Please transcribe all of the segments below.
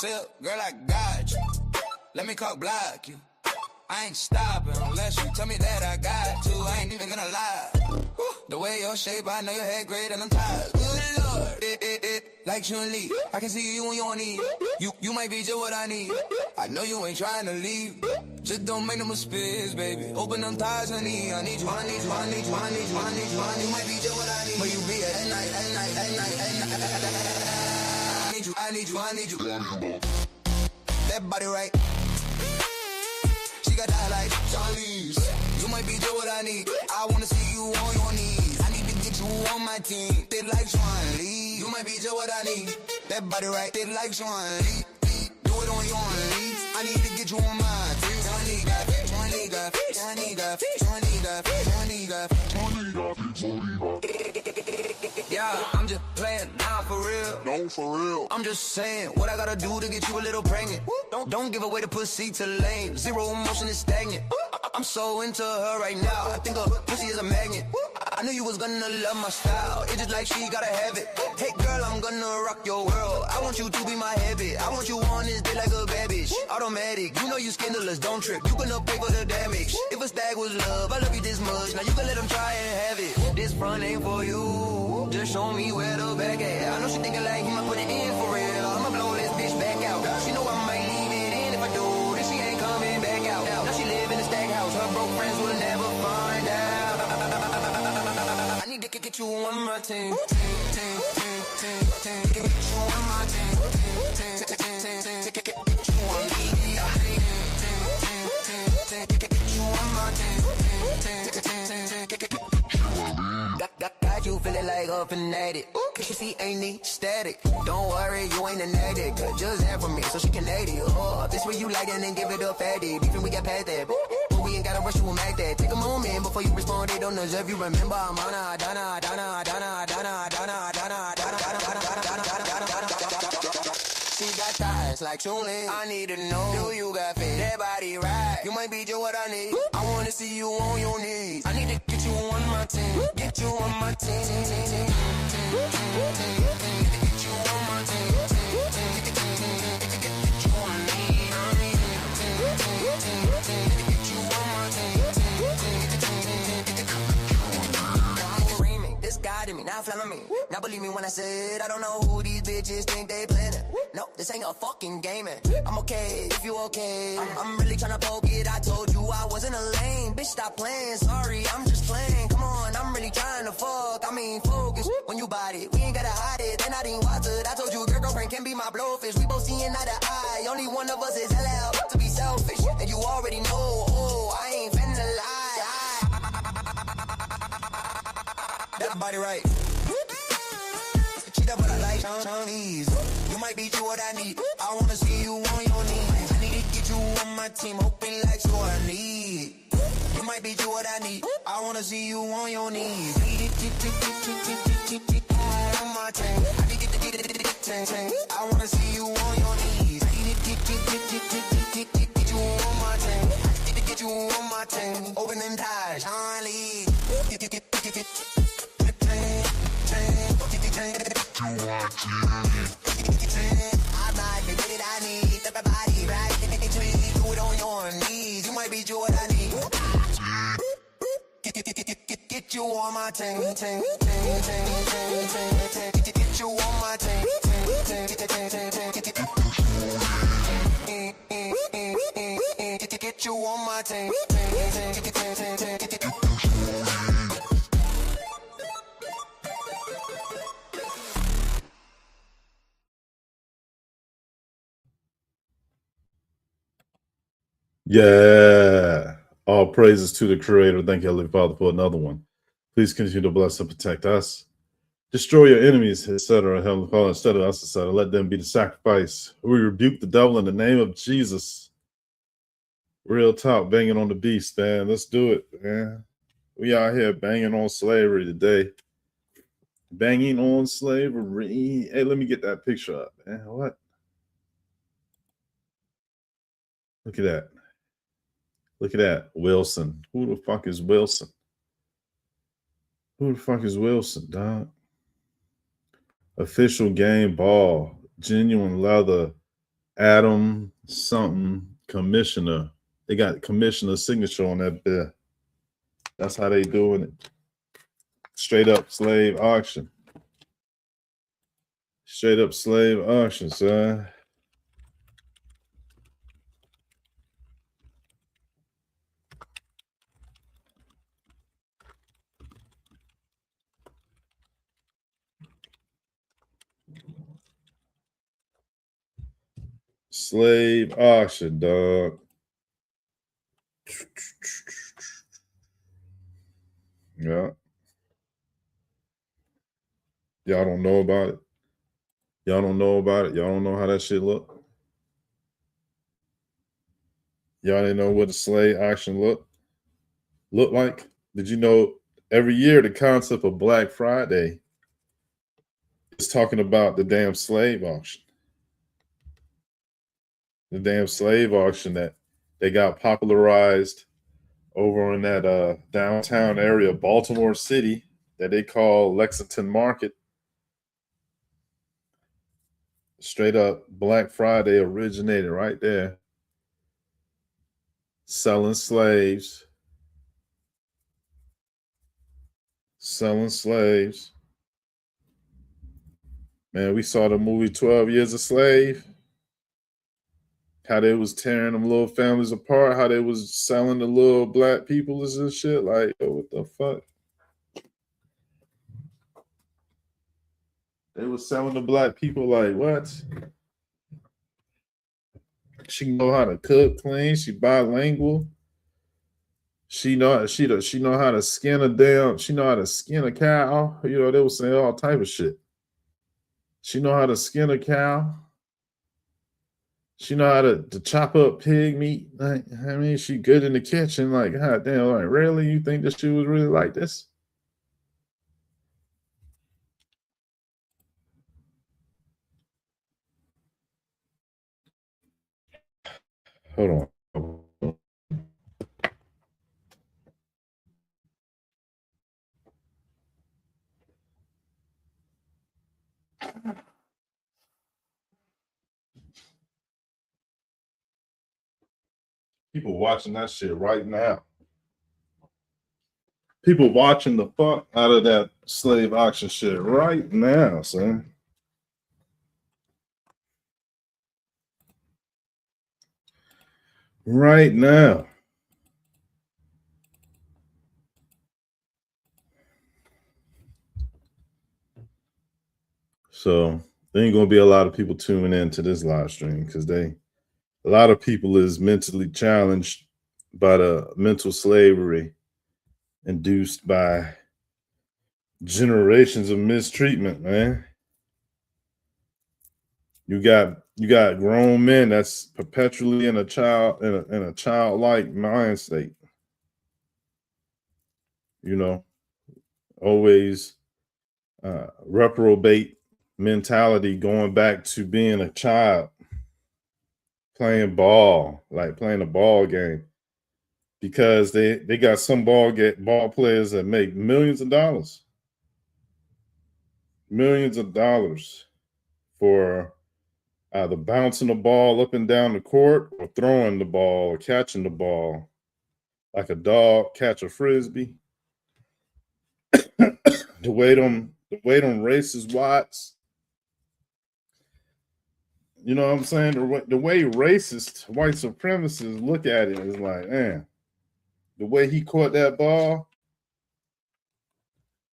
Sip, girl, I got you. Let me cock block you. I ain't stopping unless you tell me that I got to. I ain't even gonna lie. The way your shape, I know your head great and I'm tired. Good Lord, like Chun-Li. I can see you on your knees. You might be just what I need. I know you ain't trying to leave. Just don't make no mistakes, baby. Open them thighs, honey. I need you, I need you, I need you, I need you, I need you, I need you. You might be just what I need. Where you be at night, at night, at night, at night. I need you, I need you, I need you. That body right. She got that like Charlie's. You might be just what I need. I wanna see you on your knees. I need to get you on my team. They like Swan Lee. You might be just what I need. That body right. They like Swan Lee. Do it on your knees. I need to get you on my team. Yeah, I'm just playing now for real. No, for real. I'm just saying what I gotta do to get you a little pregnant. Don't give away the pussy to lame. Zero emotion is stagnant. I'm so into her right now. I think her pussy is a magnet. I knew you was gonna love my style. It's just like she gotta have it. Hey girl, I'm gonna rock your world. I want you to be my habit. I want you on this day like a bad bitch. Automatic, you know you scandalous, don't trip. You gonna pay for the damage. If a stag was love, I love you this much. Now you can let him try and have it. This front ain't for you. Just show me where the back at. I know she thinking like I'ma put it in for real. I'ma blow this bitch back out. She know I might leave it in if I do. Then she ain't coming back out. Now she live in a stag house. Her broke friends will never find out. I need to get you on my team. Get you on my team. Get you on me. Get you on my team. Got you feeling like a fanatic. Cause your feet ain't neat, static. Don't worry, you ain't an addict. Just have for me so she can aid it. Oh, this way you like it and give it a fatty. Even we got past that. But we ain't gotta rush you and make that. Take a moment before you respond. They don't deserve you. Remember, I'm on a Donna. She got thighs like Chun-Li. I need to know, do you got fit? That body right. You might be just what I need. I wanna see you on your knees. I need to get you on my team. Get you on my team. Get you on my team. Get you on me. Get you on my team. This guy to me, now flamming me. Now believe me when I said I don't know who these bitches think they planning. No, this ain't a fucking gaming. I'm okay if you okay. I'm really tryna poke it. I told you I wasn't a lame. Bitch, stop playing. Sorry, I'm just playing. Come on, I'm really trying to fuck. I mean, focus when you body. We ain't gotta hide it. Then I didn't watch it. I told you your girlfriend can be my blowfish. We both seeing eye to eye. Only one of us is allowed to be selfish. And you already know, oh, I ain't finna lie. That body right. She that what I like, Chinese. You might be you what I need. I wanna see you on your knees. I need to get you on my team. Hoping like so I need. You might be you what I need. I wanna see you on your knees. On my team. I need to get I wanna see you on your knees. I need to get you on my team. I need to get you on my team. Open them ties, Charlie. I might be what I need. Everybody right. Do it on your knees. You might be what I need. Get you on my team. Get you on my team. Get you on my team. Yeah. All praises to the Creator. Thank you, Heavenly Father, for another one. Please continue to bless and protect us. Destroy your enemies, etc., Heavenly Father, instead of us, etc. Let them be the sacrifice. We rebuke the devil in the name of Jesus. Real talk, banging on the beast, man. Let's do it, man. We out here banging on slavery today. Banging on slavery. Hey, let me get that picture up, man. What? Look at that. Look at that. Wilson. Who the fuck is Wilson? Who the fuck is Wilson, dog? Official game ball. Genuine leather. Adam something commissioner. They got commissioner signature on that bill. That's how they doing it. Straight up slave auction. Straight up slave auction, son. Slave auction, dog. Yeah. Y'all don't know about it. Y'all don't know about it. Y'all don't know how that shit look. Y'all didn't know what a slave auction look like. Did you know every year the concept of Black Friday is talking about the damn slave auction? The damn slave auction that they got popularized over in that downtown area of Baltimore City that they call Lexington Market. Straight up Black Friday originated right there. Selling slaves. Selling slaves. Man, we saw the movie 12 Years a Slave. How they was tearing them little families apart, how they was selling the little black people and shit. Like, oh, what the fuck? They was selling the black people like what? She know how to cook, clean. She bilingual. She know how to skin a damn. She know how to skin a cow. You know they was saying all type of shit. She know how to skin a cow. She know how to chop up pig meat. Like, I mean, she good in the kitchen. Like, god damn, like, really? You think that she was really like this? Hold on. People watching that shit right now. People watching the fuck out of that slave auction shit right now, son. Right now. So there ain't gonna be a lot of people tuning in to this live stream because a lot of people is mentally challenged by the mental slavery induced by generations of mistreatment, man. You got grown men that's perpetually in a childlike mind state. You know, always reprobate mentality, going back to being a child, playing ball, like playing a ball game, because they got some ball players that make millions of dollars for either bouncing the ball up and down the court or throwing the ball or catching the ball like a dog catch a frisbee. the way them racist Watts, you know what I'm saying? The way racist white supremacists look at it is like, man, the way he caught that ball,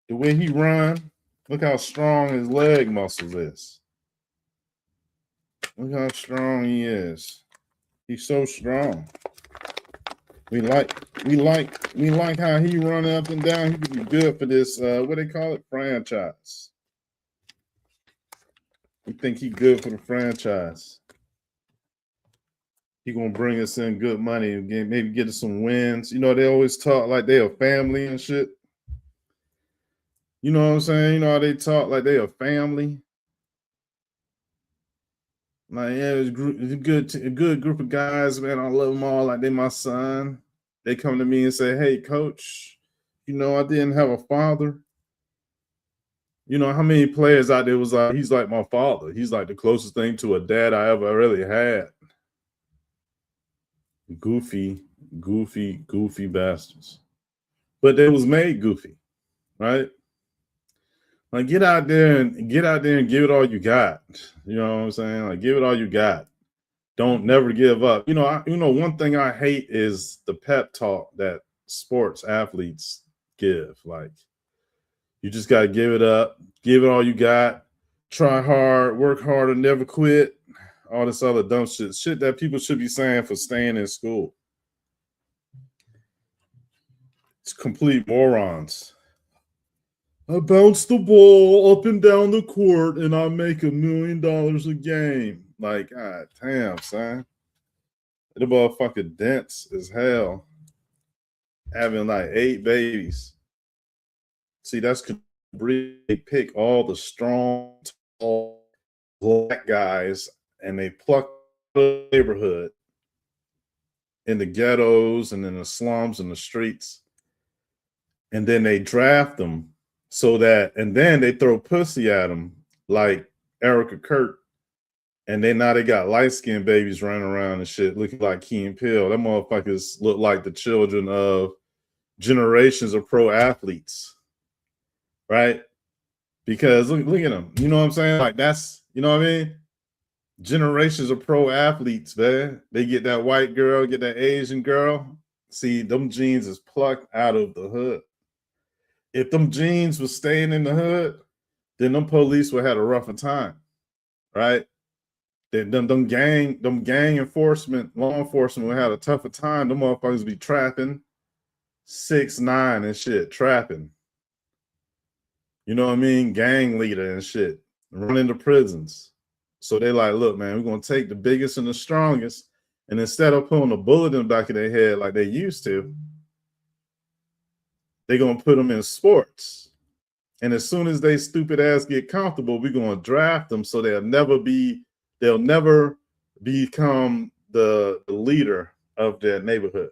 the way he run, look how strong his leg muscles is. Look how strong he is. He's so strong. We like how he run up and down. He could be good for this, what they call it, franchise. We think he good for the franchise. He gonna bring us in good money and maybe get us some wins. You know, they always talk like they a family and shit. You know what I'm saying? You know how they talk like they a family. Like, yeah, it's a good group of guys, man. I love them all like they my son. They come to me and say, hey, coach, you know, I didn't have a father. You know how many players out there was like, he's like my father. He's like the closest thing to a dad I ever really had. Goofy, goofy bastards. But they was made goofy, right? Like get out there and give it all you got. You know what I'm saying? Like give it all you got. Don't never give up. You know, one thing I hate is the pep talk that sports athletes give. Like you just gotta give it up, give it all you got, try hard, work hard, and never quit. All this other dumb shit that people should be saying for staying in school. It's complete morons. I bounce the ball up and down the court and I make $1 million a game. Like, god damn, son. The motherfucker dense as hell. Having like 8 babies. See, that's they pick all the strong, tall black guys and they pluck the neighborhood in the ghettos and in the slums and the streets. And then they draft them so that, and then they throw pussy at them like Erica Kurt. And then now they got light-skinned babies running around and shit looking like Key and Peele. That motherfuckers look like the children of generations of pro athletes. Right? Because look at them. You know what I'm saying? Like that's, you know what I mean? Generations of pro athletes, man. They get that white girl, get that Asian girl. See, them genes is plucked out of the hood. If them genes was staying in the hood, then them police would have a rougher time, right? Then them gang enforcement, law enforcement would have a tougher time. Them motherfuckers be trapping 6ix9ine and shit, trapping. You know what I mean? Gang leader and shit, running the prisons. So they like, look, man, we're gonna take the biggest and the strongest, and instead of putting a bullet in the back of their head like they used to, they're gonna put them in sports. And as soon as they stupid ass get comfortable, we're gonna draft them so they'll never become the leader of their neighborhood.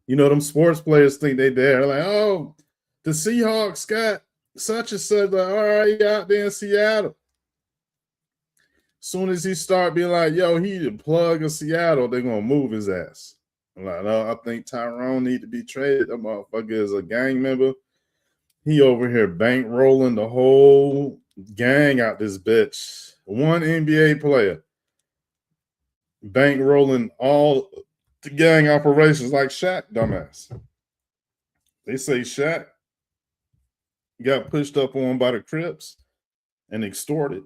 You know, them sports players think they there. Like, oh, the Seahawks got such and such. Like, all right, he out there in Seattle. Soon as he start being like, yo, he the plug of Seattle, they're gonna move his ass. I'm like, no, I think Tyrone need to be traded. That motherfucker is a gang member. He over here bankrolling the whole gang out this bitch. One NBA player bankrolling all the gang operations like Shaq, dumbass. They say Shaq got pushed up on by the Crips and extorted.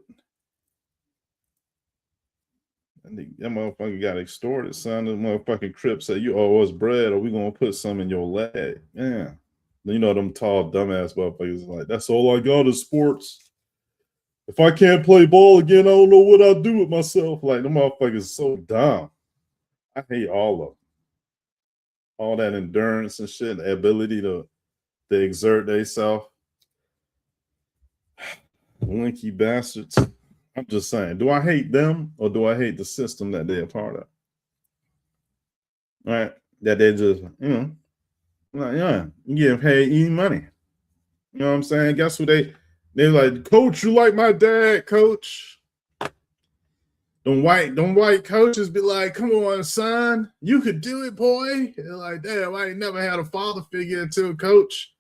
And that motherfucker got extorted, son. The motherfucking Crips said, you owe us bread or we gonna put some in your leg. Yeah. You know them tall, dumbass motherfuckers like, that's all I got is sports. If I can't play ball again, I don't know what I'll do with myself. Like, the motherfuckers so dumb. I hate all of them. All that endurance and shit, the ability to exert themselves. Linky bastards. I'm just saying, do I hate them or do I hate the system that they're a part of? All right, that they just, you know, like, yeah, you get paid eating money. You know what I'm saying? Guess what they're like, coach, you like my dad, coach. Them white coaches be like, come on, son, you could do it, boy. They're like, damn, I ain't never had a father figure until coach.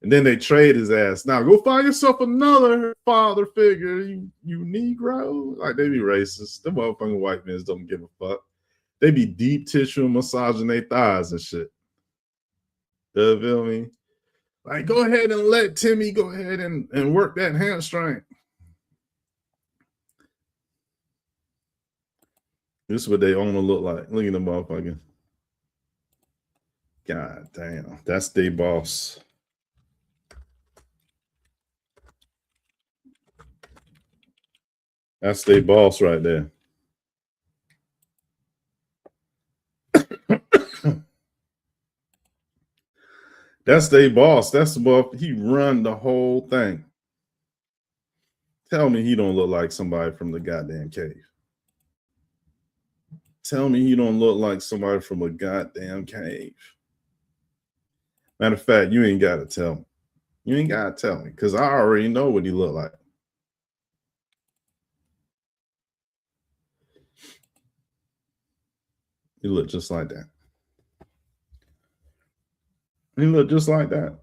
And then they trade his ass. Now go find yourself another father figure, you Negro. Like, they be racist. Them motherfucking white men don't give a fuck. They be deep tissue massaging their thighs and shit. You feel me? Like, go ahead and let Timmy go ahead and work that hamstring. This is what they owner look like. Look at the motherfucker. God damn. That's their boss. That's their boss right there. That's their boss. That's the boss. He run the whole thing. Tell me he don't look like somebody from the goddamn cave. Tell me he don't look like somebody from a goddamn cave. Matter of fact, you ain't got to tell me. You ain't gotta tell me because I already know what he look like. He look just like that. He look just like that.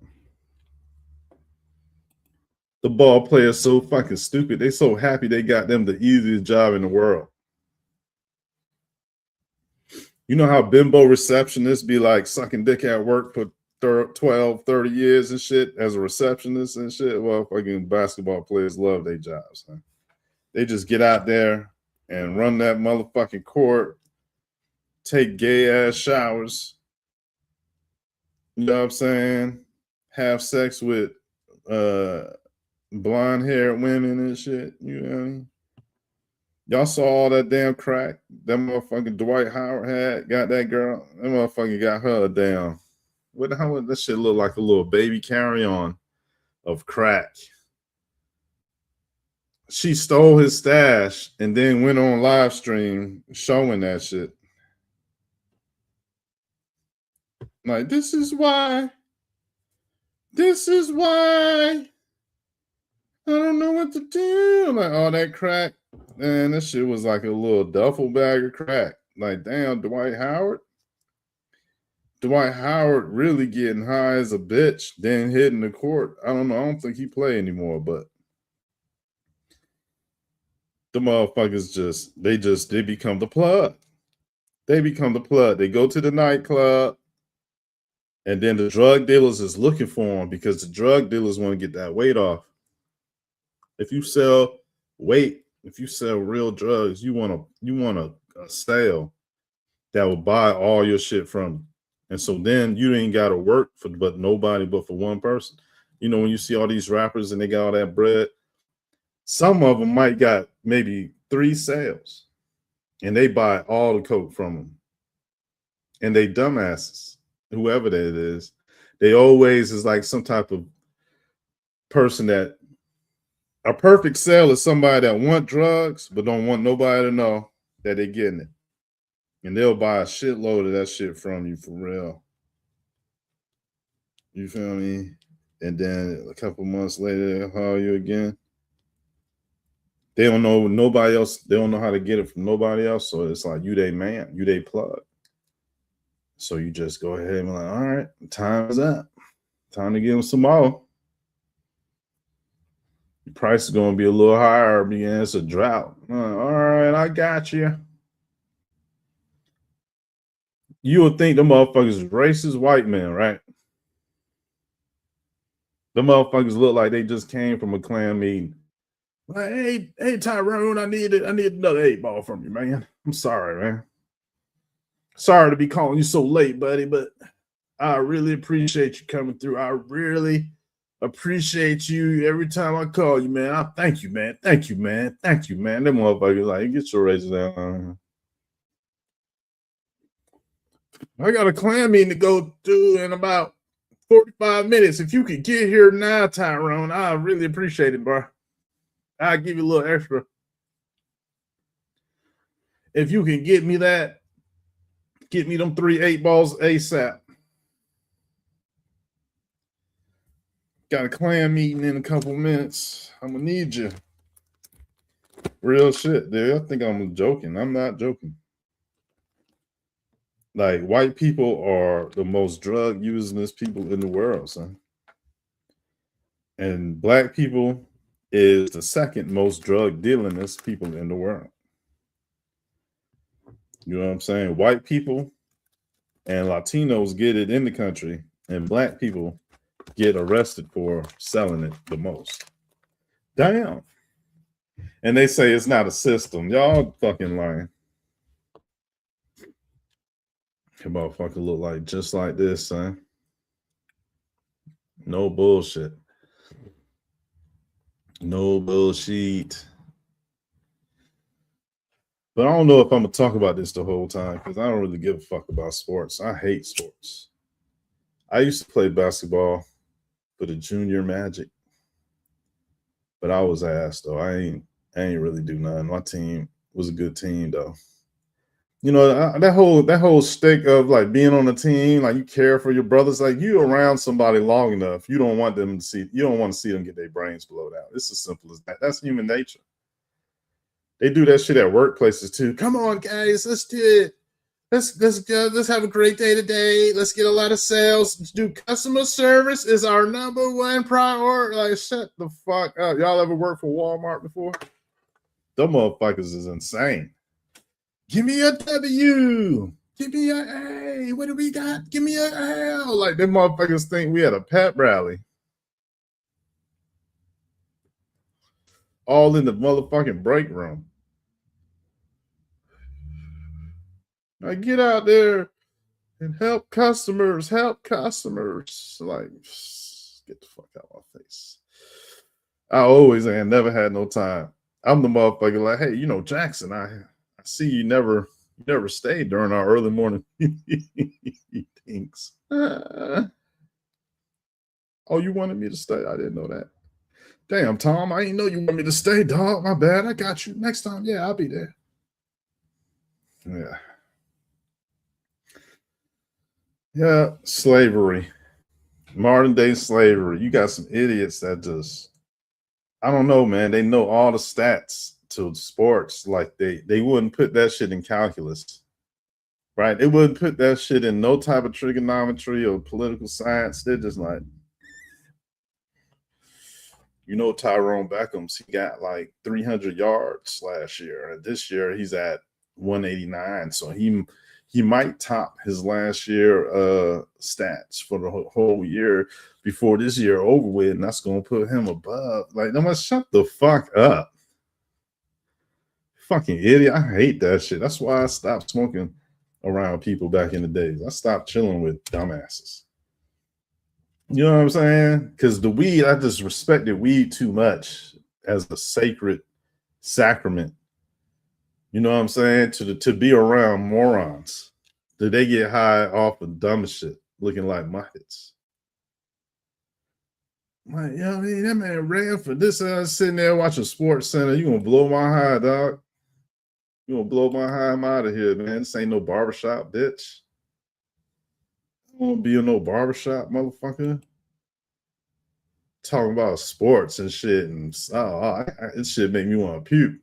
The ball players so fucking stupid. They so happy they got them the easiest job in the world. You know how bimbo receptionists be like sucking dick at work for 12, 30 years and shit as a receptionist and shit? Well, fucking basketball players love their jobs. Huh? They just get out there and run that motherfucking court, take gay ass showers. You know what I'm saying? Have sex with blonde haired women and shit. You know what I mean? Y'all saw all that damn crack that motherfucking Dwight Howard had, got that girl. That motherfucker got her down. What the hell would that shit look like? A little baby carry-on of crack. She stole his stash and then went on live stream showing that shit. Like, this is why I don't know what to do. Like, all that crack. Man, that shit was like a little duffel bag of crack. Like, damn, Dwight Howard really getting high as a bitch, then hitting the court. I don't know. I don't think he play anymore, but the motherfuckers they become the plug. They become the plug. They go to the nightclub, and then the drug dealers is looking for them because the drug dealers want to get that weight off. If you sell weight, if you sell real drugs, you want a sale that will buy all your shit from you. And so then you ain't got to work for nobody but for one person. You know, when you see all these rappers and they got all that bread, some of them might got maybe 3 sales and they buy all the coke from them. And they dumbasses, whoever that is, they always is like some type of person that a perfect sale is somebody that want drugs but don't want nobody to know that they're getting it. And they'll buy a shitload of that shit from you for real. You feel me? And then a couple months later, they'll call you again. They don't know nobody else. They don't know how to get it from nobody else. So it's like you they man, you they plug. So you just go ahead and be like, all right, time is up. Time to give them some more. The price is going to be a little higher because it's a drought. All right, I got you. You would think the motherfuckers is racist white men, right? The motherfuckers look like they just came from a Klan meeting. Like, hey, Tyrone, I need another 8-ball from you, man. I'm sorry, man. Sorry to be calling you so late, buddy, but I really appreciate you coming through. I really appreciate you every time I call you, man. I thank you, man. Thank you, man. Thank you, man. Them motherfuckers like, get your razor down. I got a Klan meeting to go to in about 45 minutes. If you could get here now, Tyrone, I really appreciate it, bro. I'll give you a little extra. If you can get me that, get me them 3 8-balls ASAP. Got a Klan meeting in a couple minutes. I'm gonna need you. Real shit, dude. I think I'm joking. I'm not joking. Like, white people are the most drug usingest people in the world, son. And black people is the second most drug dealingest people in the world. You know what I'm saying? White people and Latinos get it in the country, and black people get arrested for selling it the most. Damn. And they say it's not a system. Y'all fucking lying. The motherfucker look like just like this, son. No bullshit. No bullshit. But I don't know if I'm gonna talk about this the whole time because I don't really give a fuck about sports. I hate sports. I used to play basketball for the junior Magic, but I was ass though. I ain't really do nothing. My team was a good team though. You know, that whole stick of like being on a team, like you care for your brothers, like you around somebody long enough, you don't want them to see, you don't want to see them get their brains blown out. It's as simple as that. That's human nature. They do that shit at workplaces too. Come on, guys, let's do it. Let's have a great day today. Let's get a lot of sales. Do customer service is our number one priority. Like, shut the fuck up. Y'all ever worked for Walmart before? Them motherfuckers is insane. Give me a W. Give me a A. What do we got? Give me a L. Like, them motherfuckers think we had a pep rally. All in the motherfucking break room. Like, get out there and help customers. Help customers. Like, get the fuck out of my face. I always ain't never had no time. I'm the motherfucker like, hey, you know, Jackson, I see you never stayed during our early morning meetings. Oh, you wanted me to stay? I didn't know that. Damn, Tom, I didn't know you wanted me to stay, dog. My bad. I got you. Next time, yeah, I'll be there. Yeah. Yeah, slavery. Modern day slavery. You got some idiots that just, I don't know, man. They know all the stats to sports. Like they wouldn't put that shit in calculus. Right? They wouldn't put that shit in no type of trigonometry or political science. They're just like, you know, Tyrone Beckham's, he got like 300 yards last year. And this year he's at 189. So he might top his last year stats for the whole year before this year over with. And that's going to put him above. Like, no, shut the fuck up. Fucking idiot. I hate that shit. That's why I stopped smoking around people back in the days. I stopped chilling with dumbasses. You know what I'm saying? Because the weed, I just respected weed too much as a sacred sacrament. You know what I'm saying? To be around morons. Did they get high off of dumb shit, looking like muppets? Like, you know what I mean? That man ran for this. Sitting there watching Sports Center. You gonna blow my high, dog? You gonna blow my high? I'm out of here, man. This ain't no barbershop, bitch. I won't be in no barbershop, motherfucker. Talking about sports and shit, and this shit make me want to puke.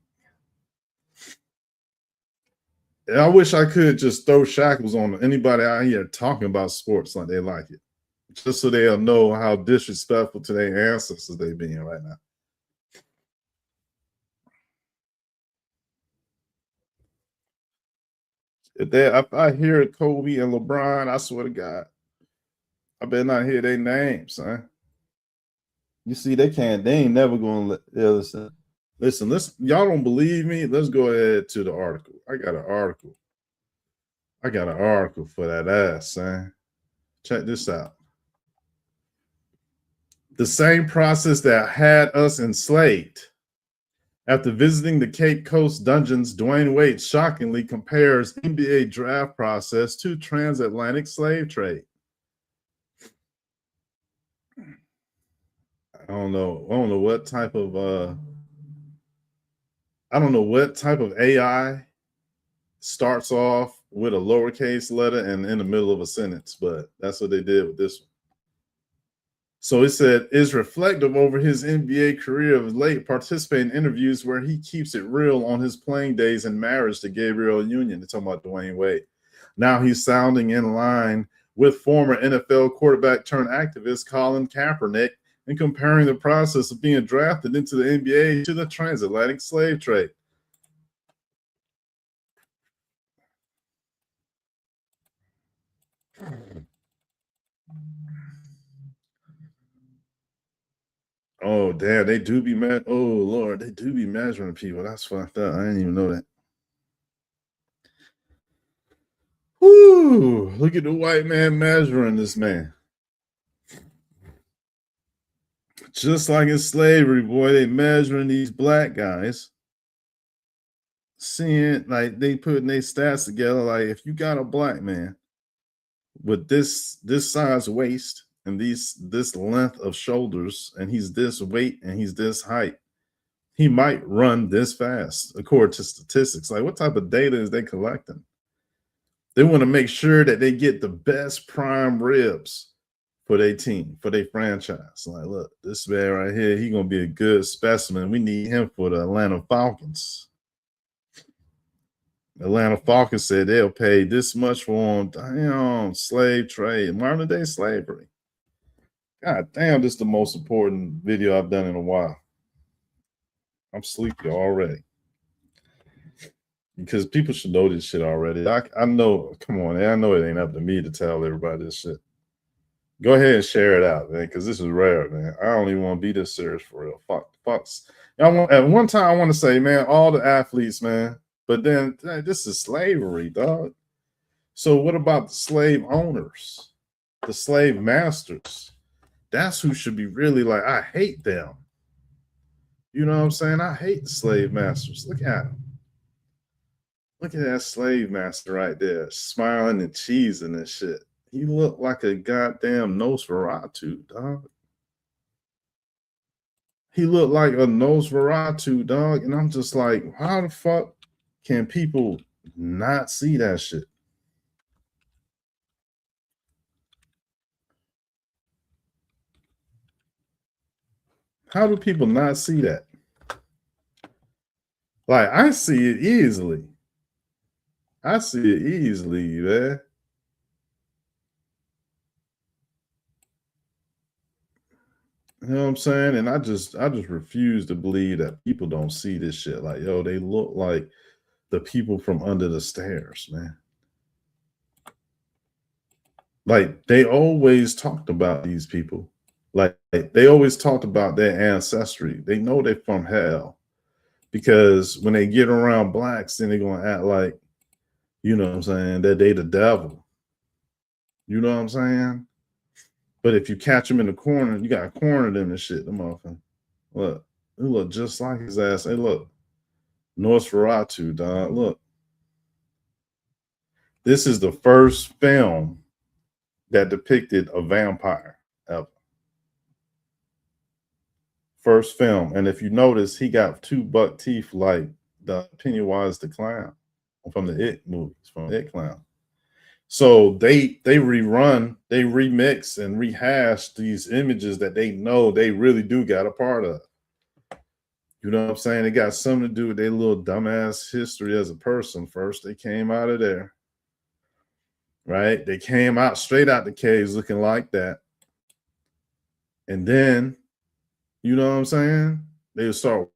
And I wish I could just throw shackles on anybody out here talking about sports like they like it, just so they'll know how disrespectful to their ancestors they being right now. If I hear Kobe and LeBron, I swear to God, I better not hear their names, son. You see, they ain't never going to listen. Listen, y'all don't believe me? Let's go ahead to the article. I got an article for that ass, son. Check this out. The same process that had us enslaved. After visiting the Cape Coast dungeons, Dwayne Wade shockingly compares NBA draft process to transatlantic slave trade. I don't know what type of AI starts off with a lowercase letter and in the middle of a sentence, but that's what they did with this one. So it said, is reflective over his NBA career of late, participating in interviews where he keeps it real on his playing days and marriage to Gabrielle Union. They're talking about Dwayne Wade. Now he's sounding in line with former NFL quarterback turned activist Colin Kaepernick and comparing the process of being drafted into the NBA to the transatlantic slave trade. Oh, damn, they do be mad. Oh, Lord, they do be measuring people. That's fucked up. I didn't even know that. Whoo, look at the white man measuring this man. Just like in slavery, boy, they measuring these black guys. Seeing, like, they putting their stats together. Like, if you got a black man with this size waist and this length of shoulders, and he's this weight and he's this height, he might run this fast according to statistics. Like, what type of data is they collecting? They want to make sure that they get the best prime ribs for their team, for their franchise. Like, look, this man right here, he gonna be a good specimen. We need him for the Atlanta Falcons. Atlanta Falcons said they'll pay this much for him. Damn, slave trade, modern day slavery. God damn, this is the most important video I've done in a while. I'm sleepy already. Because people should know this shit already. I know, come on, I know it ain't up to me to tell everybody this shit. Go ahead and share it out, man, because this is rare, man. I don't even want to be this serious for real. Fucks. At one time, I want to say, man, all the athletes, man, but then this is slavery, dog. So what about the slave owners, the slave masters? That's who should be really like, I hate them. You know what I'm saying? I hate the slave masters. Look at them. Look at that slave master right there, smiling and cheesing and shit. He looked like a goddamn Nosferatu, dog. He looked like a Nosferatu, dog. And I'm just like, how the fuck can people not see that shit? How do people not see that? Like, I see it easily. I see it easily, man. You know what I'm saying? And I just refuse to believe that people don't see this shit. Like, yo, they look like the people from under the stairs, man. Like, they always talked about these people. Like, they always talked about their ancestry. They know they're from hell. Because when they get around blacks, then they're going to act like, you know what I'm saying, that they the devil. You know what I'm saying? But if you catch them in the corner, you got to corner them and shit, the motherfucker. Look, they look just like his ass. Hey, look. Nosferatu, dog. Look. This is the first film that depicted a vampire ever. First film. And if you notice, he got 2 buck teeth like the Pennywise the Clown from the It movies, from It Clown. So they rerun, they remix and rehash these images that they know they really do got a part of. You know what I'm saying? It got something to do with their little dumbass history as a person. First, they came out of there, right? They came out straight out the caves looking like that. And then, you know what I'm saying? They would start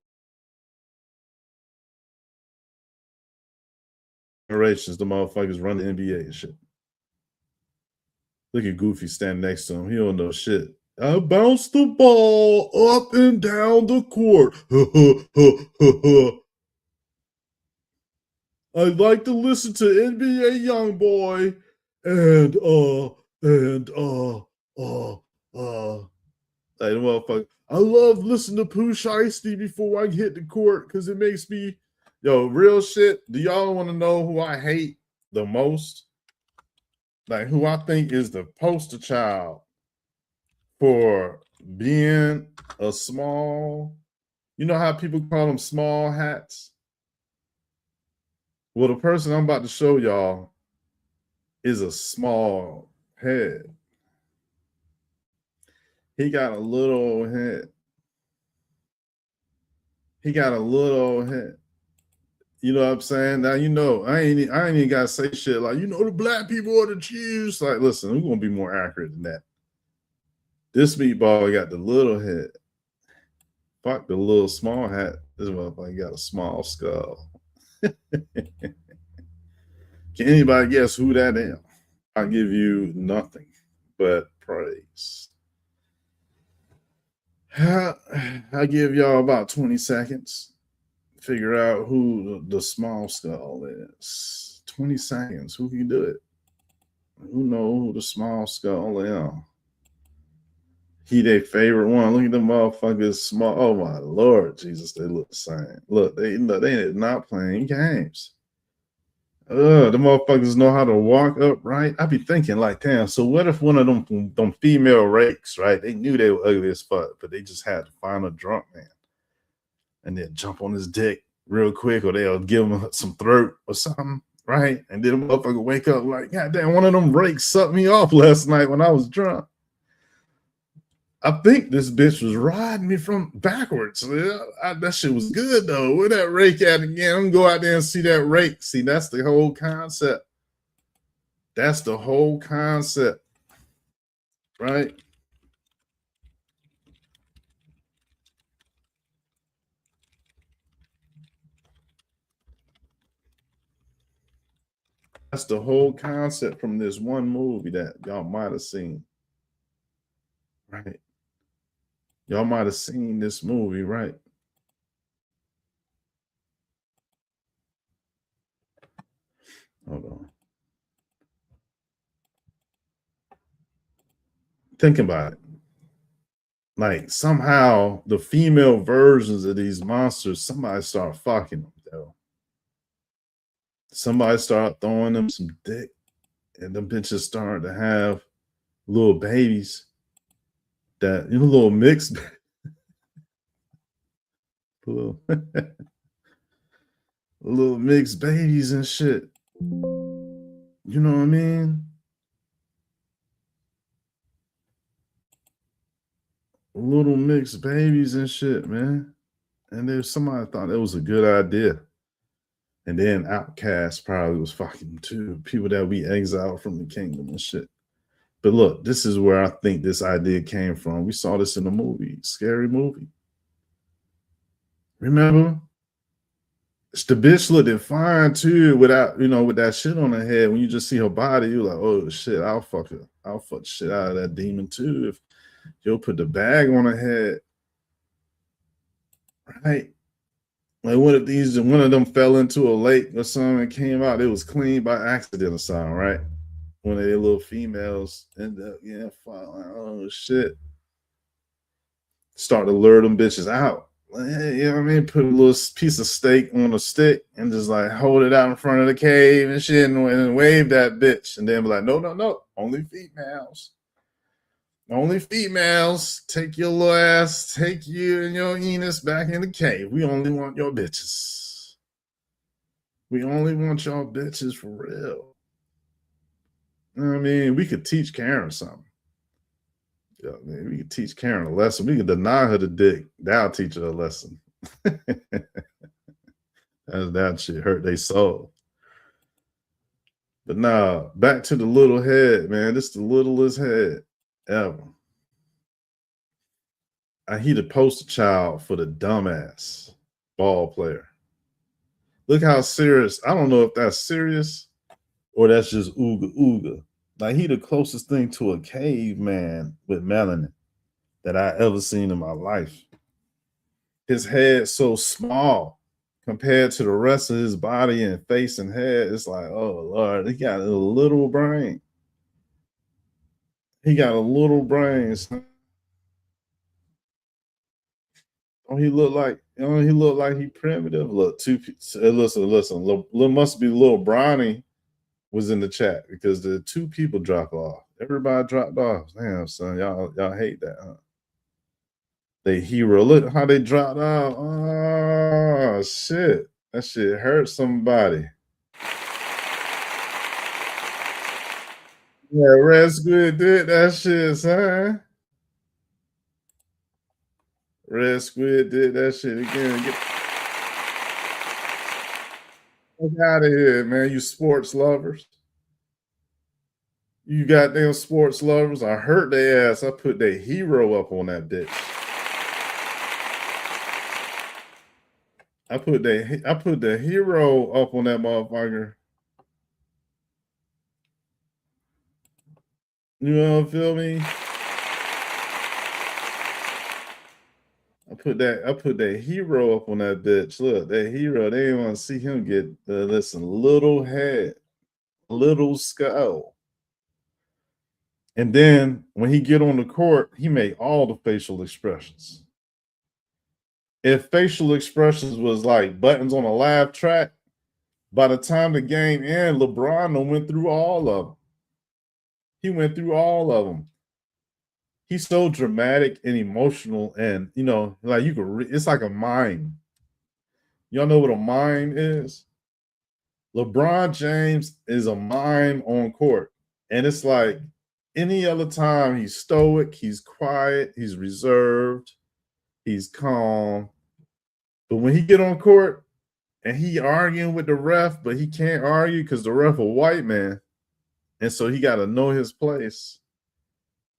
generations, the motherfuckers run the NBA and shit. Look at Goofy standing next to him. He don't know shit. I bounce the ball up and down the court. I like to listen to NBA Youngboy and like, motherfucker. I love listening to Pooh Shiesty before I hit the court because it makes me, yo, real shit. Do y'all want to know who I hate the most? Like, who I think is the poster child for being a small, you know how people call them small hats? Well, the person I'm about to show y'all is a small head. He got a little head. He got a little head. You know what I'm saying? Now, you know, I ain't even got to say shit like, you know, the black people are the Jews. Like, listen, we're going to be more accurate than that. This meatball got the little head. Fuck the little small hat. This motherfucker got a small skull. Can anybody guess who that is? I'll give you nothing but praise. I'll give y'all about 20 seconds. Figure out who the small skull is. 20 seconds. Who can do it? Who know who the small skull is? He their favorite one. Look at them motherfuckers small. Oh my Lord Jesus, they look the same. Look, they not playing games. The motherfuckers know how to walk upright. I be thinking like, damn, so what if one of them female rakes, right? They knew they were ugly as fuck, but they just had to find a drunk man and then jump on his dick real quick, or they'll give him some throat or something. right? And then a motherfucker wake up like, God damn, one of them rakes sucked me off last night when I was drunk. I think this bitch was riding me from backwards. That shit was good though. Where that rake at again? I'm gonna go out there and see that rake. See, that's the whole concept. That's the whole concept, right? That's the whole concept from this one movie that y'all might have seen, right? Y'all might have seen this movie, right? Hold on. Think about it. Like somehow the female versions of these monsters, somebody start fucking them, though. Somebody start throwing them some dick, and them bitches started to have little babies that, you know, little mixed little, little mixed babies and shit. You know what I mean? Little mixed babies and shit, man. And there's somebody thought that was a good idea. And then Outcast probably was fucking too. People that we exiled from the kingdom and shit. But look, this is where I think this idea came from. We saw this in a movie, Scary Movie. Remember? The bitch looked fine too, without, you know, with that shit on her head. When you just see her body, you're like, oh shit, I'll fuck her. I'll fuck the shit out of that demon too. If you'll put the bag on her head, right? Like, what if one of them fell into a lake or something and came out? It was clean by accident or something, right? One of their little females end up, yeah, oh shit. Start to lure them bitches out. You know what I mean? Put a little piece of steak on a stick and just like hold it out in front of the cave and shit and wave that bitch. And then be like, no, only females. Only females. Take your little ass, take you and your Enos back in the cave. We only want your bitches. We only want y'all bitches for real. You know what I mean? We could teach Karen something. Yeah, man, we could teach Karen a lesson. We could deny her the dick. That'll teach her a lesson. That shit hurt their soul. But nah, back to the little head, man. This is the littlest head ever. He the poster child for the dumbass ball player. Look how serious. I don't know if that's serious or that's just ooga ooga. Like, he the closest thing to a caveman with melanin that I ever seen in my life. His head so small compared to the rest of his body and face and head. It's like, oh Lord, he got a little brain. He got a little brain. Oh, he looked like, you know, he looked like he primitive. Look, listen. Must be little Bronny was in the chat because the two people dropped off. Everybody dropped off. Damn, son, y'all hate that, huh? They hero. Look how they dropped off. Oh shit. That shit hurt somebody. Yeah, Red Squid did that shit, son. Red Squid did that shit again. Get out of here, man. You sports lovers. You goddamn sports lovers. I hurt their ass. I put their hero up on that bitch. I put the hero up on that motherfucker. You know what I feel me? I put that hero up on that bitch. Look, that hero, they didn't want to see him get listen, little head, little skull. And then when he get on the court, he made all the facial expressions. If facial expressions was like buttons on a live track, by the time the game ended, LeBron went through all of them. He went through all of them. He's so dramatic and emotional, and you know, like you could. It's like a mime. Y'all know what a mime is? LeBron James is a mime on court. And it's like any other time, he's stoic, he's quiet, he's reserved, he's calm. But when he get on court and he arguing with the ref, but he can't argue because the ref a white man, and so he got to know his place,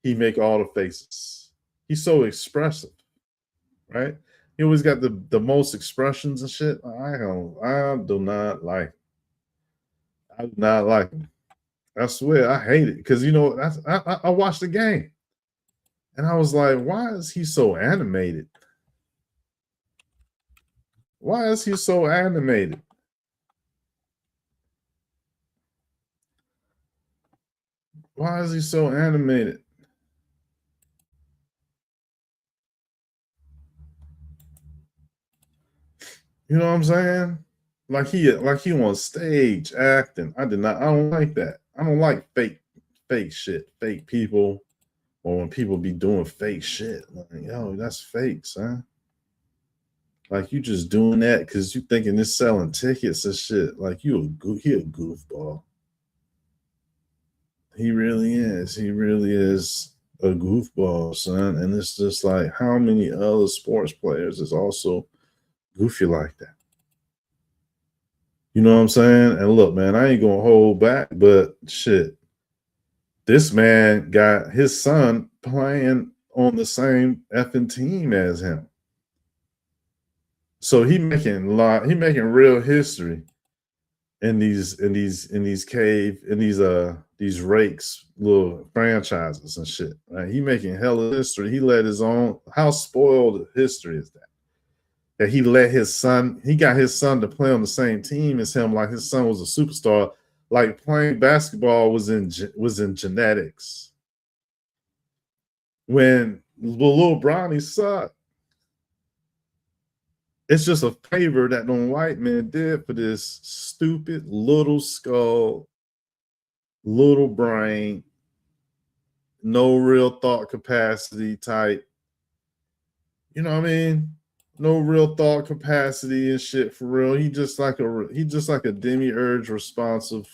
he make all the faces. He's so expressive, right? He always got the most expressions and shit. I do not like him. I do not like him. I swear, I hate it because I watched the game, and I was like, why is he so animated? Why is he so animated? Why is he so animated? You know what I'm saying? Like he on stage acting. I don't like that. I don't like fake shit, fake people, or when people be doing fake shit. Like, yo, that's fake, son. Like you just doing that because you thinking it's selling tickets and shit. Like he a goofball. He really is. He really is a goofball, son. And it's just like how many other sports players is also goofy like that? You know what I'm saying? And look, man, I ain't gonna hold back, but shit, this man got his son playing on the same effing team as him. So he making real history in these rakes little franchises and shit. Right? He making hella history. He let his own, how spoiled history is that? That he got his son to play on the same team as him, like his son was a superstar. Like playing basketball was in genetics. When the little brownies suck, it's just a favor that the white man did for this stupid little skull, little brain, no real thought capacity type. You know what I mean? No real thought capacity and shit for real. He just like a demiurge responsive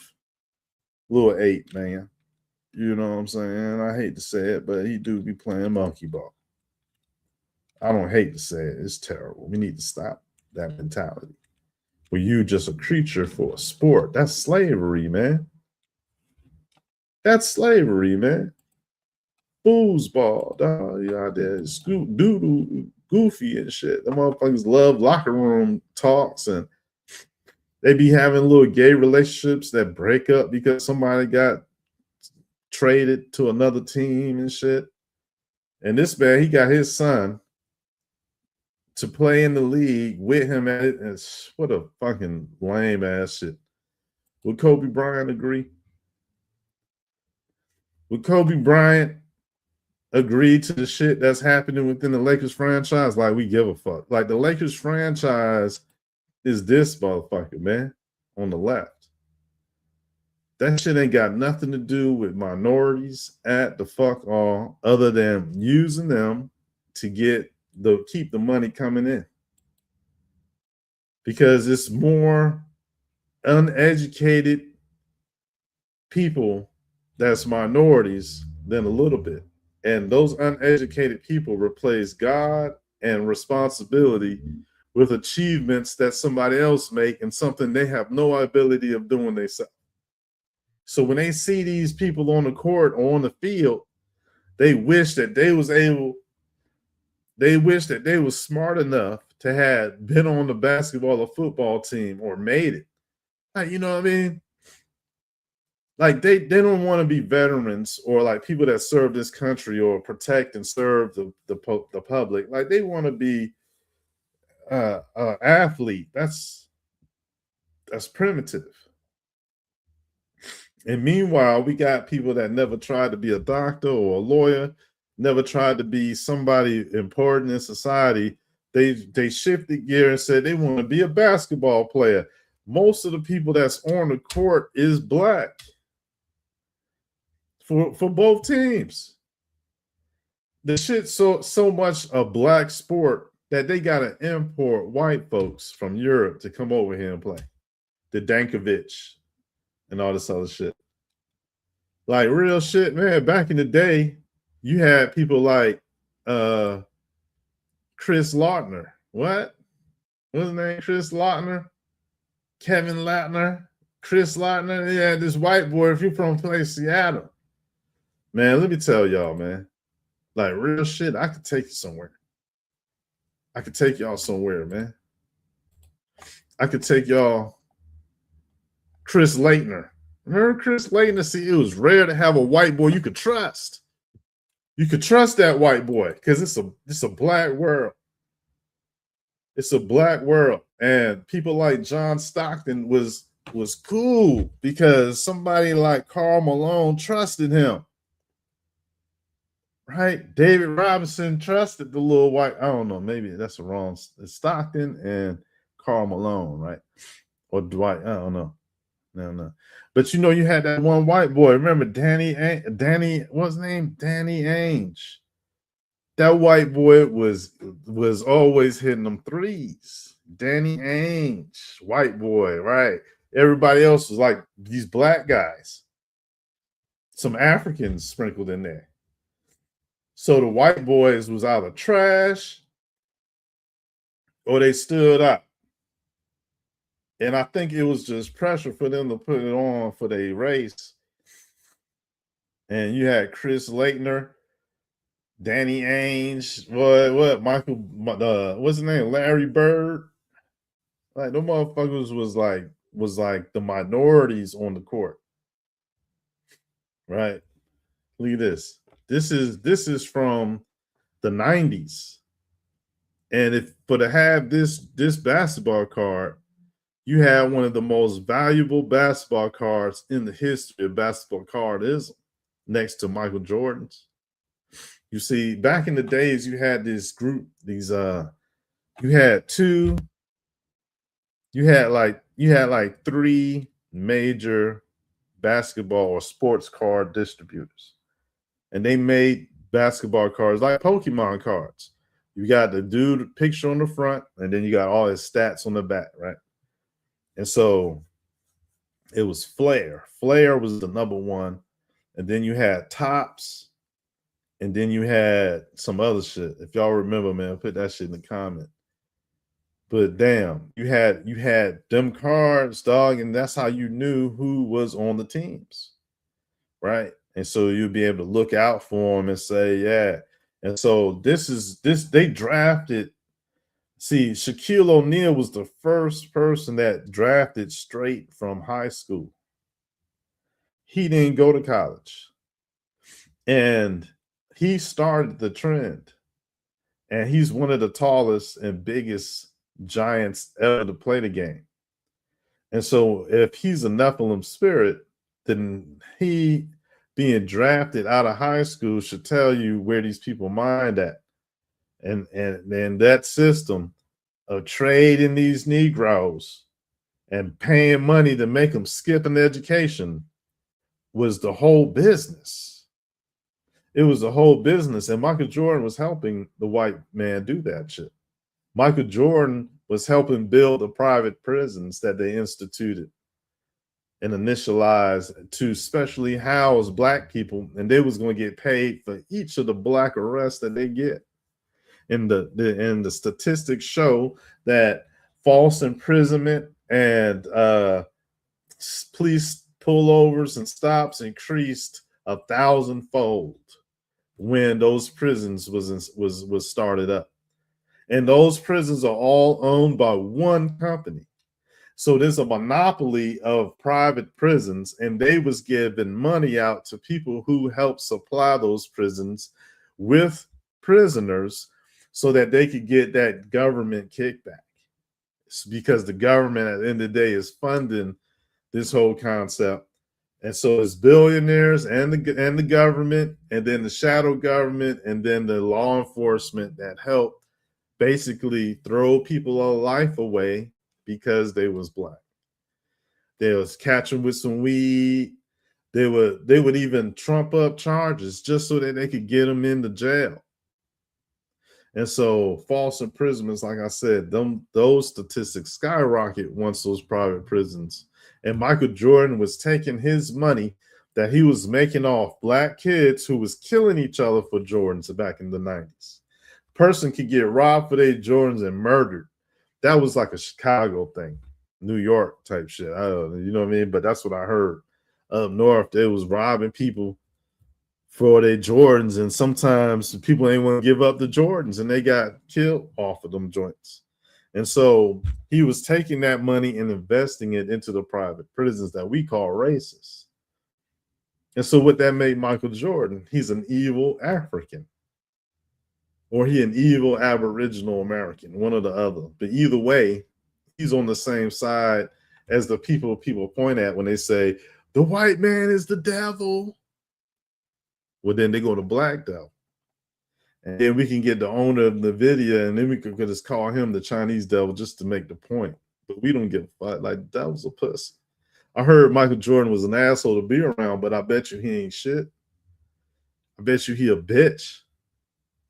little ape, man. You know what I'm saying? I hate to say it, but he do be playing monkey ball. I don't hate to say it. It's terrible. We need to stop that mentality. Where you just a creature for a sport. That's slavery, man. That's slavery, man. Foosball, dog. You out there scoot doodle goofy and shit. The motherfuckers love locker room talks and they be having little gay relationships that break up because somebody got traded to another team and shit. And this man, he got his son to play in the league with him at it. And what a fucking lame ass shit. Would Kobe Bryant agree? Would Kobe Bryant agree to the shit that's happening within the Lakers franchise? Like, we give a fuck. Like, the Lakers franchise is this motherfucker, man, on the left. That shit ain't got nothing to do with minorities at the fuck all, other than using them to keep the money coming in. Because it's more uneducated people that's minorities than a little bit. And those uneducated people replace God and responsibility with achievements that somebody else make and something they have no ability of doing themselves. So when they see these people on the court or on the field, they wish that they was smart enough to have been on the basketball or football team or made it. Like, you know what I mean? Like they don't want to be veterans or like people that serve this country or protect and serve the public. Like they want to be athlete. That's primitive. And meanwhile, we got people that never tried to be a doctor or a lawyer, never tried to be somebody important in society. They shifted gear and said they want to be a basketball player. Most of the people that's on the court is black for both teams. The shit's so much a black sport that they gotta import white folks from Europe to come over here and play. the Dankovich, and all this other shit. Like real shit, man. Back in the day, you had people like Chris Lautner. What? What's his name? Chris Lautner? Kevin Lautner? Chris Lautner? Yeah, this white boy, if you're from place Seattle. Man, let me tell y'all, man. Like real shit, I could take you somewhere. I could take y'all somewhere, man. I could take y'all Chris Laettner. Remember Chris Laettner? See, it was rare to have a white boy you could trust. You could trust that white boy because it's a black world. It's a black world. And people like John Stockton was cool because somebody like Karl Malone trusted him. Right? David Robinson trusted the little white, I don't know, maybe that's the wrong, Stockton and Karl Malone, right? Or Dwight, I don't know. No. But you know, you had that one white boy. Remember Danny, what's his name? Danny Ainge. That white boy was always hitting them threes. Danny Ainge, white boy, right? Everybody else was like these black guys. Some Africans sprinkled in there. So the white boys was either trash or they stood up. And I think it was just pressure for them to put it on for their race. And you had Chris Laettner, Danny Ainge, what Michael, what's his name? Larry Bird. Like the motherfuckers was like the minorities on the court. Right? Look at this. This is from the 90s. And to have this basketball card, you have one of the most valuable basketball cards in the history of basketball cardism, next to Michael Jordan's. You see, back in the days, you had this group, you had like three major basketball or sports card distributors. And they made basketball cards like Pokemon cards. You got the dude picture on the front, and then you got all his stats on the back, right? And so it was Flair. Flair was the number one. And then you had Topps. And then you had some other shit. If y'all remember, man, put that shit in the comment. But damn, you had them cards, dog, and that's how you knew who was on the teams, right? And so you'd be able to look out for them and say, yeah. And so they drafted. See, Shaquille O'Neal was the first person that drafted straight from high school. He didn't go to college. And he started the trend. And he's one of the tallest and biggest giants ever to play the game. And so if he's a Nephilim spirit, then he being drafted out of high school should tell you where these people mind at. And that system of trading these Negroes and paying money to make them skip an education was the whole business. It was the whole business. And Michael Jordan was helping the white man do that shit. Michael Jordan was helping build the private prisons that they instituted and initialized to specially house black people. And they was going to get paid for each of the black arrests that they get. And the statistics show that false imprisonment and police pullovers and stops increased 1,000-fold when those prisons was started up. And those prisons are all owned by one company. So there's a monopoly of private prisons, and they was giving money out to people who helped supply those prisons with prisoners so that they could get that government kickback. It's because the government at the end of the day is funding this whole concept. And so it's billionaires and the government, and then the shadow government, and then the law enforcement that help basically throw people's life away because they was black. They was catching with some weed. They would even trump up charges just so that they could get them into jail. And so false imprisonments, like I said, those statistics skyrocket once those private prisons. And Michael Jordan was taking his money that he was making off black kids who was killing each other for Jordans back in the 90s. Person could get robbed for their Jordans and murdered. That was like a Chicago thing, New York type shit. I don't know, you know what I mean? But that's what I heard. Up north, they was robbing people for their Jordans, and sometimes people ain't want to give up the Jordans, and they got killed off of them joints. And so he was taking that money and investing it into the private prisons that we call racist. And so what that made Michael Jordan, he's an evil African, or he an evil Aboriginal American, one or the other. But either way, he's on the same side as the people point at when they say the white man is the devil. Well, then they go to black devil. And then we can get the owner of NVIDIA, and then we could just call him the Chinese devil just to make the point. But we don't give a fuck. Like, that was a pussy. I heard Michael Jordan was an asshole to be around, but I bet you he ain't shit. I bet you he a bitch.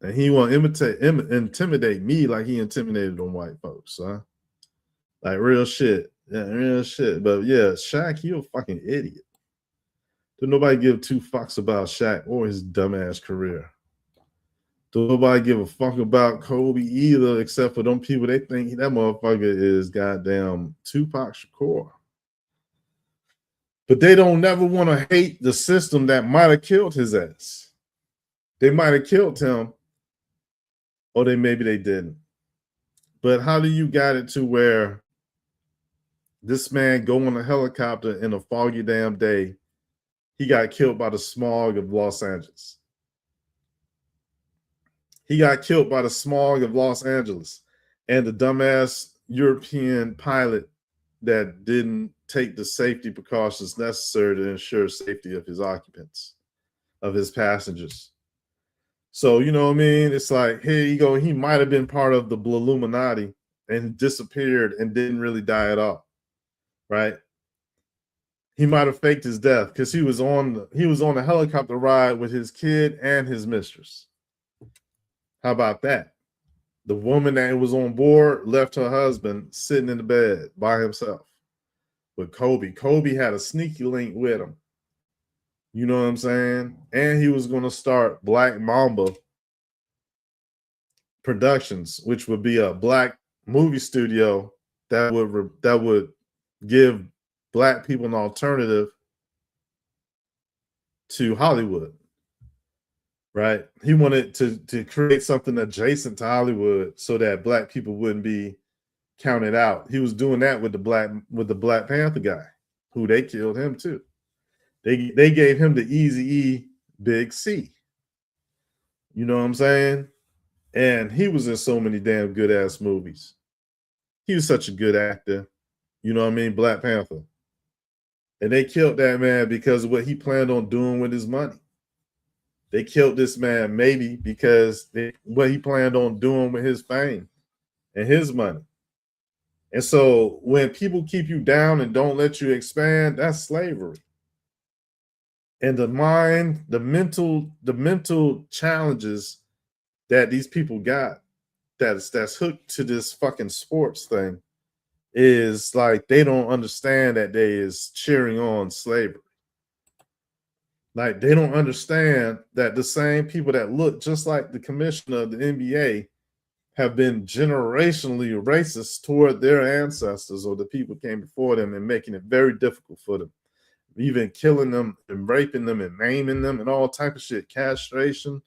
And he won't intimidate me like he intimidated them white folks, huh? Like, real shit. Yeah, real shit. But yeah, Shaq, you a fucking idiot. Don't nobody give two fucks about Shaq or his dumbass career. Don't nobody give a fuck about Kobe either, except for them people. They think that motherfucker is goddamn Tupac Shakur. But they don't never want to hate the system that might have killed his ass. They might have killed him, or maybe they didn't. But how do you got it to where this man go on a helicopter in a foggy damn day? He got killed by the smog of Los Angeles. He got killed by the smog of Los Angeles. And the dumbass European pilot that didn't take the safety precautions necessary to ensure safety of his occupants, of his passengers. So, you know what I mean? It's like, here you go. He might have been part of the Illuminati and disappeared and didn't really die at all, right? He might have faked his death because he was on a helicopter ride with his kid and his mistress. How about that? The woman that was on board left her husband sitting in the bed by himself with Kobe. Kobe had a sneaky link with him. You know what I'm saying? And he was going to start Black Mamba Productions, which would be a black movie studio that would give black people an alternative to Hollywood, right? He wanted to create something adjacent to Hollywood so that black people wouldn't be counted out. He was doing that with the Black Panther guy, who they killed him too. They gave him the Eazy-E Big C. You know what I'm saying? And he was in so many damn good ass movies. He was such a good actor. You know what I mean? Black Panther. And they killed that man because of what he planned on doing with his money. They killed this man maybe because what he planned on doing with his fame and his money. And so when people keep you down and don't let you expand, that's slavery. And the mental challenges that these people got that's hooked to this fucking sports thing is like they don't understand that they is cheering on slavery. Like they don't understand that the same people that look just like the commissioner of the NBA have been generationally racist toward their ancestors or the people who came before them and making it very difficult for them, even killing them and raping them and maiming them and all type of shit, castration.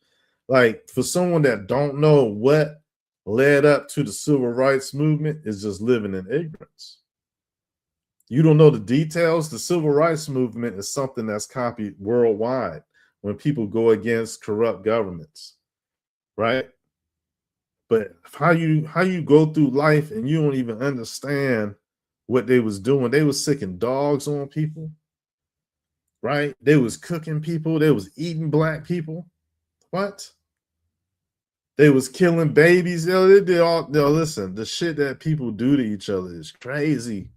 Like for someone that don't know what led up to the civil rights movement is just living in ignorance. You don't know the details. The civil rights movement is something that's copied worldwide when people go against corrupt governments, right? But how you go through life and you don't even understand what they was doing. They was sicking dogs on people, right? They was cooking people. They was eating black people. What? They was killing babies. They did all. Listen, the shit that people do to each other is crazy.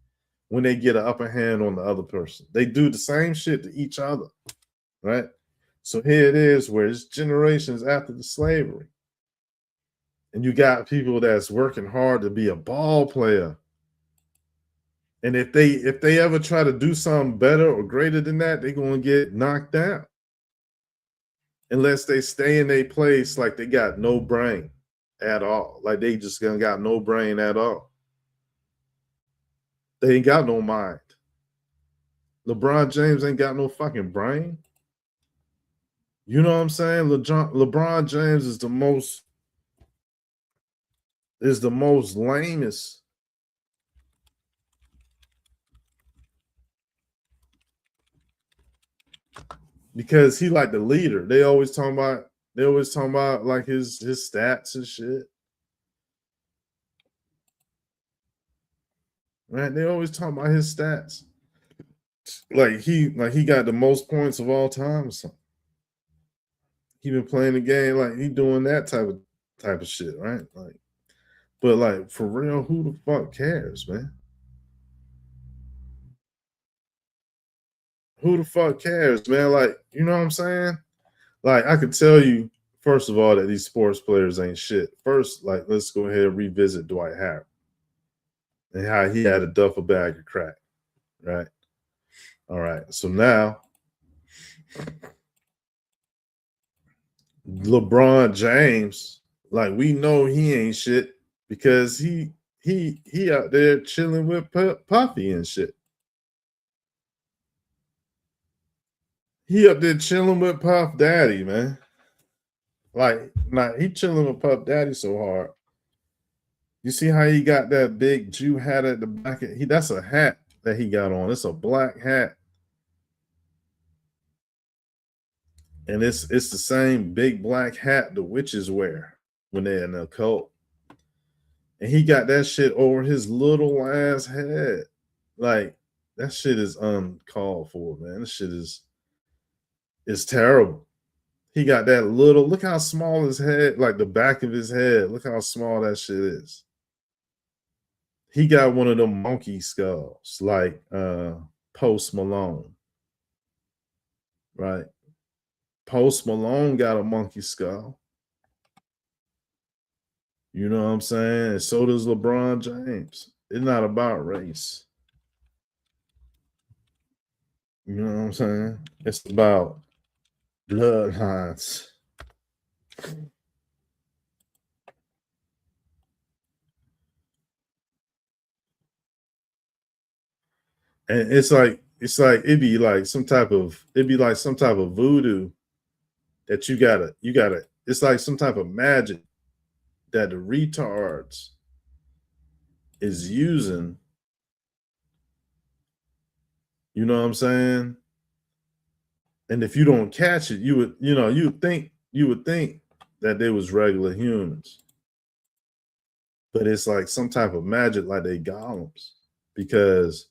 When they get an upper hand on the other person, they do the same shit to each other, right? So here it is, where it's generations after the slavery. And you got people that's working hard to be a ball player. And if they ever try to do something better or greater than that, they're gonna get knocked out. Unless they stay in their place like they got no brain at all. Like they just gonna got no brain at all. They ain't got no mind. LeBron James ain't got no fucking brain. You know what I'm saying? LeBron James is the most lamest. Because he like the leader. They always talking about like his stats and shit. Right? They always talking about his stats. Like he got the most points of all time or something. He been playing the game like he doing that type of shit, right? Like, but like for real, who the fuck cares, man? Who the fuck cares, man? Like, you know what I'm saying? Like, I could tell you, first of all, that these sports players ain't shit. First, like, let's go ahead and revisit Dwight Howard and how he had a duffel bag of crack, right? All right. So now LeBron James, like we know he ain't shit because he out there chilling with Puffy and shit. He up there chilling with Puff Daddy, man. Like, he chilling with Puff Daddy so hard. You see how he got that big Jew hat at the back? That's a hat that he got on. It's a black hat. And it's the same big black hat the witches wear when they're in the cult. And he got that shit over his little ass head. Like, that shit is uncalled for, man. This shit is terrible. He got that little, look how small his head, like the back of his head. Look how small that shit is. He got one of them monkey skulls, like Post Malone. Right? Post Malone got a monkey skull. You know what I'm saying? And so does LeBron James. It's not about race. You know what I'm saying? It's about bloodlines. And it's like it'd be like some type of voodoo that you gotta it's like some type of magic that the retards is using. You know what I'm saying? And if you don't catch it, you would think that they was regular humans. But it's like some type of magic, like they golems, because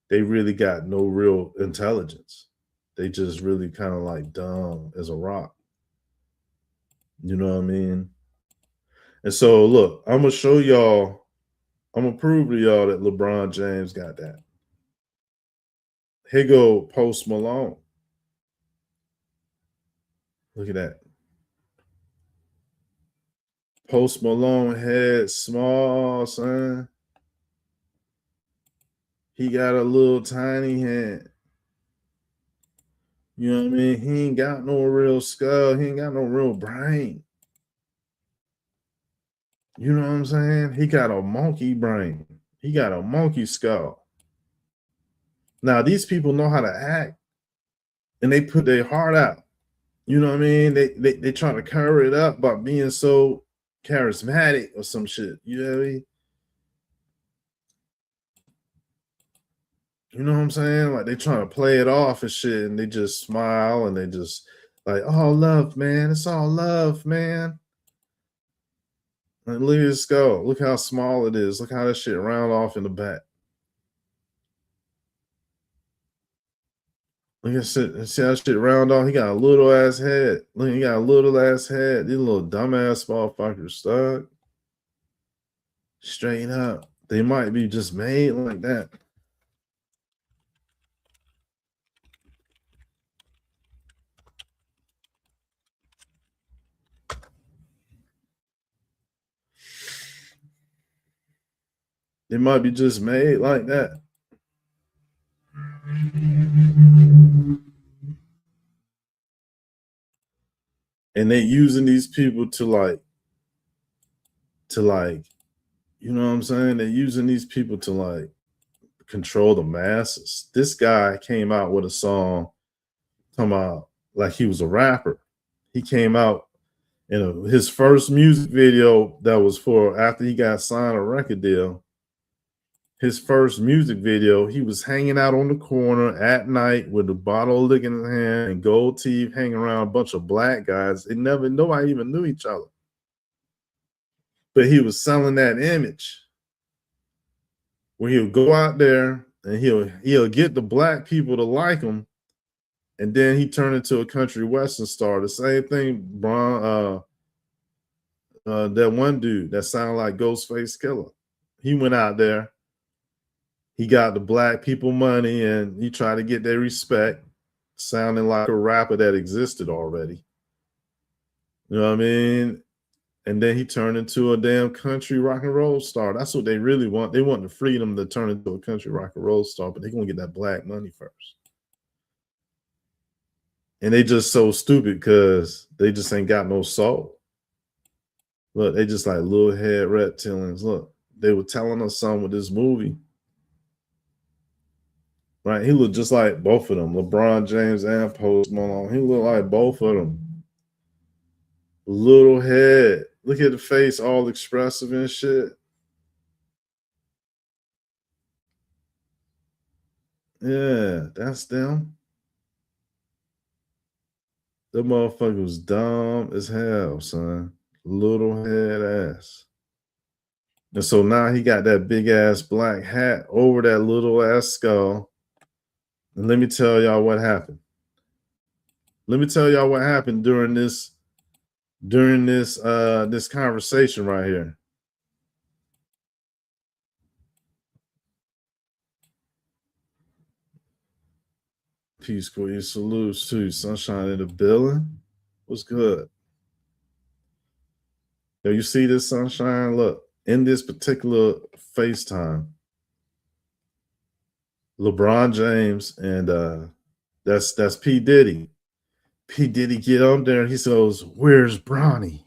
they really got no real intelligence. They just really kind of like dumb as a rock. You know what I mean? And so look, I'm gonna show y'all, I'm gonna prove to y'all that LeBron James got that. Here go Post Malone. Look at that. Post Malone head small, son. He got a little tiny head. You know what I mean? He ain't got no real skull. He ain't got no real brain. You know what I'm saying? He got a monkey brain. He got a monkey skull. Now, these people know how to act and they put their heart out. You know what I mean? They try to cover it up by being so charismatic or some shit. You know what I mean? You know what I'm saying? Like they trying to play it off and shit, and they just smile and they just like, oh, love, man. It's all love, man. Like, look at his skull. Look how small it is. Look how that shit round off in the back. Look at shit. See how shit round off? He got a little ass head. Look, he got a little ass head. These little dumbass motherfuckers stuck. Straight up. They might be just made like that. They might be just made like that. And they using these people to like, you know what I'm saying? They're using these people to like control the masses. This guy came out with a song talking about like he was a rapper. He came out in his first music video that was for after he got signed a record deal. His first music video, he was hanging out on the corner at night with a bottle of liquor in his hand and gold teeth, hanging around a bunch of black guys. Nobody even knew each other. But he was selling that image where he'll go out there and he'll get the black people to like him, and then he turned into a country western star. The same thing, that one dude that sounded like Ghostface Killer. He went out there, he got the black people money, and he tried to get their respect, sounding like a rapper that existed already. You know what I mean? And then he turned into a damn country rock and roll star. That's what they really want. They want the freedom to turn into a country rock and roll star, but they're gonna get that black money first. And they just so stupid because they just ain't got no soul. Look, they just like little head reptilians. Look, they were telling us something with this movie. Right? He looked just like both of them, LeBron James and Post Malone. He looked like both of them. Little head. Look at the face, all expressive and shit. Yeah, that's them. The motherfucker was dumb as hell, son. Little head ass. And so now he got that big ass black hat over that little ass skull. And let me tell y'all what happened. Let me tell y'all what happened during this this conversation right here. Peace, Queen. Salutes to you. Sunshine in the building. What's good? Yo, you see this, Sunshine? Look, in this particular FaceTime, LeBron James and that's P. Diddy. P. Diddy get on there and he says, "Where's Bronny?"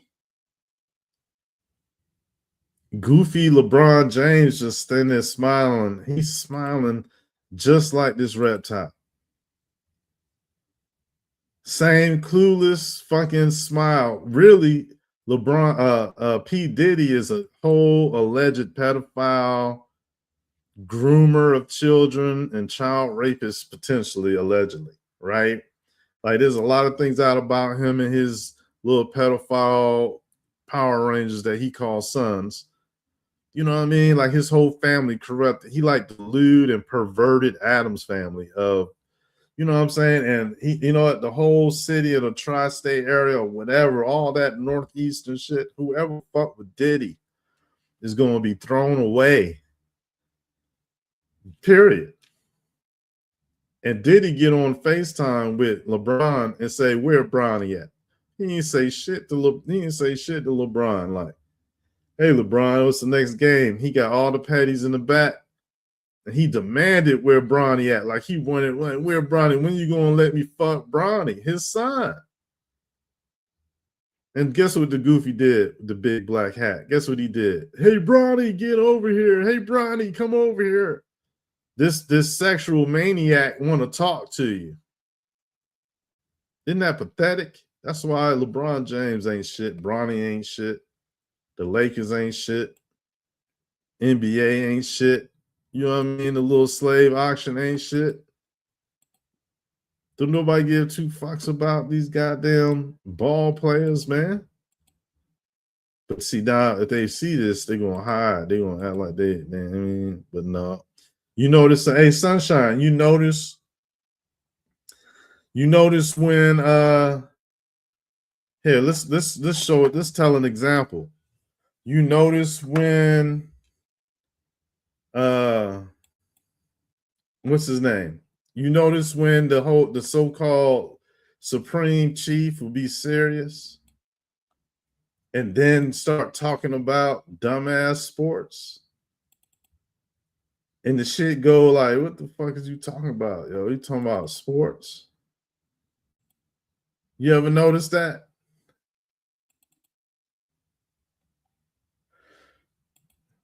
Goofy LeBron James just standing there smiling. He's smiling just like this reptile. Same clueless fucking smile. Really, P. Diddy is a whole alleged pedophile, groomer of children, and child rapist, potentially, allegedly, right? Like, there's a lot of things out about him and his little pedophile Power Rangers that he calls sons. You know what I mean? Like, his whole family corrupted. He like the lewd and perverted Adams family of, you know what I'm saying? And he, you know what, the whole city of the tri-state area or whatever, all that northeastern shit, whoever fuck with Diddy is going to be thrown away. Period. And Diddy get on FaceTime with LeBron and say, "Where Bronny at?" He didn't say shit to LeBron. Like, "Hey, LeBron, what's the next game?" He got all the patties in the back. And he demanded where Bronny at. Like, he wanted, "Where Bronny? When you gonna let me fuck Bronny?" His son. And guess what the goofy did? The big black hat. Guess what he did? "Hey, Bronny, get over here. Hey, Bronny, come over here." This sexual maniac want to talk to you. Isn't that pathetic? That's why LeBron James ain't shit. Bronny ain't shit. The Lakers ain't shit. NBA ain't shit. You know what I mean? The little slave auction ain't shit. Don't nobody give two fucks about these goddamn ball players, man. But see, now if they see this, they're gonna hide. They're gonna act like they I mean, but no. You notice, hey, Sunshine, you notice when here, let's show it, let's tell an example. You notice when what's his name? You notice when the so-called Supreme Chief will be serious and then start talking about dumbass sports. And the shit go like, what the fuck is you talking about? Yo, you talking about sports? You ever notice that?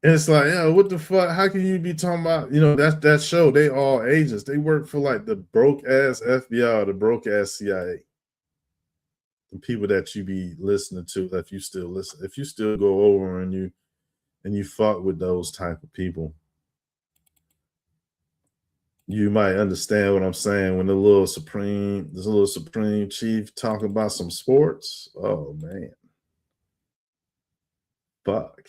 And it's like, yeah, what the fuck? How can you be talking about, that's that show? They all agents. They work for like the broke ass FBI or the broke ass CIA. The people that you be listening to, if you still listen, if you still go over and you fuck with those type of people, you might understand what I'm saying when this little supreme chief talking about some sports. Oh man, fuck.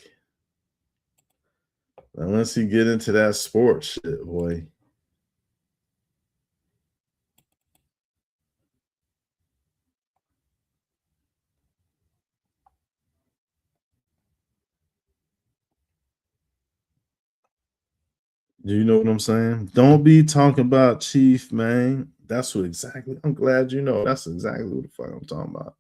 Unless he get into that sports shit, boy. Do you know what I'm saying? Don't be talking about Chief, man. That's what exactly. I'm glad you know. That's exactly what the fuck I'm talking about.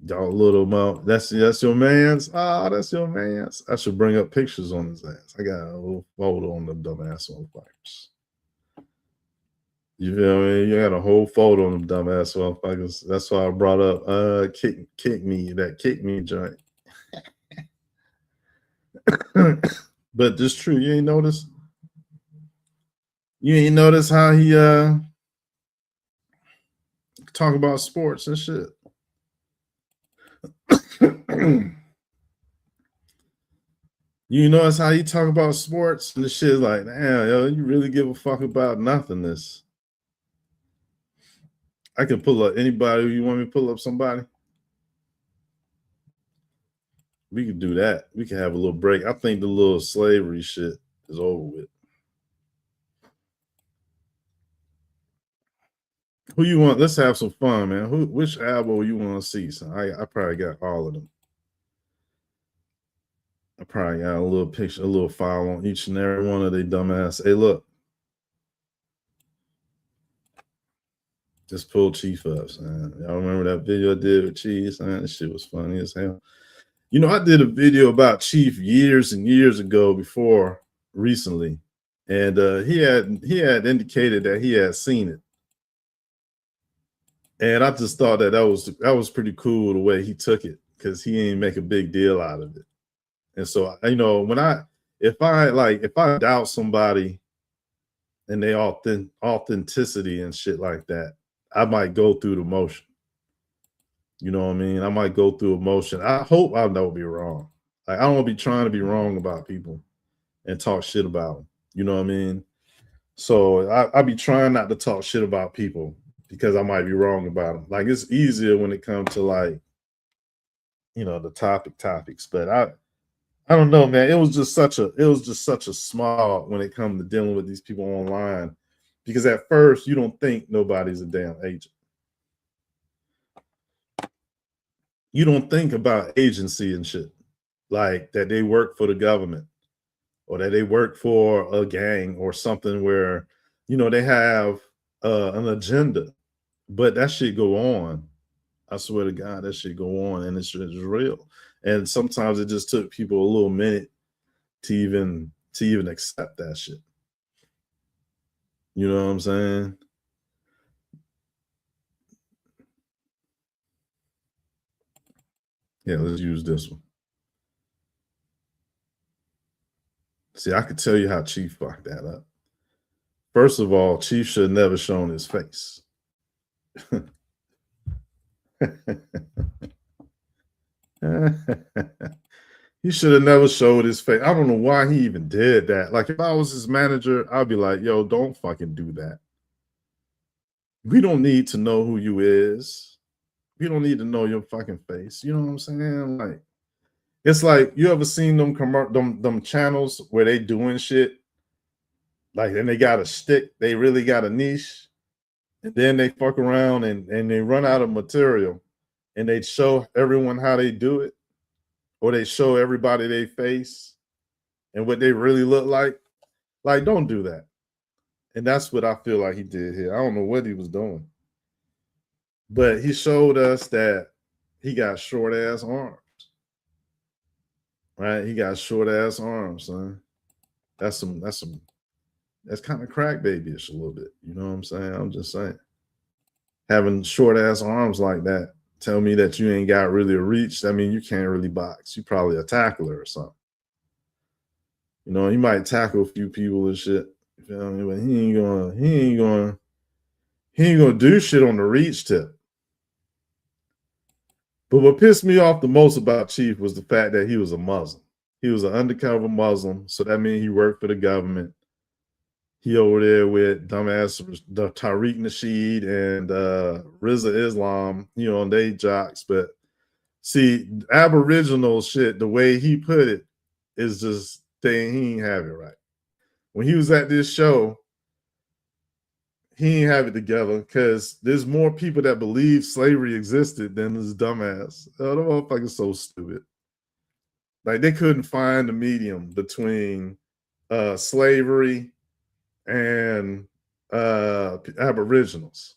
Y'all little mouth. That's your man's. Ah, that's your man's. I should bring up pictures on his ass. I got a little photo on them dumbass motherfuckers. You feel me? You got a whole photo on them dumbass motherfuckers. That's why I brought up kick me, that kick me joint. But this true, you ain't notice? You ain't notice how he talk about sports and shit. You notice how he talk about sports and the shit is like, damn, yo, you really give a fuck about nothingness. I can pull up anybody. You want me to pull up somebody? We could do that. We can have a little break. I think the little slavery shit is over with. Who you want? Let's have some fun, man. Which album you want to see? So I probably got all of them. I probably got a little picture, a little file on each and every one of they dumbass. Hey, look. Just pull Chief up, man. Y'all remember that video I did with Chief? Man, this shit was funny as hell. I did a video about Chief years and years ago before recently. And he had indicated that he had seen it. And I just thought that was pretty cool the way he took it, because he ain't make a big deal out of it. And so, if I doubt somebody and they authenticity and shit like that, I might go through the motion. You know what I mean? I might go through a motion. I hope I don't be wrong. Like, I don't want to be trying to be wrong about people and talk shit about them. You know what I mean? So I be trying not to talk shit about people because I might be wrong about them. Like, it's easier when it comes to like, the topics. But I don't know, man. It was just such a small when it comes to dealing with these people online, because at first you don't think nobody's a damn agent. You don't think about agency and shit, like that they work for the government or that they work for a gang or something where, they have an agenda. But that shit go on. I swear to God, that shit go on, and it's real. And sometimes it just took people a little minute to even accept that shit. You know what I'm saying? Yeah, let's use this one. See, I could tell you how Chief fucked that up. First of all, Chief should have never shown his face. He should have never showed his face. I don't know why he even did that. Like, if I was his manager, I'd be like, yo, don't fucking do that. We don't need to know who you is. We don't need to know your fucking face. You know what I'm saying? Like, it's like, you ever seen them channels where they doing shit? Like, and they got a stick, they really got a niche, and then they fuck around and they run out of material, and they show everyone how they do it, or they show everybody their face and what they really look like. Like, don't do that. And that's what I feel like he did here. I don't know what he was doing, but he showed us that he got short ass arms. Right? He got short ass arms, son. That's kind of crack babyish a little bit. You know what I'm saying? I'm just saying. Having short ass arms like that tell me that you ain't got really a reach. I mean, you can't really box. You probably a tackler or something. You know, he might tackle a few people and shit. You feel me? But he ain't gonna do shit on the reach tip. But what pissed me off the most about Chief was the fact that he was a Muslim. He was an undercover Muslim, so that means he worked for the government. He over there with dumbass the Tariq Nasheed and Rizza Islam, you know, they jocks. But see, Aboriginal shit, the way he put it, is just saying he ain't have it right. When he was at this show, he ain't have it together because there's more people that believe slavery existed than this dumbass. Oh, the motherfucker's so stupid. Like they couldn't find a medium between slavery and Aboriginals.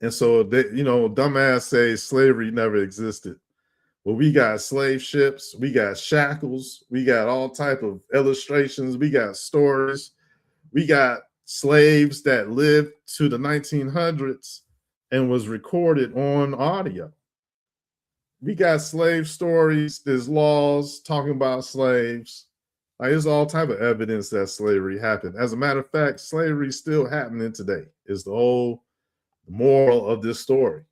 And so they, you know, dumbass say slavery never existed. Well, we got slave ships, we got shackles, we got all type of illustrations, we got stories, we got slaves that lived to the 1900s and was recorded on audio. We got slave stories, there's laws talking about slaves. Like, there's all type of evidence that slavery happened. As a matter of fact, slavery is still happening today, is the whole moral of this story.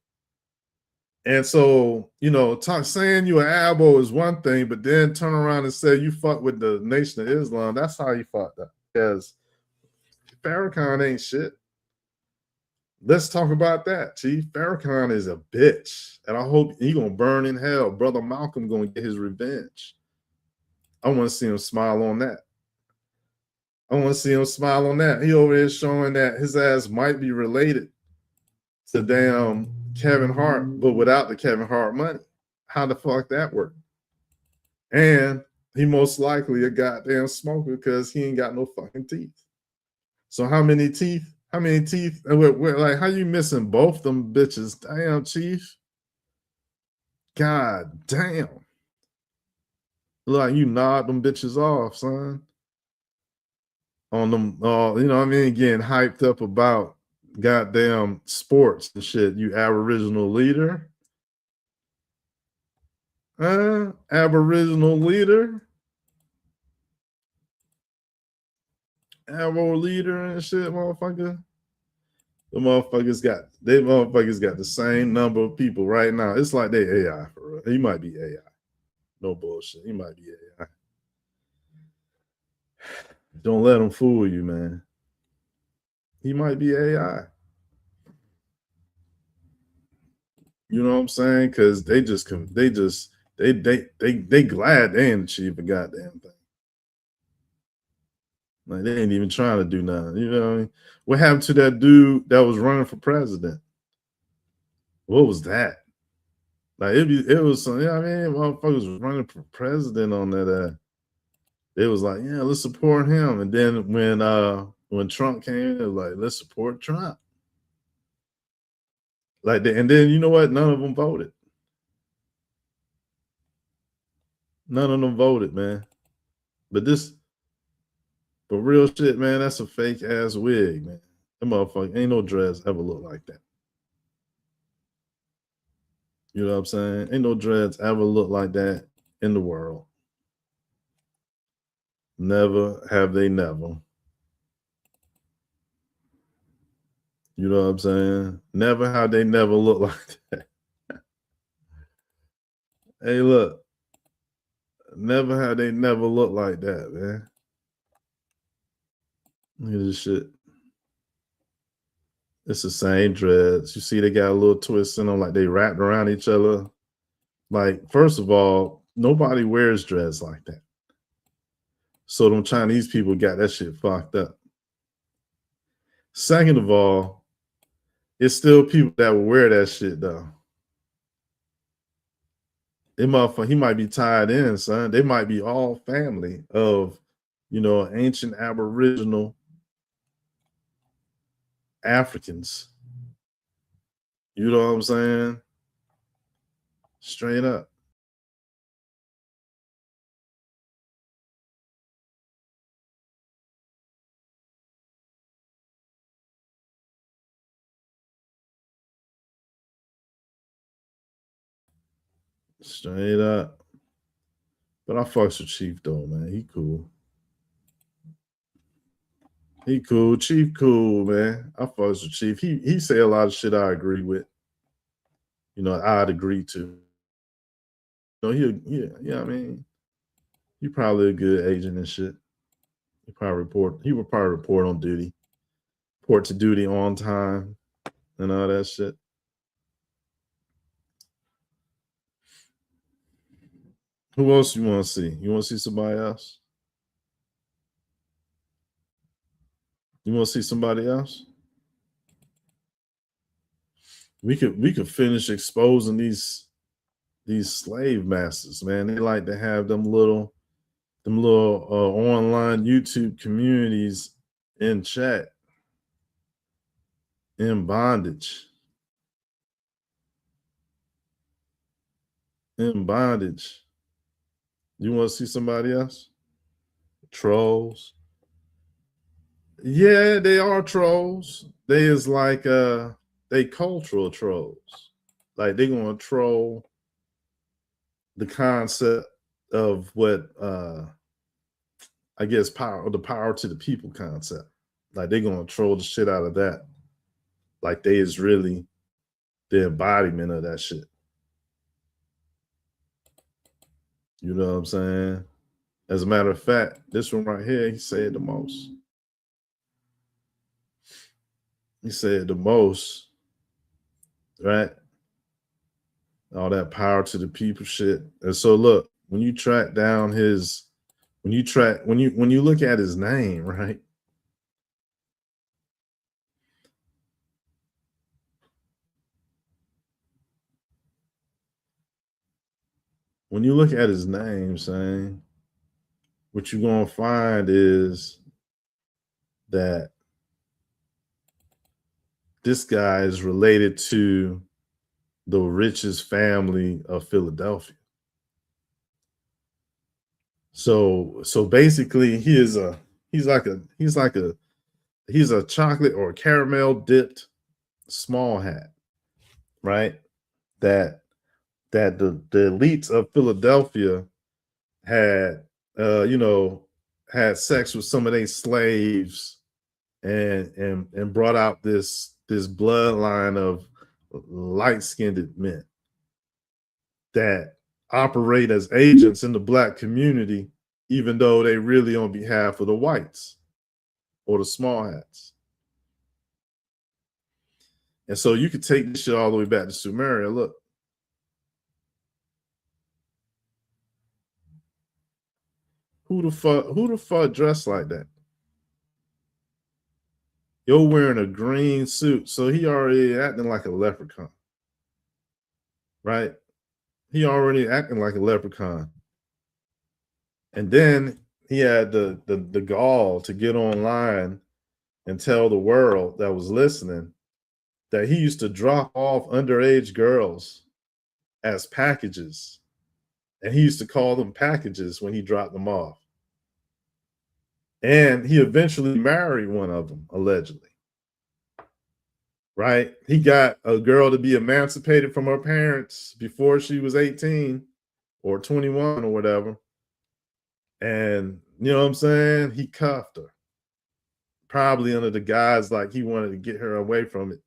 And so, you know, saying you an abo is one thing, but then turn around and say you fuck with the Nation of Islam, that's how you fucked up. Because Farrakhan ain't shit. Let's talk about that, Chief. Farrakhan is a bitch. And I hope he gonna burn in hell. Brother Malcolm gonna get his revenge. I want to see him smile on that. I want to see him smile on that. He over there showing that his ass might be related to damn Kevin Hart, but without the Kevin Hart money. How the fuck that work? And he most likely a goddamn smoker because he ain't got no fucking teeth. So how many teeth? How many teeth? Like, how you missing both them bitches? Damn, Chief. God damn. Look like you nod them bitches off, son. On them, you know what I mean? Getting hyped up about goddamn sports and shit. You Aboriginal leader? Aboriginal leader? Abo leader and shit, motherfucker. The motherfuckers got the same number of people right now. It's like they AI for real. He might be AI. No bullshit. He might be AI. Don't let him fool you, man. He might be AI. You know what I'm saying? Because they glad they ain't achieve a goddamn thing. Like they ain't even trying to do nothing. You know what I mean? What happened to that dude that was running for president? What was that? Like it was some, you know what I mean? Motherfuckers was running for president on that. It was like, yeah, let's support him. And then when Trump came, it was like, let's support Trump. Like, and then you know what? None of them voted. None of them voted, man. But real shit, man, that's a fake ass wig, man. That motherfucker ain't no dress ever look like that. You know what I'm saying? Ain't no dreads ever look like that in the world. Never have they never. You know what I'm saying? Never have they never look like that. Hey, look. Never have they never look like that, man. Look at this shit. It's the same dreads. You see, they got a little twist in them, like they wrapped around each other. Like, first of all, nobody wears dreads like that. So them Chinese people got that shit fucked up. Second of all, it's still people that will wear that shit though. He might be tied in, son. They might be all family of, you know, ancient Aboriginal Africans. You know what I'm saying? Straight up. Straight up. But I fucks with Chief though, man. He cool. He cool. Chief cool, man. I fucks with Chief. He say a lot of shit I agree with. You know, I'd agree to. You know, I mean, he probably a good agent and shit. He would probably report on duty. Report to duty on time and all that shit. Who else you want to see? You want to see somebody else? You want to see somebody else? We could finish exposing these slave masters, man. They like to have them little online YouTube communities in chat, in bondage. In bondage. You want to see somebody else? Trolls. Yeah, they are trolls. They is like they cultural trolls. Like they gonna troll the concept of what I guess the power to the people concept. Like they gonna troll the shit out of that. Like they is really the embodiment of that shit. You know what I'm saying? As a matter of fact, this one right here, he said the most. He said the most, right? All that power to the people shit. And so look, when you track down his, when you look at his name, right? When you look at his name, saying what you're gonna find is that this guy is related to the richest family of Philadelphia. So basically he's a chocolate or caramel dipped small hat, right? That the elites of Philadelphia had had sex with some of their slaves and brought out this bloodline of light-skinned men that operate as agents in the black community, even though they really on behalf of the whites or the small hats. And so you could take this shit all the way back to Sumeria. Look. Who the fuck dressed like that? You're wearing a green suit, so he already acting like a leprechaun. Right? He already acting like a leprechaun. And then he had the gall to get online and tell the world that was listening that he used to drop off underage girls as packages. And he used to call them packages when he dropped them off. And he eventually married one of them, allegedly. Right? He got a girl to be emancipated from her parents before she was 18 or 21 or whatever. And you know what I'm saying? He cuffed her. Probably under the guise like he wanted to get her away from it.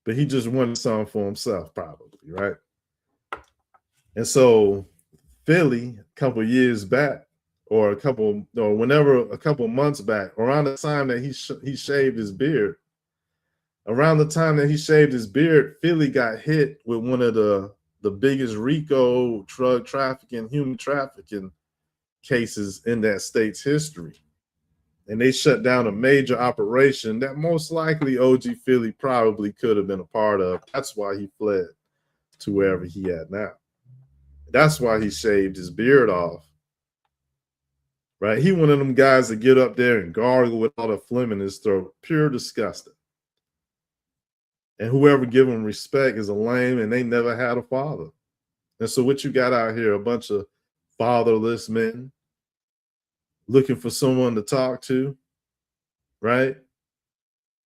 But he just wanted something for himself, probably, right? And so Philly, a couple years back, or a couple months back, around the time that he shaved his beard, Philly got hit with one of the biggest RICO drug trafficking, human trafficking cases in that state's history. And they shut down a major operation that most likely OG Philly probably could have been a part of. That's why he fled to wherever he at now. That's why he shaved his beard off. Right? He one of them guys that get up there and gargle with all the phlegm in his throat. Pure disgusting. And whoever give him respect is a lame, and they never had a father. And so what you got out here, a bunch of fatherless men looking for someone to talk to, right?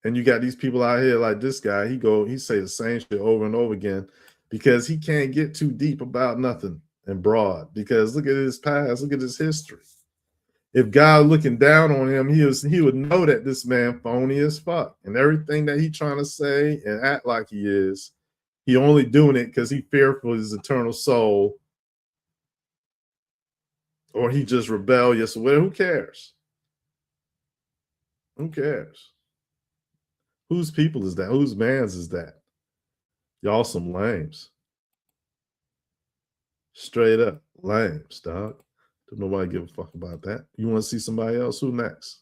And you got these people out here like this guy, he say the same shit over and over again. because he can't get too deep about nothing and broad. Because look at his past, look at his history. If God looking down on him, he would know that this man phony as fuck, and everything that he trying to say and act like he is, he only doing it because he fearful of his eternal soul, or he just rebellious. Well, who cares? Who cares? Whose people is that? Whose man's is that? Y'all some lames. Straight up lames, dog. Don't nobody give a fuck about that. You want to see somebody else? Who next?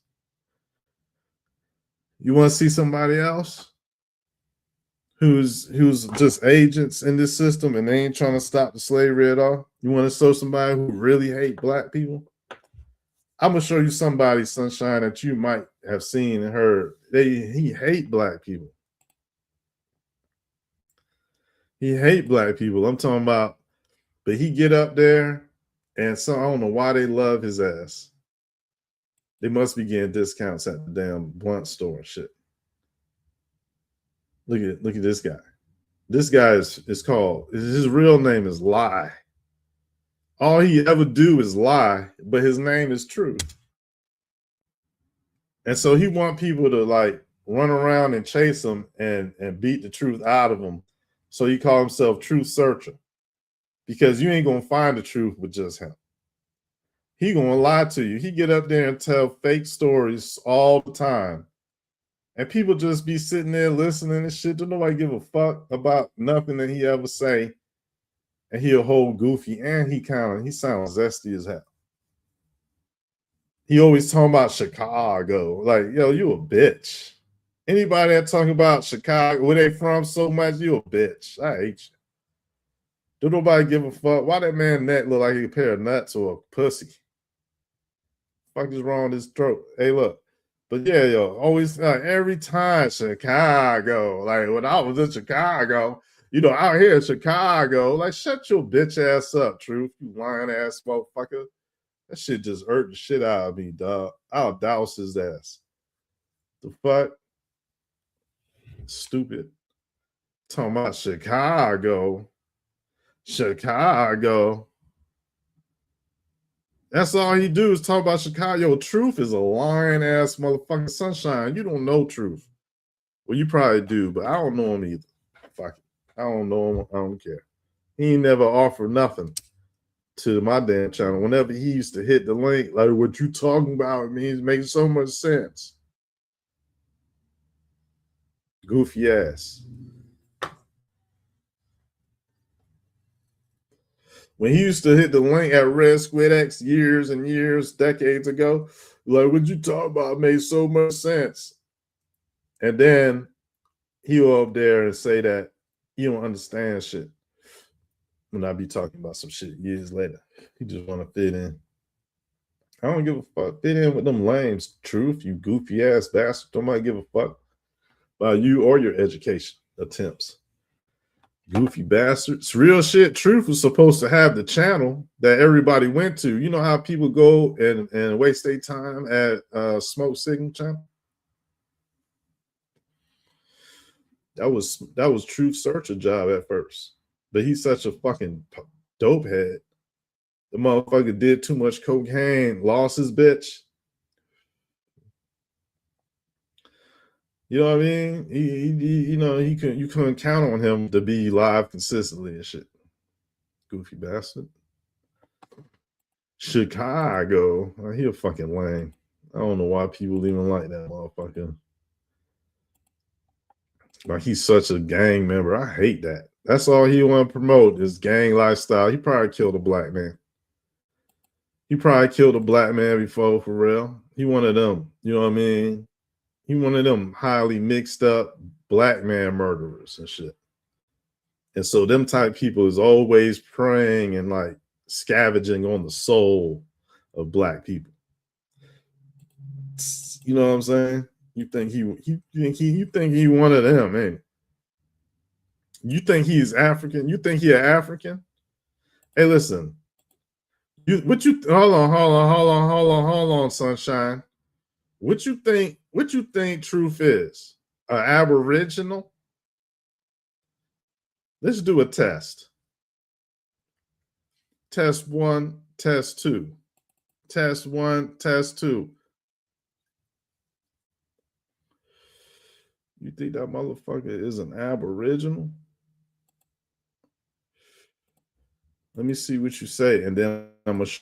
You want to see somebody else who's just agents in this system and they ain't trying to stop the slavery at all? You want to show somebody who really hate black people? I'm gonna show you somebody, Sunshine, that you might have seen and heard. He hate black people. He hate black people. I'm talking about, but he get up there, and so I don't know why they love his ass. They must be getting discounts at the damn blunt store and shit. Look at this guy. This guy is called, his real name is Lie. All he ever do is lie, but his name is Truth. And so he want people to like run around and chase him and beat the truth out of him. So he called himself Truth Searcher, because you ain't gonna find the truth with just him. He gonna lie to you. He get up there and tell fake stories all the time, and people just be sitting there listening and shit. Don't nobody give a fuck about nothing that he ever say, and he a whole goofy, and he sounds zesty as hell. He always talking about Chicago, like, yo, you a bitch. Anybody that talking about Chicago, where they from so much, you a bitch. I hate you. Don't nobody give a fuck. Why that man neck look like he a pair of nuts or a pussy? Fuck is wrong with his throat? Hey, look. But yeah, yo, always every time Chicago. Like when I was in Chicago, out here in Chicago, like shut your bitch ass up, Truth, you lying ass motherfucker. That shit just hurt the shit out of me, dog. I'll douse his ass. The fuck? Stupid. Talking about Chicago. Chicago. That's all he do is talk about Chicago. Truth is a lying ass motherfucking Sunshine. You don't know Truth. Well, you probably do, but I don't know him either. Fuck it. I don't know him. I don't care. He ain't never offered nothing to my damn channel. Whenever he used to hit the link, like what you talking about means makes so much sense. Goofy ass. When he used to hit the link at Red Squid X years and years, decades ago, like what you talk about made so much sense. And then he'll go up there and say that you don't understand shit. When I be talking about some shit years later, he just want to fit in. I don't give a fuck. Fit in with them lames, Truth, you goofy ass bastard. Don't give a fuck about you or your education attempts. Goofy bastards. Real shit. Truth was supposed to have the channel that everybody went to. You know how people go and waste their time at Smoke Signal channel? That was Truth Searcher job at first. But he's such a fucking dope head. The motherfucker did too much cocaine, lost his bitch. You know what I mean? You couldn't count on him to be live consistently and shit. Goofy bastard. Chicago. Oh, he a fucking lame. I don't know why people even like that motherfucker. Like he's such a gang member. I hate that. That's all he want to promote is gang lifestyle. He probably killed a black man. He probably killed a black man before, for real. He one of them. You know what I mean? He one of them highly mixed up black man murderers and shit. And so them type people is always preying and like scavenging on the soul of black people. You know what I'm saying? You think he one of them, ain't it? You think he's African? You think he an African? Hey, listen. Hold on, Sunshine. What you think Truth is? An Aboriginal? Let's do a test. Test 1, test 2. Test 1, test 2. You think that motherfucker is an aboriginal? Let me see what you say, and then I'm going to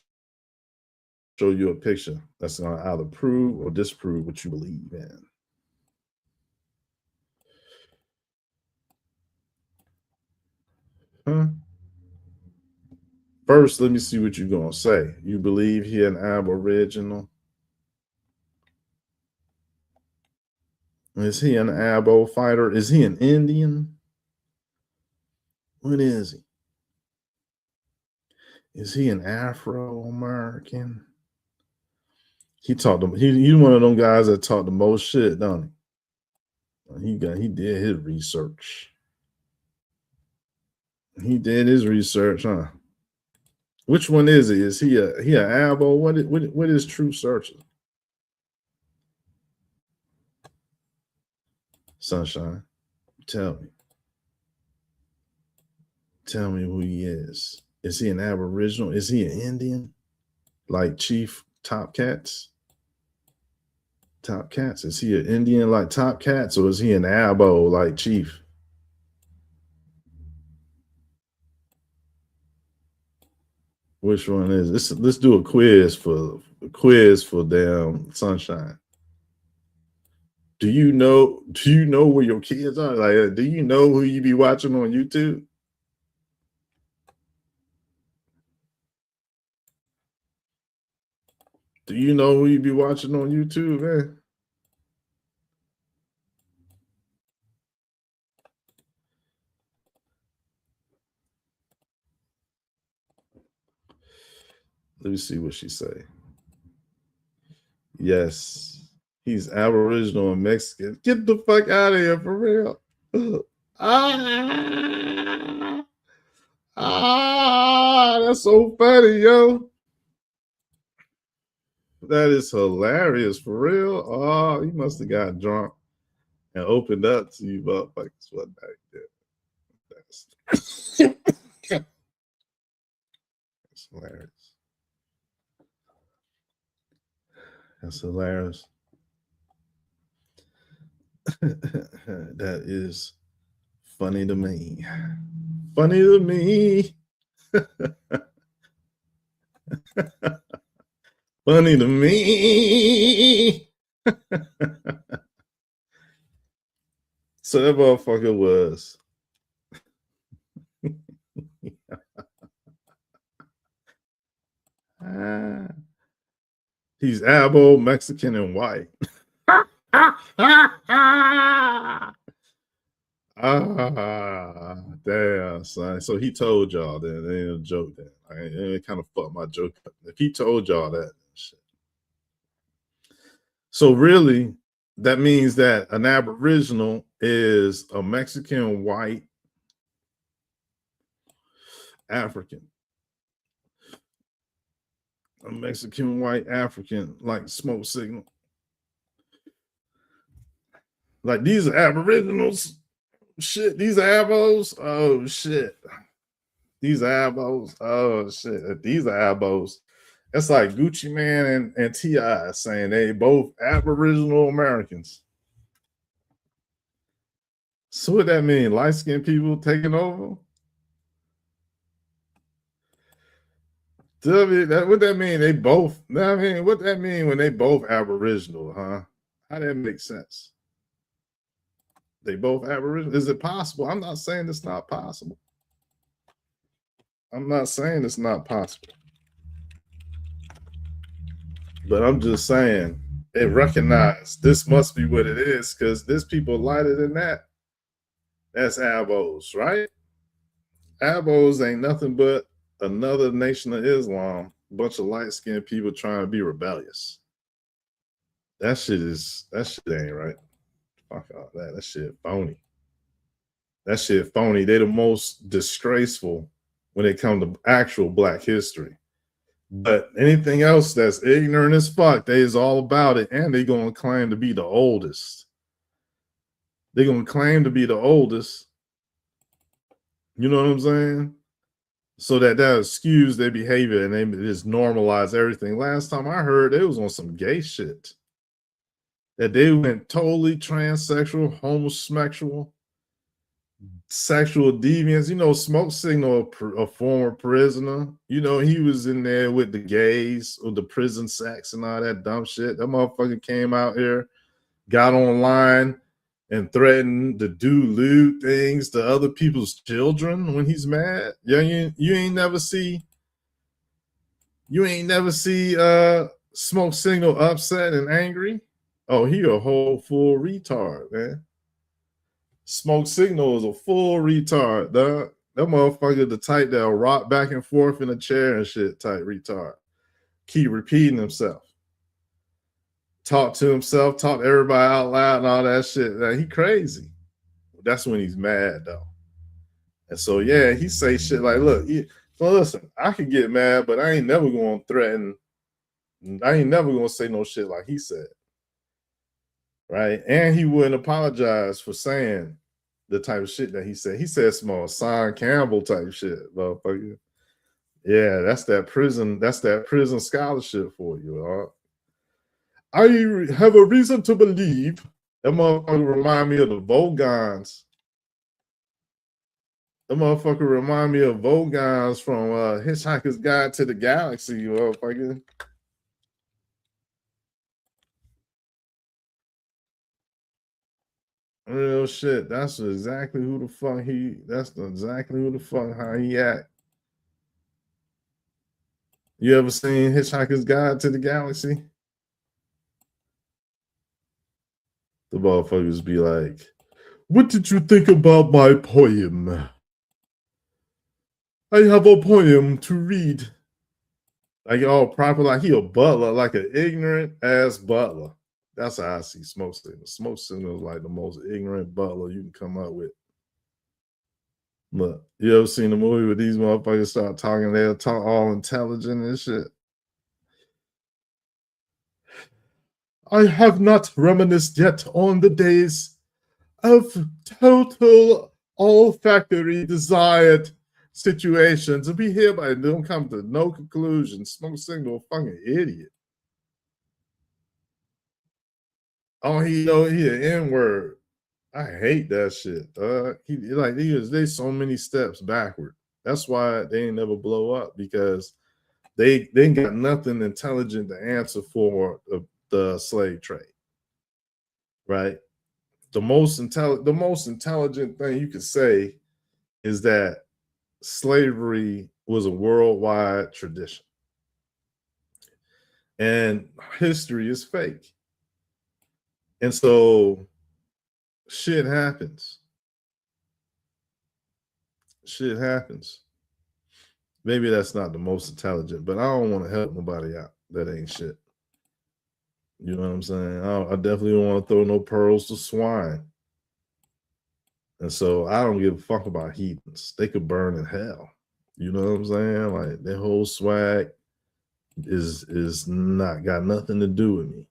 show you a picture that's going to either prove or disprove what you believe in. Huh? First, let me see what you're going to say. You believe he an aboriginal? Is he an abo fighter? Is he an Indian? What is he? Is he an Afro-American? He one of them guys that talk the most shit, don't he? He did his research. He did his research, huh? Which one is he? Is he an abo? What is True Searcher? Sunshine, tell me. Tell me who he is. Is he an aboriginal? Is he an Indian? Like Chief Top Cats? Top Cats. Is he an Indian like Top Cats, or is he an abo like Chief? Which one is this? Let's do a quiz for damn Sunshine. Do you know where your kids are? Like, do you know who you be watching on YouTube? Do you know who you be watching on YouTube, man? Let me see what she say. Yes, he's Aboriginal and Mexican. Get the fuck out of here, for real. That's so funny, yo. That is hilarious, for real. Oh, he must have got drunk and opened up to you motherfuckers one night. That's hilarious. That's hilarious. That is funny to me. Funny to me. Funny to me. So that motherfucker was. He's abo, Mexican, and white. Damn, son. So he told y'all that. It ain't a joke. That it kind of fucked my joke up. If he told y'all that shit. So really, that means that an aboriginal is a Mexican white African. A Mexican white African, like Smoke Signal. Like, these are aboriginals. Shit, these are abos. Oh shit. These are abos. Oh shit. These are abos. That's like Gucci Man and T.I. saying they both Aboriginal Americans. So what that mean? Light-skinned people taking over? What that mean? They both. I mean, what that mean when they both Aboriginal, huh? How that make sense? They both Aboriginal. Is it possible? I'm not saying it's not possible. I'm not saying it's not possible. But I'm just saying it recognized this must be what it is, because there's people lighter than that. That's abos, right? Abos ain't nothing but another nation of Islam, a bunch of light-skinned people trying to be rebellious. That shit ain't right. Fuck all that. That shit phony. That shit phony. They the most disgraceful when it comes to actual Black history. But anything else that's ignorant as fuck, they is all about it, and they gonna claim to be the oldest. They're gonna claim to be the oldest, You know what I'm saying? So that excuse their behavior and they just normalize everything. Last time I heard, it was on some gay shit. That they went totally transsexual, homosexual, sexual deviance. You know, Smoke Signal, a former prisoner. You know, he was in there with the gays or the prison sex and all that dumb shit. That motherfucker came out here, got online, and threatened to do lewd things to other people's children when he's mad. Yeah, you ain't never see Smoke Signal upset and angry. Oh, he a whole full retard, man. Smoke Signal is a full retard, dog. That motherfucker the type that'll rock back and forth in a chair and shit type retard. Keep repeating himself. Talk to himself, talk to everybody out loud and all that shit. Like, he crazy. That's when he's mad though. And so yeah, he say shit like, look, well, listen, I could get mad, but I ain't never gonna threaten. I ain't never gonna say no shit like he said. Right. And he wouldn't apologize for saying the type of shit that he said. He said some Son Campbell type shit, motherfucker. Yeah, that's that prison scholarship for you. I have a reason to believe that motherfucker remind me of the Vogons. That motherfucker remind me of Vogons from Hitchhiker's Guide to the Galaxy, motherfucker. Real shit. That's exactly who the fuck how he act. You ever seen Hitchhiker's Guide to the Galaxy? The motherfuckers be like, what did you think about my poem? I have a poem to read. Like all proper, like he a butler, like an ignorant ass butler. That's how I see Smoke Signal. Smoke Signal is like the most ignorant butler you can come up with. Look, you ever seen the movie where these motherfuckers start talking, they'll talk all intelligent and shit? I have not reminisced yet on the days of total olfactory desired situations, and we hereby don't come to no conclusion. Smoke Signal a fucking idiot. Oh, he an N-word. I hate that shit, dog. They so many steps backward. That's why they ain't never blow up, because they ain't got nothing intelligent to answer for the slave trade. Right? The most intelligent thing you could say is that slavery was a worldwide tradition. And history is fake. And so shit happens. Shit happens. Maybe that's not the most intelligent, but I don't want to help nobody out. That ain't shit. You know what I'm saying? I definitely don't want to throw no pearls to swine. And so I don't give a fuck about heathens. They could burn in hell. You know what I'm saying? Like, their whole swag is not got nothing to do with me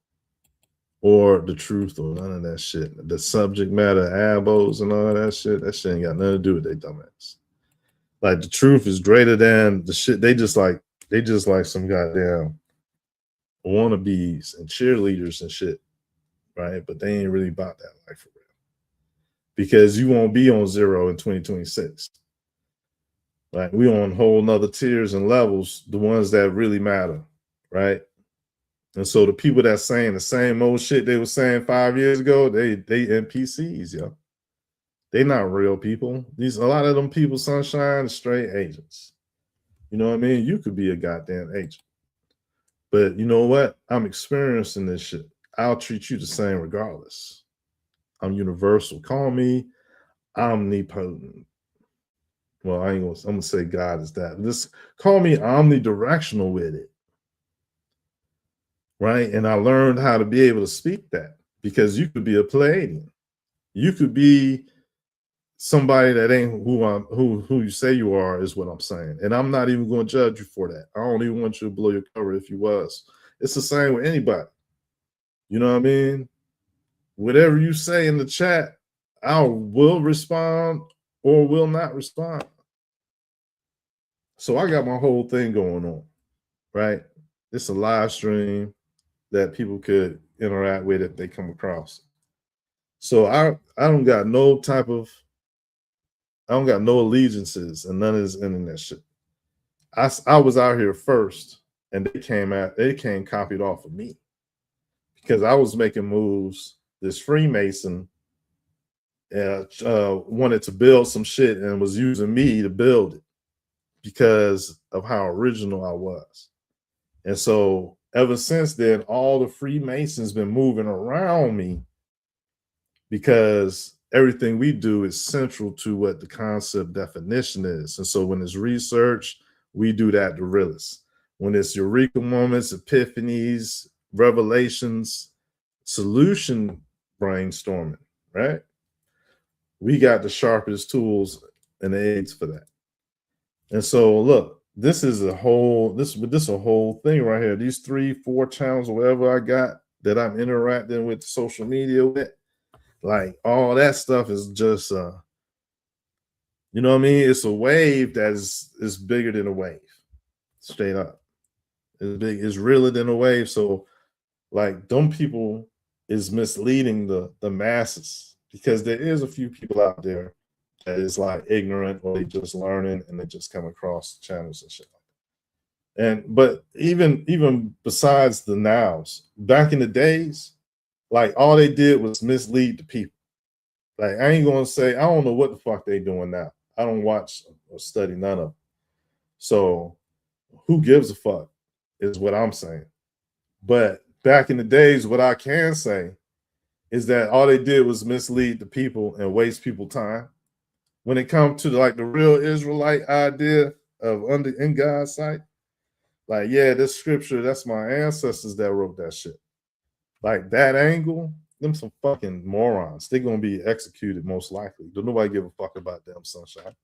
or the truth or none of that shit. The subject matter, abos and all that shit ain't got nothing to do with they dumbass. Like, the truth is greater than the shit. They just like some goddamn wannabes and cheerleaders and shit, right? But they ain't really about that life for real. Because you won't be on zero in 2026. Right? We on whole nother tiers and levels, the ones that really matter, right? And so the people that's saying the same old shit they were saying 5 years ago, they NPCs, yo. They not real people. A lot of them people, Sunshine, straight agents. You know what I mean? You could be a goddamn agent. But you know what? I'm experiencing this shit. I'll treat you the same regardless. I'm universal. Call me omnipotent. Well, I'm gonna say God is that. Just call me omnidirectional with it. Right? And I learned how to be able to speak that, because you could be a Pleiadian. You could be somebody that ain't who you say you are, is what I'm saying. And I'm not even going to judge you for that. I don't even want you to blow your cover if you was. It's the same with anybody. You know what I mean? Whatever you say in the chat, I will respond or will not respond. So I got my whole thing going on, right? It's a live stream that people could interact with if they come across. So I don't got no type of I don't got no allegiances and none of this internet shit. I was out here first, and they came copied off of me because I was making moves. This Freemason wanted to build some shit and was using me to build it because of how original I was. And so ever since then, all the Freemasons been moving around me because everything we do is central to what the concept definition is. And so when it's research, we do that the realest. When it's eureka moments, epiphanies, revelations, solution brainstorming, right? We got the sharpest tools and aids for that. And so look, this is a whole thing right here. These 3-4 channels or whatever I got that I'm interacting with social media with, like all that stuff is just you know what I mean? It's a wave that is bigger than a wave. Straight up. It's big, it's realer than a wave. So like them people is misleading the masses because there is a few people out there that is like ignorant or they just learning and they just come across channels and shit. And but even besides the nows, back in the days, like all they did was mislead the people. Like I ain't gonna say I don't know what the fuck they doing now. I don't watch or study none of them. So who gives a fuck is what I'm saying. But back in the days, what I can say is that all they did was mislead the people and waste people time. When it comes to like the real Israelite idea of under in God's sight, like yeah, this scripture, that's my ancestors that wrote that shit. Like that angle, them some fucking morons. They're gonna be executed most likely. Don't nobody give a fuck about them, sunshine.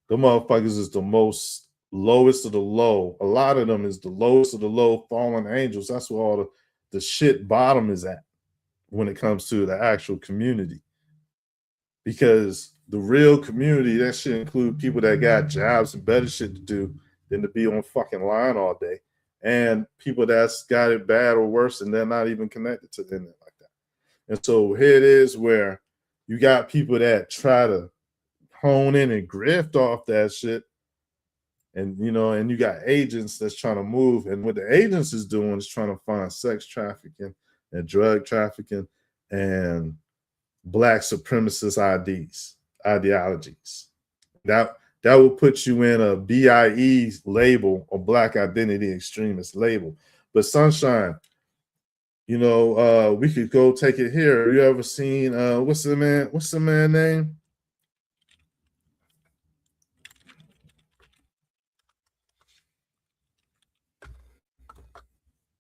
The motherfuckers is the most lowest of the low. A lot of them is the lowest of the low fallen angels. That's where all the shit bottom is at when it comes to the actual community. Because the real community, that should include people that got jobs and better shit to do than to be on fucking line all day. And people that's got it bad or worse and they're not even connected to them like that. And so here it is where you got people that try to hone in and grift off that shit. And you know, and you got agents that's trying to move. And what the agents is doing is trying to find sex trafficking and drug trafficking and black supremacist ideologies. That will put you in a BIE label or black identity extremist label. But sunshine, you know, we could go take it here. You ever seen what's the man name?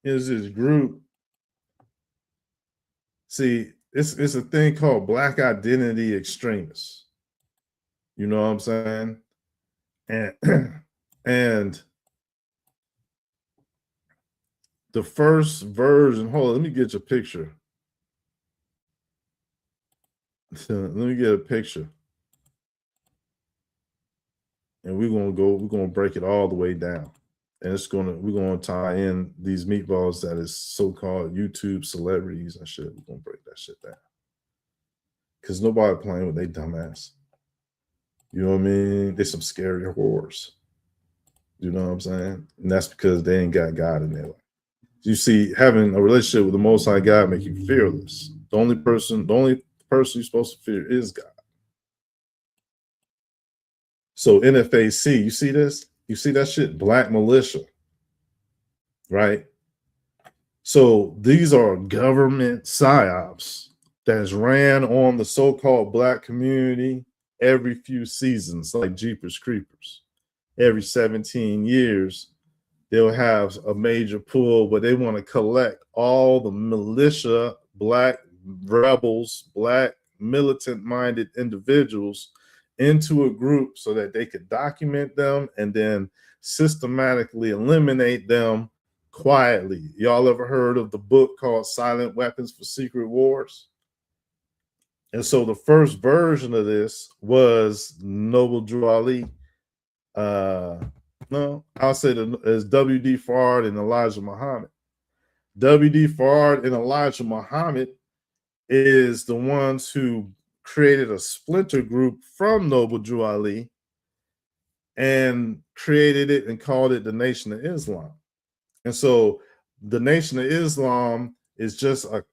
Is this group? See, it's a thing called black identity extremists. You know what I'm saying? And and the first version, hold on, let me get your picture. Let me get a picture. And we're gonna break it all the way down. And we're gonna tie in these meatballs that is so-called YouTube celebrities and shit. We're gonna break that shit down. Cause nobody playing with they dumbass. You know what I mean? They some scary whores. You know what I'm saying? And that's because they ain't got God in their life. You see, having a relationship with the Most High God make you fearless. The only person you're supposed to fear is God. So NFAC, you see this? You see that shit? Black militia, right? So these are government psyops that's ran on the so-called black community every few seasons, like Jeepers Creepers. Every 17 years, they'll have a major pool where they want to collect all the militia, black rebels, black militant-minded individuals into a group so that they could document them and then systematically eliminate them quietly. Y'all ever heard of the book called Silent Weapons for Secret Wars? And so the first version of this was Noble Drew Ali No, I'll say that as W.D. Fard and Elijah Muhammad. W.D. Fard and Elijah Muhammad is the ones who created a splinter group from Noble Drew Ali and created it and called it the Nation of Islam. And so the Nation of Islam is just like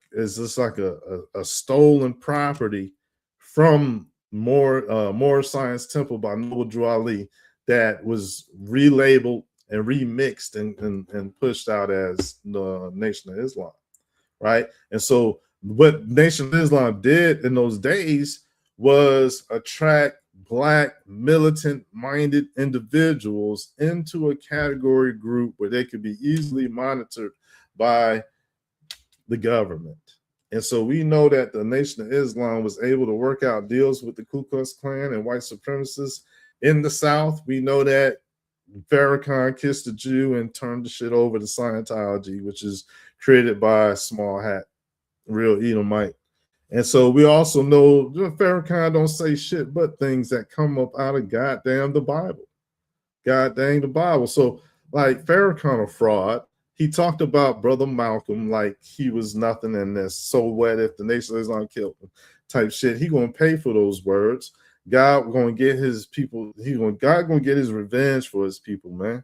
a stolen property from Moore Science Temple by Noble Drew Ali that was relabeled and remixed and pushed out as the Nation of Islam, right? And so what Nation of Islam did in those days was attract Black militant-minded individuals into a category group where they could be easily monitored by the government. And so we know that the Nation of Islam was able to work out deals with the Ku Klux Klan and white supremacists in the South. We know that Farrakhan kissed a Jew and turned the shit over to Scientology, which is created by Small Hat, real Edomite. And so we also know Farrakhan don't say shit but things that come up out of goddamn the Bible. God dang the Bible. So like Farrakhan a fraud. He talked about Brother Malcolm like he was nothing in this. So what if the Nation of Islam killed him? Type shit. He gonna pay for those words. God gonna get his people. God gonna get his revenge for his people, man.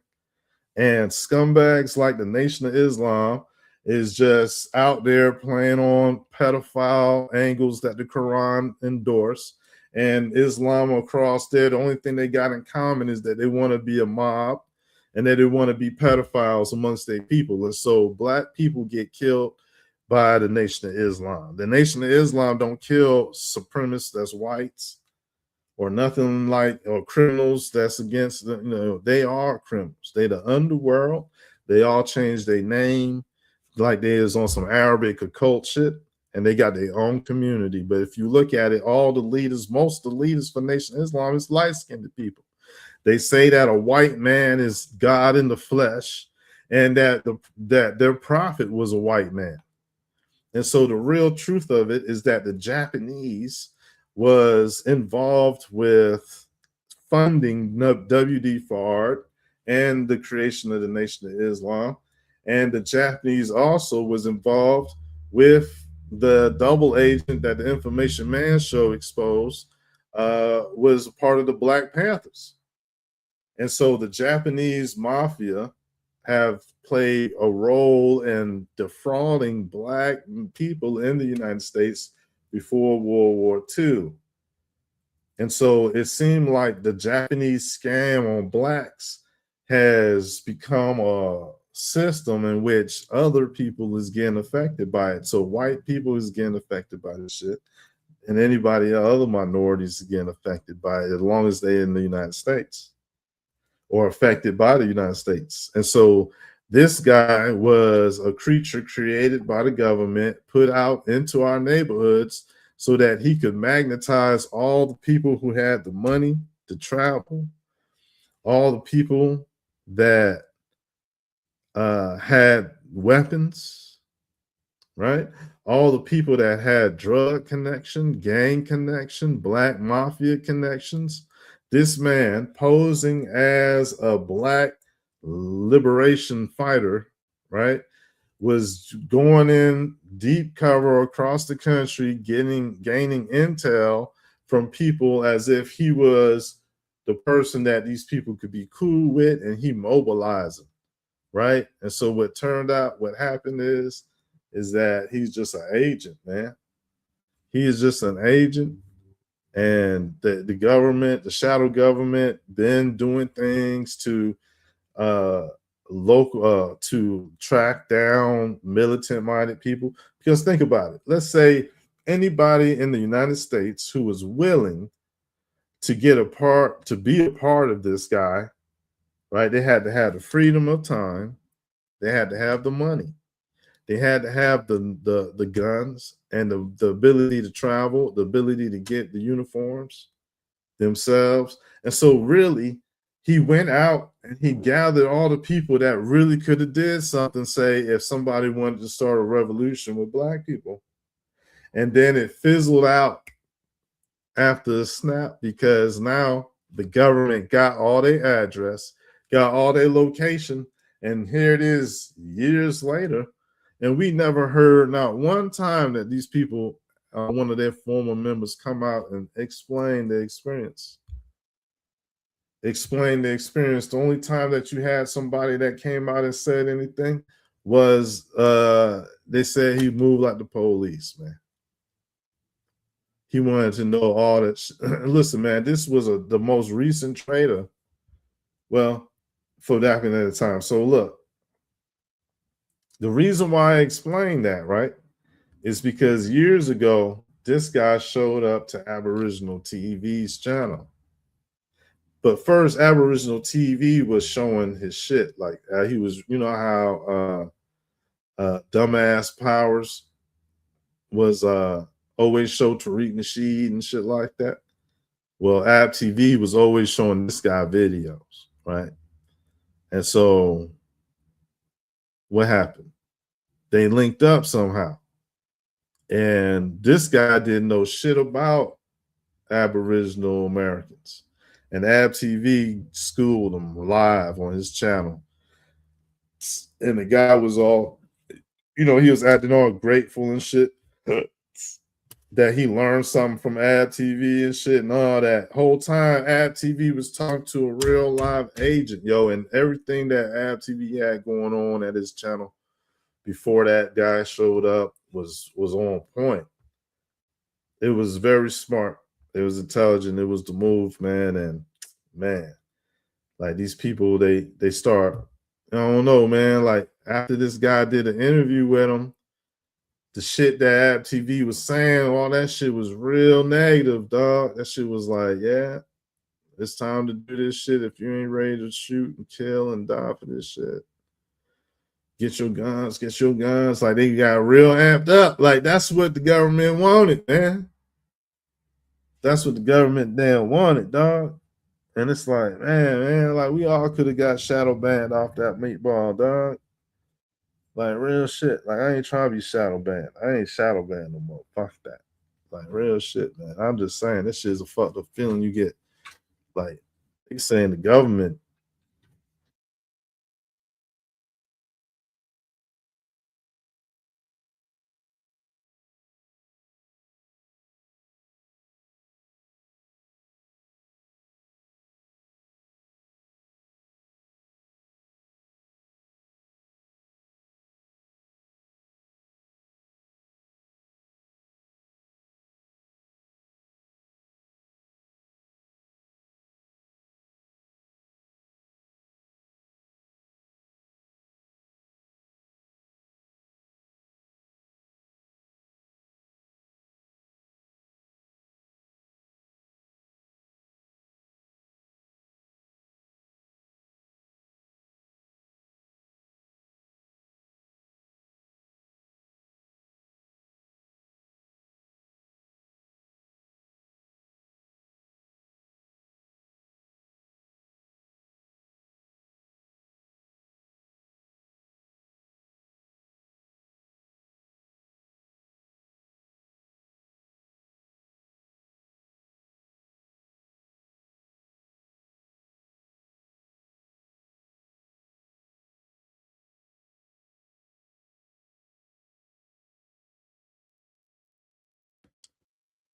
And scumbags like the Nation of Islam is just out there playing on pedophile angles that the Quran endorse. And Islam across there, the only thing they got in common is that they want to be a mob and that they want to be pedophiles amongst their people. And so Black people get killed by the Nation of Islam. The Nation of Islam don't kill supremacists that's whites or nothing like, or criminals that's against the, they are criminals. They the underworld. They all changed their name like they is on some Arabic occult shit, and they got their own community. But if you look at it, all the leaders, most of the leaders for Nation of Islam is light-skinned people. They say that a white man is God in the flesh, and that their prophet was a white man. And so the real truth of it is that the Japanese was involved with funding W.D. Fard and the creation of the Nation of Islam. And the Japanese also was involved with the double agent that the Information Man show exposed, was part of the Black Panthers. And so the Japanese mafia have played a role in defrauding Black people in the United States before World War II. And so it seemed like the Japanese scam on Blacks has become a system in which other people is getting affected by it. So white people is getting affected by this shit, and anybody, other minorities, is getting affected by it as long as they're in the United States or affected by the United States. And so this guy was a creature created by the government, put out into our neighborhoods so that he could magnetize all the people who had the money to travel, all the people that had weapons, right? All the people that had drug connection, gang connection, Black mafia connections. This man posing as a Black liberation fighter, right, was going in deep cover across the country, gaining intel from people as if he was the person that these people could be cool with, and he mobilized them, right? And so what happened is that he's just an agent, man. He is just an agent, and the government, the shadow government, been doing things to to track down militant-minded people. Because think about it. Let's say anybody in the United States who was willing to be a part of this guy, right? They had to have the freedom of time. They had to have the money. They had to have the guns and the ability to travel, the ability to get the uniforms themselves. And so really, he went out and he gathered all the people that really could have did something, say, if somebody wanted to start a revolution with Black people. And then it fizzled out after the snap, because now the government got all their address, got all their location, and here it is years later, and we never heard not one time that these people, one of their former members, come out and explain the experience. Explain the experience. The only time that you had somebody that came out and said anything was they said he moved like the police, man. He wanted to know all that. Listen, man, this was the most recent trader. Well, for that at the time. So look, the reason why I explained that, right, is because years ago, this guy showed up to Aboriginal TV's channel. But first, Aboriginal TV was showing his shit. Like he was, you know how Dumbass Powers was always show Tariq Nasheed and shit like that. Well, Ab TV was always showing this guy videos, right? And so what happened? They linked up somehow. And this guy didn't know shit about Aboriginal Americans. And Ab TV schooled him live on his channel. And the guy was all, you know, he was acting all grateful and shit that he learned something from Ab TV and shit and all that. Whole time Ab TV was talking to a real live agent, yo, and everything that Ab TV had going on at his channel before that guy showed up was on point. It was very smart. It was intelligent. It was the move, man. And man, like these people, they start, I don't know, man. Like after this guy did an interview with him, the shit that App TV was saying, all that shit was real negative, dog. That shit was like, yeah, it's time to do this shit. If you ain't ready to shoot and kill and die for this shit, get your guns, get your guns. Like they got real amped up. Like that's what the government wanted, man. That's what the government damn wanted, dog. And it's like, man, like we all could have got shadow banned off that meatball, dog. Like real shit. Like I ain't trying to be shadow banned. I ain't shadow banned no more. Fuck that. Like real shit, man. I'm just saying this shit is a fucked up feeling you get. Like they saying the government.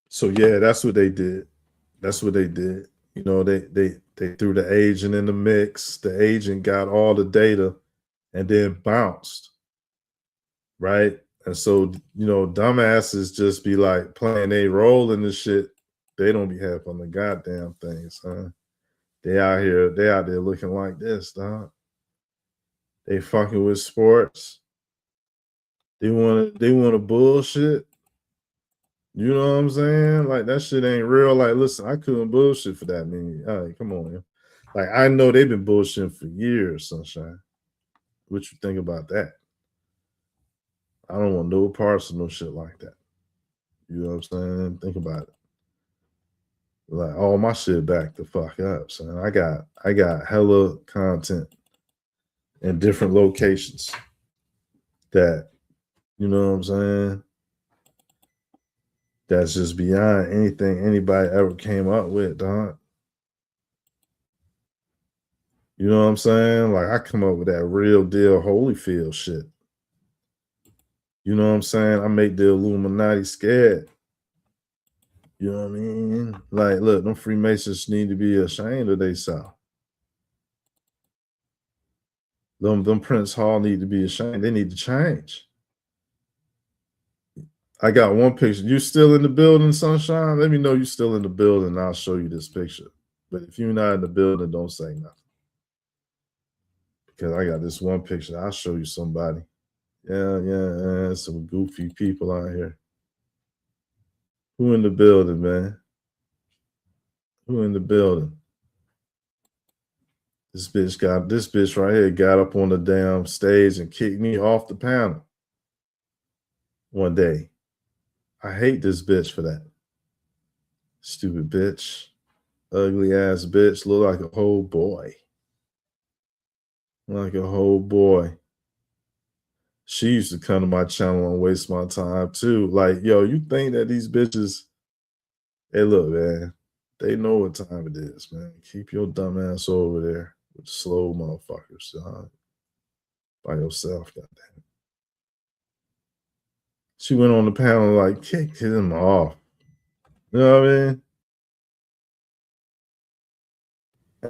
So yeah, that's what they did. That's what they did. You know, they threw the agent in the mix. The agent got all the data and then bounced. Right. And so, you know, dumbasses just be like playing a role in this shit. They don't be half on the goddamn things, huh? They out there looking like this, dog. They fucking with sports. They wanna bullshit. You know what I'm saying? Like that shit ain't real. Like, listen, I couldn't bullshit for that many. All right, come on, man. Like I know they've been bullshitting for years, Sunshine. What you think about that? I don't want no parts of no shit like that. You know what I'm saying? Think about it. Like all my shit back the fuck up, son. I got hella content in different locations that, you know what I'm saying, that's just beyond anything anybody ever came up with, dog. You know what I'm saying? Like I come up with that real deal Holyfield shit. You know what I'm saying? I make the Illuminati scared. You know what I mean? Like, look, them Freemasons need to be ashamed of themselves. Them Prince Hall need to be ashamed. They need to change. I got one picture. You still in the building, Sunshine? Let me know you still in the building, and I'll show you this picture. But if you're not in the building, don't say nothing. Because I got this one picture. I'll show you somebody. Yeah, some goofy people out here. Who in the building, man? Who in the building? This bitch right here got up on the damn stage and kicked me off the panel one day. I hate this bitch for that. Stupid bitch. Ugly ass bitch. Look like a whole boy. Like a whole boy. She used to come to my channel and waste my time too. Like, yo, you think that these bitches, hey, look, man, they know what time it is, man. Keep your dumb ass over there with slow motherfuckers by yourself, goddamn. She went on the panel like kicked him off. You know what I mean?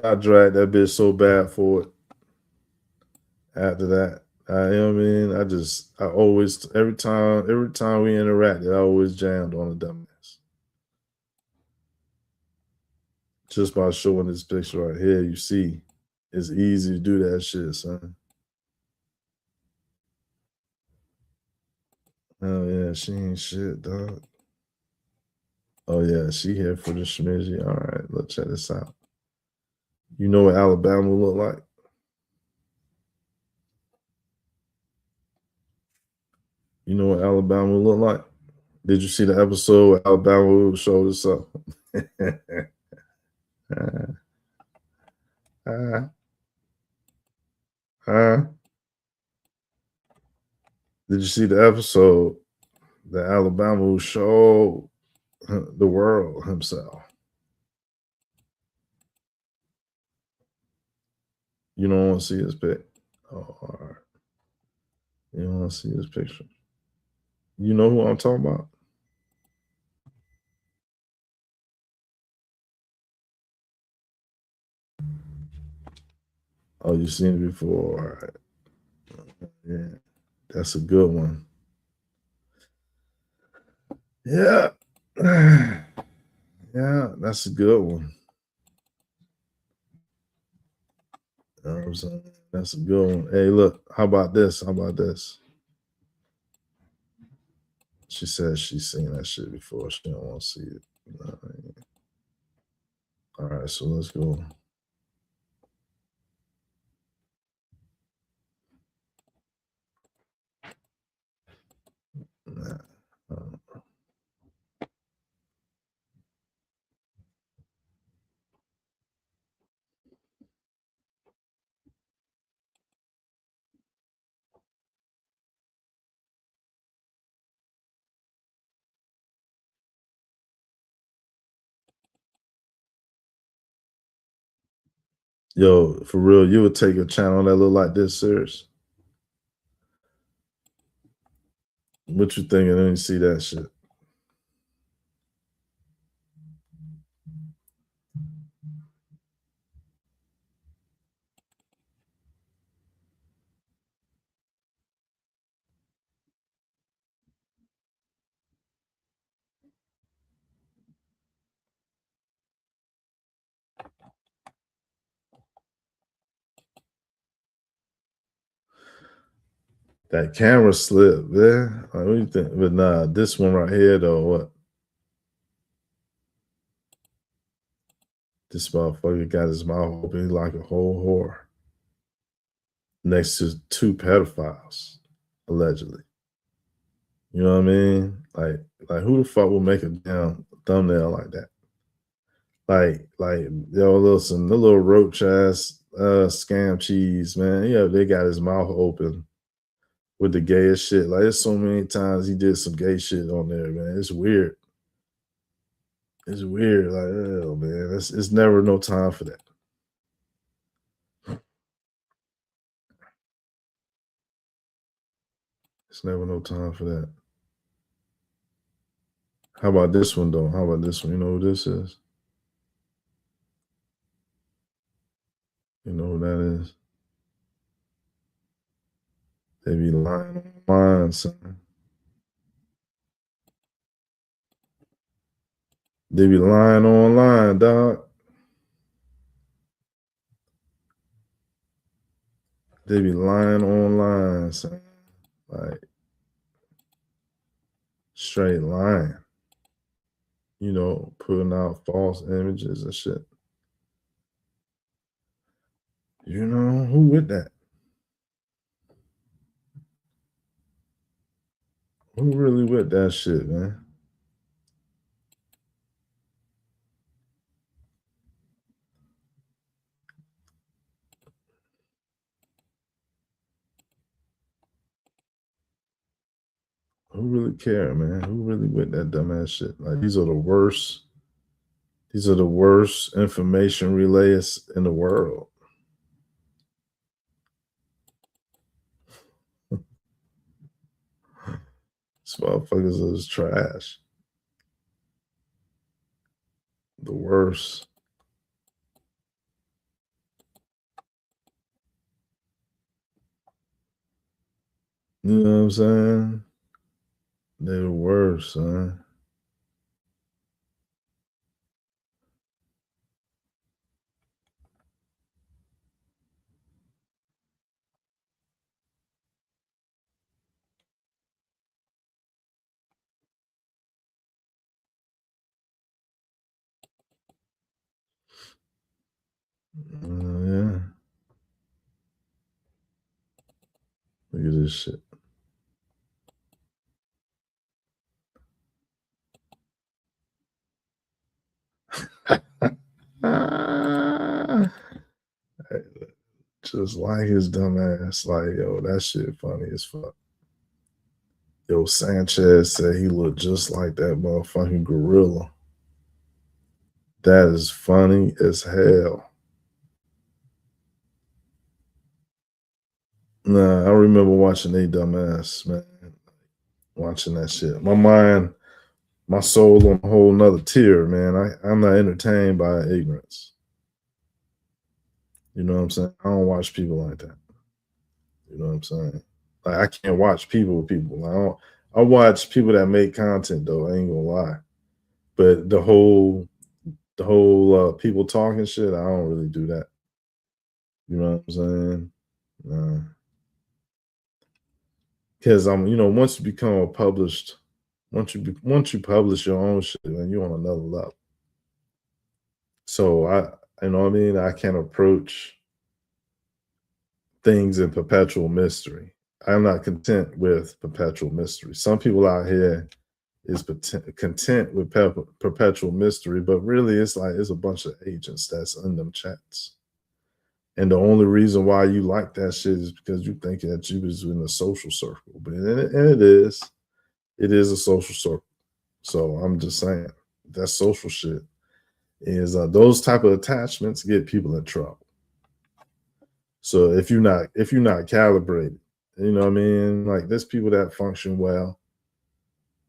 I dragged that bitch so bad for it. After that, you know what I mean? I always every time we interacted, I always jammed on the dumbass. Just by showing this picture right here, you see, it's easy to do that shit, son. Oh yeah, she ain't shit, dog. Oh yeah, she here for the Smdh. All right, let's check this out. You know what Alabama look like? You know what Alabama look like? Did you see the episode where Alabama showed us up? Did you see the episode that Alabama showed the world himself? You don't want to see his pic? Oh, all right. You don't want to see his picture? You know who I'm talking about? Oh, you've seen it before. All right. Yeah, that's a good one. Yeah. Yeah, that's a good one. You know what I'm saying? That's a good one. Hey, look, how about this? How about this? She says she's seen that shit before. She don't want to see it. You know what I mean? All right, so let's go. Nah, Yo, for real, you would take a channel that look like this, serious? What you thinking? Let me see that shit. That camera slip, man. Like, what do you think? But nah, this one right here though, what? This motherfucker got his mouth open like a whole whore next to two pedophiles, allegedly. You know what I mean? Like who the fuck will make a damn thumbnail like that? Like yo, listen, the little roach ass scam cheese, man. Yeah, they got his mouth open with the gayest shit. Like there's so many times he did some gay shit on there, man. It's weird. It's weird. Like, oh man, it's never no time for that. It's never no time for that. How about this one though? How about this one? You know who this is? You know who that is? They be lying online, son. They be lying online, dog. They be lying online, son. Like straight lying. You know, putting out false images and shit. You know, who with that? Who really with that shit, man? Who really care, man? Who really with that dumbass shit? Like these are the worst. These are the worst information relays in the world. These motherfuckers is trash. The worst. You know what I'm saying? They're the worst, son. Yeah. Look at this shit. Just like his dumb ass. Like, yo, that shit funny as fuck. Yo, Sanchez said he looked just like that motherfucking gorilla. That is funny as hell. Nah, I remember watching they dumbass, man. Watching that shit. My mind, my soul on a whole nother tier, man. I'm not entertained by ignorance. You know what I'm saying? I don't watch people like that. You know what I'm saying? Like I can't watch people. I watch people that make content though, I ain't gonna lie. But the whole people talking shit, I don't really do that. You know what I'm saying? Nah. Because once you become a published, once you publish your own shit, man, you're on another level. So you know what I mean. I can't approach things in perpetual mystery. I'm not content with perpetual mystery. Some people out here is content with perpetual mystery, but really it's like it's a bunch of agents that's in them chats. And the only reason why you like that shit is because you think that you was in a social circle. But and it is a social circle. So I'm just saying that social shit is those type of attachments get people in trouble. So if you're not calibrated, you know what I mean? Like there's people that function well,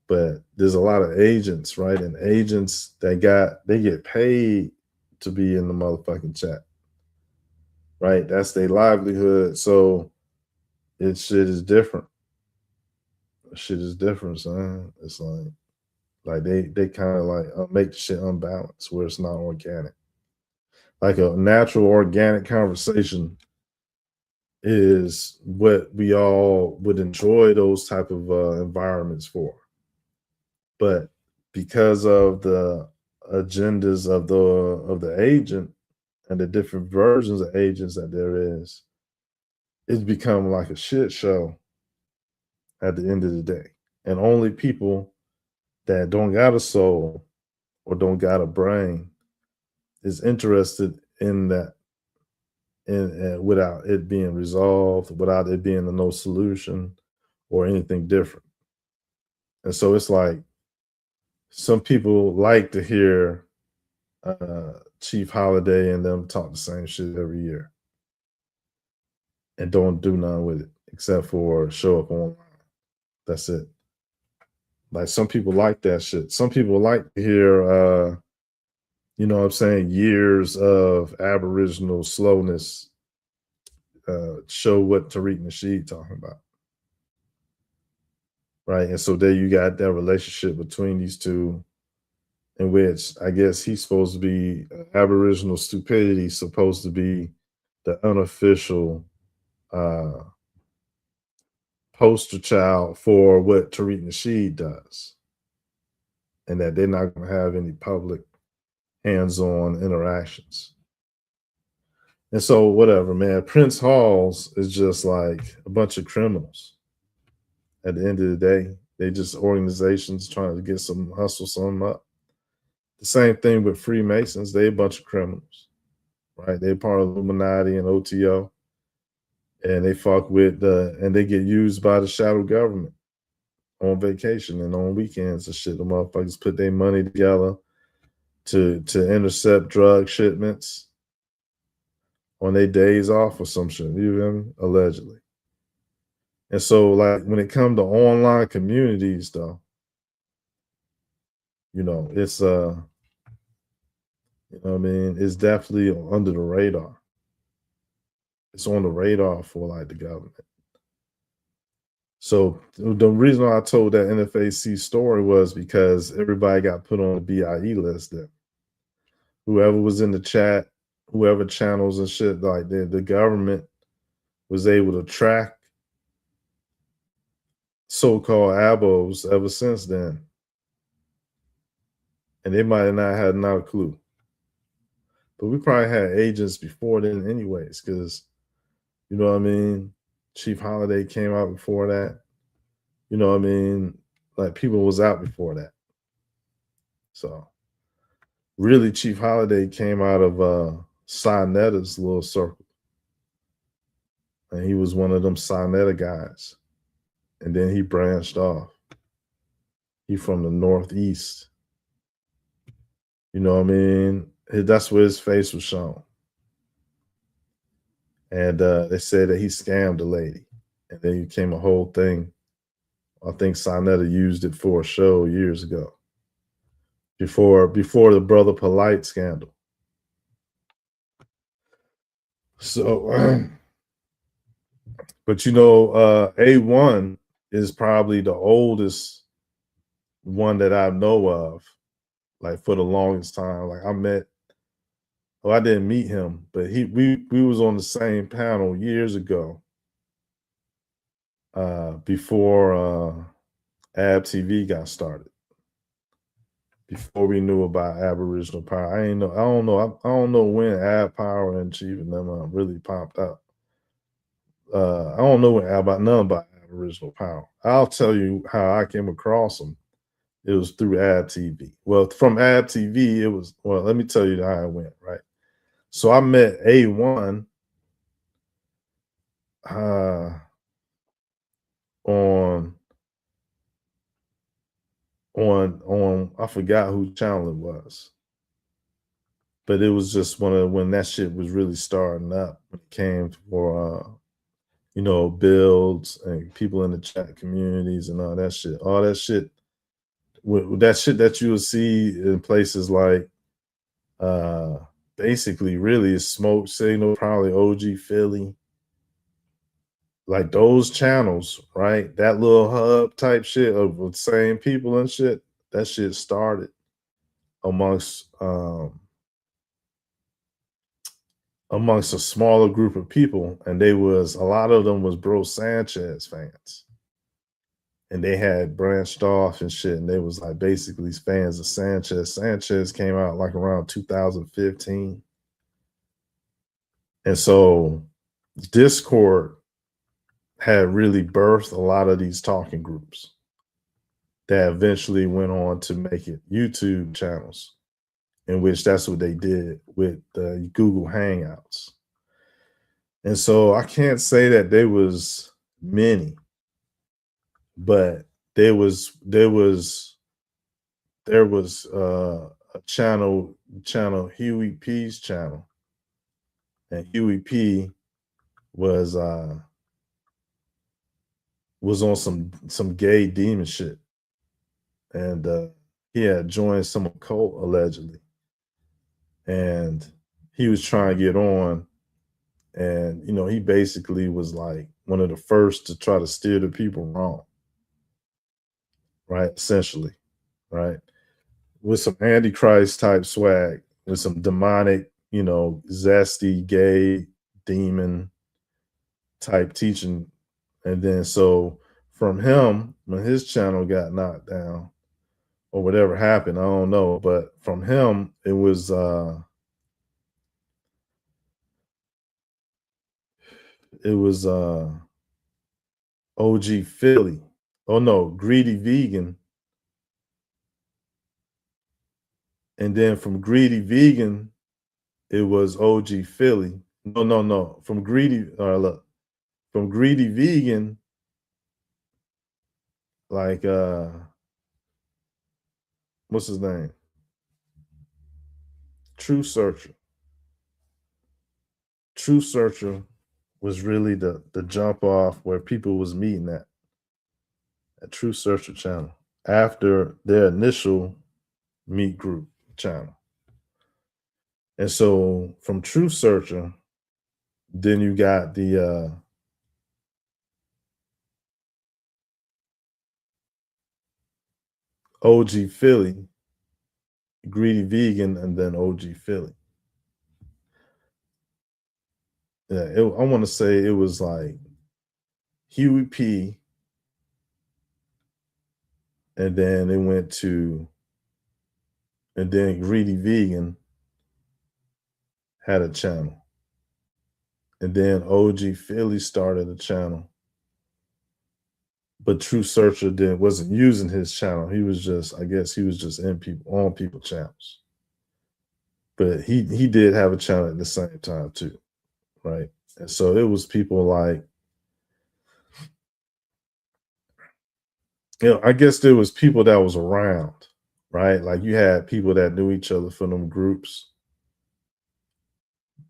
but there's a lot of agents, right? And agents they get paid to be in the motherfucking chat, right? That's their livelihood. So shit is different. Shit is different, son. It's like they kind of like make the shit unbalanced where it's not organic. Like a natural organic conversation is what we all would enjoy those type of environments for. But because of the agendas of the agent and the different versions of agents that there is, it's become like a shit show at the end of the day. And only people that don't got a soul or don't got a brain is interested in that and without it being resolved, without it being a no solution or anything different. And so it's like some people like to hear Chief Holiday and them talk the same shit every year and don't do none with it except for show up online. That's it. Like some people like that shit. Some people like to hear you know what I'm saying, years of Aboriginal slowness show what Tariq Nasheed talking about. Right. And so there you got that relationship between these two, in which I guess he's supposed to be Aboriginal stupidity, supposed to be the unofficial poster child for what Tariq Nasheed does, and that they're not going to have any public hands-on interactions. And so, whatever, man. Prince Halls is just like a bunch of criminals. At the end of the day, they just organizations trying to get some hustle, some up. The same thing with Freemasons. They a bunch of criminals, right? They part of Illuminati and OTO, and they fuck with and they get used by the shadow government on vacation and on weekends and shit. The motherfuckers put their money together to intercept drug shipments on their days off or some shit. You feel me? Allegedly. And so, like, when it comes to online communities, though, you know, it's you know what I mean, it's definitely under the radar. It's on the radar for like the government. So the reason why I told that NFAC story was because everybody got put on the BIE list. That whoever was in the chat, whoever channels and shit, like the government was able to track so-called abos ever since then. And they might have not had not a clue. But we probably had agents before then anyways, because, you know what I mean, Chief Holiday came out before that. You know what I mean? Like, people was out before that. So, really, Chief Holiday came out of Sinetta's little circle. And he was one of them Sinetta guys. And then he branched off. He from the Northeast. You know what I mean? That's where his face was shown. And they said that he scammed a lady. And then it became a whole thing. I think Sinetta used it for a show years ago. Before the Brother Polite scandal. So, but you know, A1 is probably the oldest one that I know of, like for the longest time. Like I didn't meet him, but we was on the same panel years ago, before Ab TV got started. Before we knew about Aboriginal Power. I don't know when Ab Power and Chief and them really popped up. I don't know nothing about Aboriginal Power. I'll tell you how I came across them. It was through Ab TV. Well, from Ab TV, it was, well, let me tell you how it went, right? So I met A1 on I forgot whose channel it was. But it was just when that shit was really starting up, when it came for you know, builds and people in the chat communities and all that shit. All that shit, that shit that you will see in places like basically really is Smoke Signal, probably OG Philly. Like those channels, right? That little hub type shit of the same people and shit, that shit started amongst a smaller group of people, and a lot of them was Bro Sanchez fans. And they had branched off and shit, and they was like basically fans of Sanchez. Sanchez came out like around 2015. And so Discord had really birthed a lot of these talking groups that eventually went on to make it YouTube channels, in which that's what they did with the Google Hangouts. And so I can't say that there was many, but there was a channel Huey P's channel, and Huey P was was on some gay demon shit, and he had joined some cult allegedly, and he was trying to get on, and he basically was like one of the first to try to steer the people wrong, right? Essentially, right? With some antichrist type swag, with some demonic, zesty gay demon type teaching. And then so from him, when his channel got knocked down or whatever happened, I don't know, but from him it was OG Philly. Oh no, Greedy Vegan. And then from Greedy Vegan, it was OG Philly. No. From Greedy, look, from Greedy Vegan, like what's his name? True Searcher. True Searcher was really the jump off where people was meeting at True Searcher channel after their initial meet group channel. And so from True Searcher, then you got the OG Philly, Greedy Vegan, and then OG Philly. Yeah, I want to say it was like Huey P, and then it went to, and then Greedy Vegan had a channel, and then OG Philly started a channel, but True Searcher wasn't using his channel. He was just, I guess, he was just on people channels, but he did have a channel at the same time too, right? And so it was people like, I guess there was people that was around, right? Like you had people that knew each other from them groups.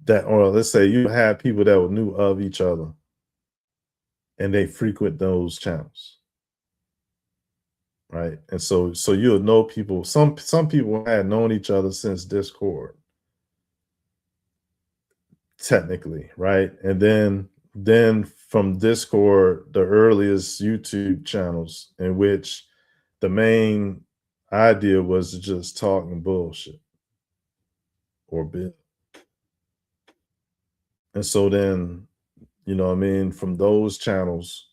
That, or let's say you had people that knew of each other and they frequent those channels, right? And so you'll know people. Some people had known each other since Discord, technically, right? And then from Discord, the earliest YouTube channels in which the main idea was to just talk and bullshit or build. And so then, what I mean, from those channels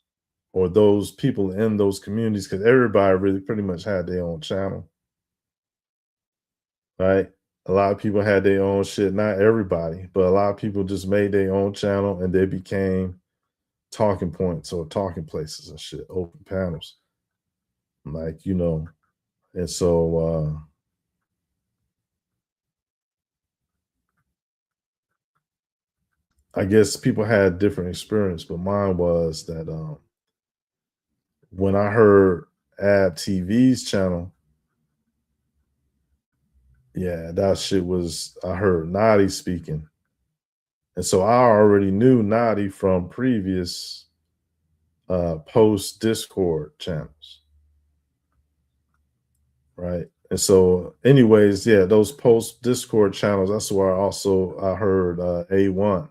or those people in those communities, because everybody really pretty much had their own channel, right? A lot of people had their own shit. Not everybody, but a lot of people just made their own channel and they became talking points or talking places and shit, open panels. Like, and so I guess people had different experience, but mine was that when I heard Ab TV's channel, yeah, that shit was, I heard Nadi speaking. And so I already knew Nadi from previous post Discord channels. Right. And so, anyways, yeah, those post Discord channels, that's where I heard A1.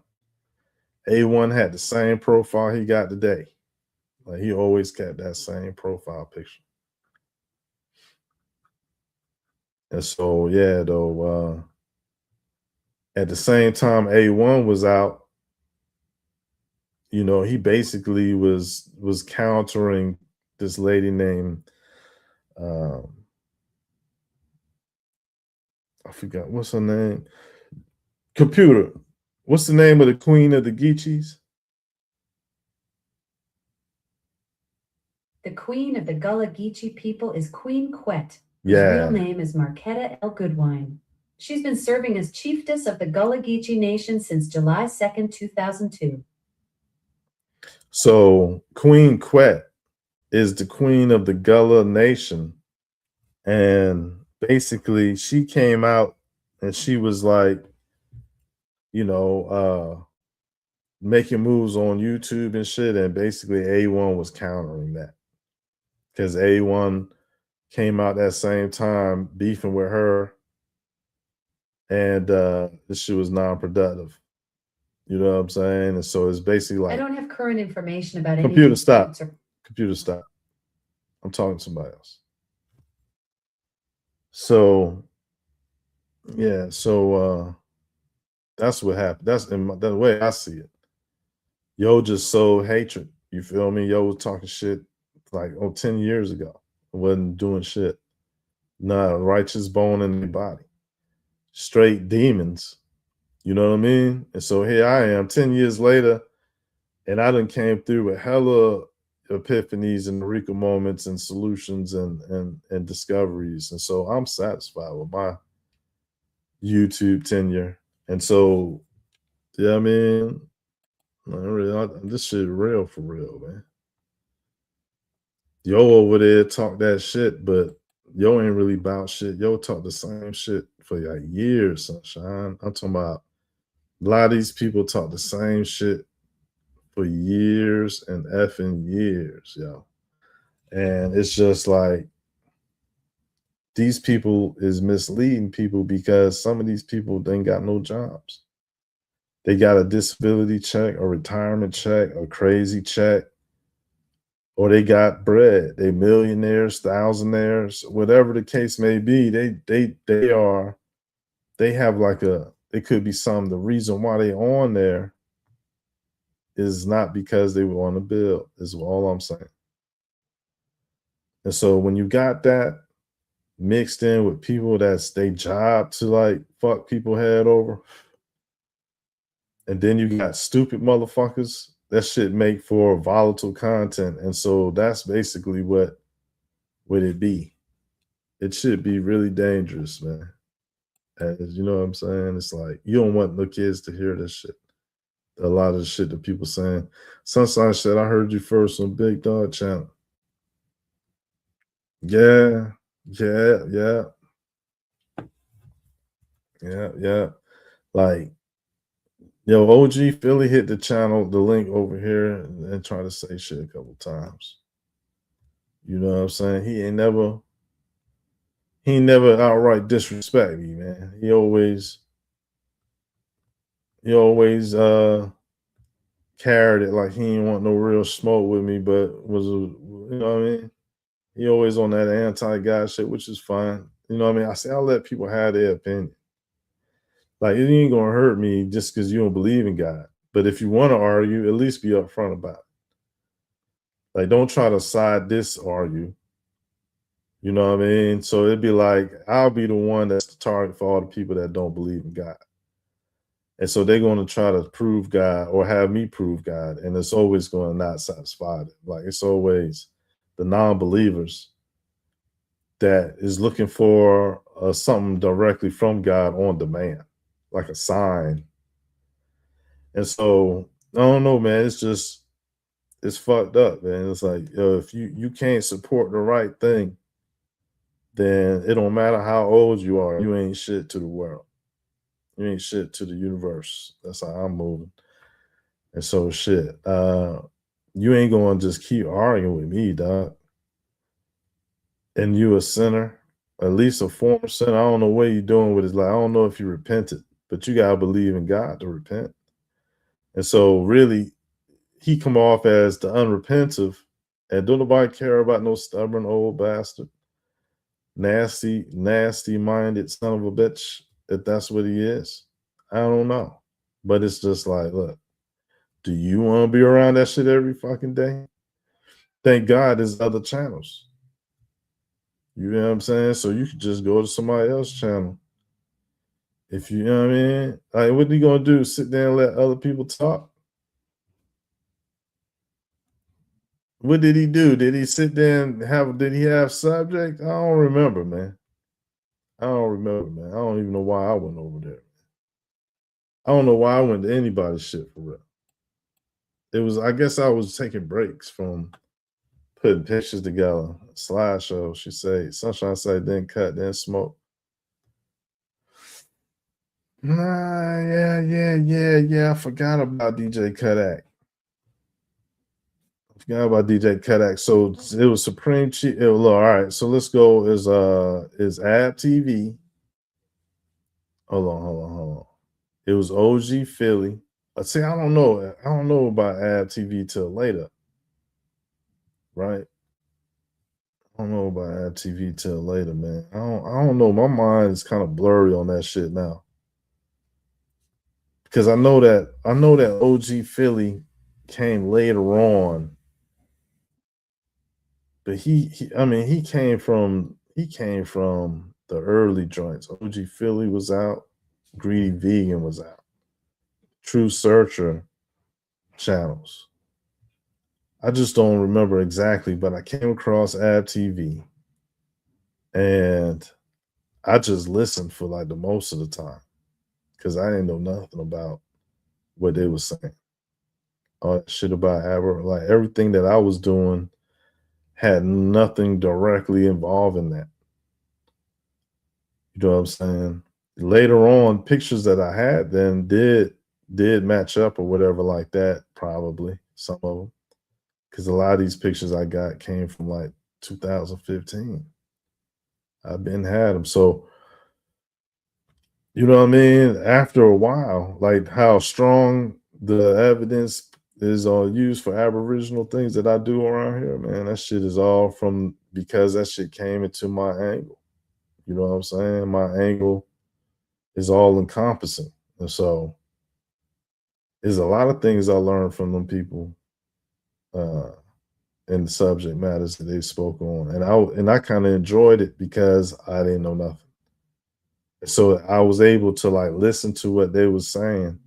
A1 had the same profile he got today. Like he always kept that same profile picture. And so, yeah, though, at the same time A1 was out, he basically was countering this lady named I forgot what's her name. Computer. What's the name of the queen of the Geechees? The queen of the Gullah Geechee people is Queen Quet, whose Yeah. real name is Marquetta El Goodwine. She's been serving as chiefess of the Gullah Geechee Nation since July 2nd, 2002. So Queen Quet is the queen of the Gullah Nation. And basically she came out and she was like, making moves on YouTube and shit, and basically A1 was countering that because A1 came out that same time beefing with her, and this shit was non-productive. You know what I'm saying? And so it's basically like I don't have current information about any computer stop. disputes or- Computer stop. I'm talking to somebody else. So yeah, so that's what happened. That's the way I see it. Yo just sowed hatred. You feel me? Yo was talking shit like 10 years ago. Wasn't doing shit. Not a righteous bone in the body. Straight demons. You know what I mean? And so here I am 10 years later, and I done came through with hella epiphanies and eureka moments and solutions and discoveries. And so I'm satisfied with my YouTube tenure. And so, yeah, I mean, this shit real for real, man. Yo over there talk that shit, but yo ain't really about shit. Yo talk the same shit for like years, sunshine. I'm talking about a lot of these people talk the same shit for years and effing years, yo. And it's just like these people is misleading people because some of these people ain't got no jobs. They got a disability check, a retirement check, a crazy check, or they got bread. They millionaires, thousandaires, whatever the case may be. They have like it could be some. The reason why they on there is not because they were on the bill, is all I'm saying. And so when you got that mixed in with people that's their job to like fuck people head over, and then you got stupid motherfuckers, that shit make for volatile content. And so that's basically what would it be. It should be really dangerous, man. As you know what I'm saying? It's like you don't want the kids to hear this shit. A lot of the shit that people saying. Sunshine said, I heard you first on Big Dog Channel. Yeah. Like, yo, OG Philly hit the channel, the link over here, and try to say shit a couple times. You know what I'm saying? He ain't never outright disrespect me, man. He always carried it like he ain't want no real smoke with me, but was you know what I mean? He always on that anti-God shit, which is fine. You know what I mean? I say I'll let people have their opinion. Like it ain't gonna hurt me just because you don't believe in God. But if you want to argue, at least be upfront about it. Like don't try to side this argue. You know what I mean? So it'd be like I'll be the one that's the target for all the people that don't believe in God. And so they're going to try to prove God or have me prove God. And it's always going to not satisfy them. Like it's always the non-believers that is looking for something directly from God on demand, like a sign. And so I don't know, man. It's fucked up, man. It's like if you can't support the right thing, then it don't matter how old you are. You ain't shit to the world. You ain't shit to the universe. That's how I'm moving. And so shit, you ain't gonna just keep arguing with me, dog. And you a sinner, at least a former sinner. I don't know what you doing with his life. I don't know if you repented, but you gotta believe in God to repent. And so really, he come off as the unrepentive, and don't nobody care about no stubborn old bastard, nasty minded son of a bitch. If that's what he is, I don't know. But it's just like, look, do you want to be around that shit every fucking day? Thank God there's other channels. You know what I'm saying? So you could just go to somebody else's channel. If you know what I mean? Like, what are you gonna do? Sit there and let other people talk? What did he do? Did he sit there and did he have subject? I don't remember, man. I don't remember, man. I don't even know why I went over there. I don't know why I went to anybody's shit for real. It was, I guess I was taking breaks from putting pictures together, slideshow. She said, Sunshine said, then cut, then smoke. Yeah. I forgot about DJ Kodak. So it was Supreme Chief. All right, so let's go. Is Ab TV? Hold on. It was OG Philly. See, I don't know. I don't know about Ab TV till later, right? I don't know about Ab TV till later, man. I don't know. My mind is kind of blurry on that shit now. Because I know that OG Philly came later on, but he came from the early joints. OG Philly was out, Greedy Vegan was out, True Searcher channels. I just don't remember exactly, but I came across Ab TV and I just listened for like the most of the time because I didn't know nothing about what they were saying. All that shit about Aber, like everything that I was doing had nothing directly involved in that. You know what I'm saying? Later on, pictures that I had then did match up or whatever like that, probably some of them. Because a lot of these pictures I got came from like 2015. I've been had them. So, you know what I mean? After a while, like how strong the evidence is used for Aboriginal things that I do around here, man, that shit is all from because that shit came into my angle. You know what I'm saying? My angle is all encompassing. And so there's a lot of things I learned from them people in the subject matters that they spoke on. And I kind of enjoyed it because I didn't know nothing. So I was able to like listen to what they was saying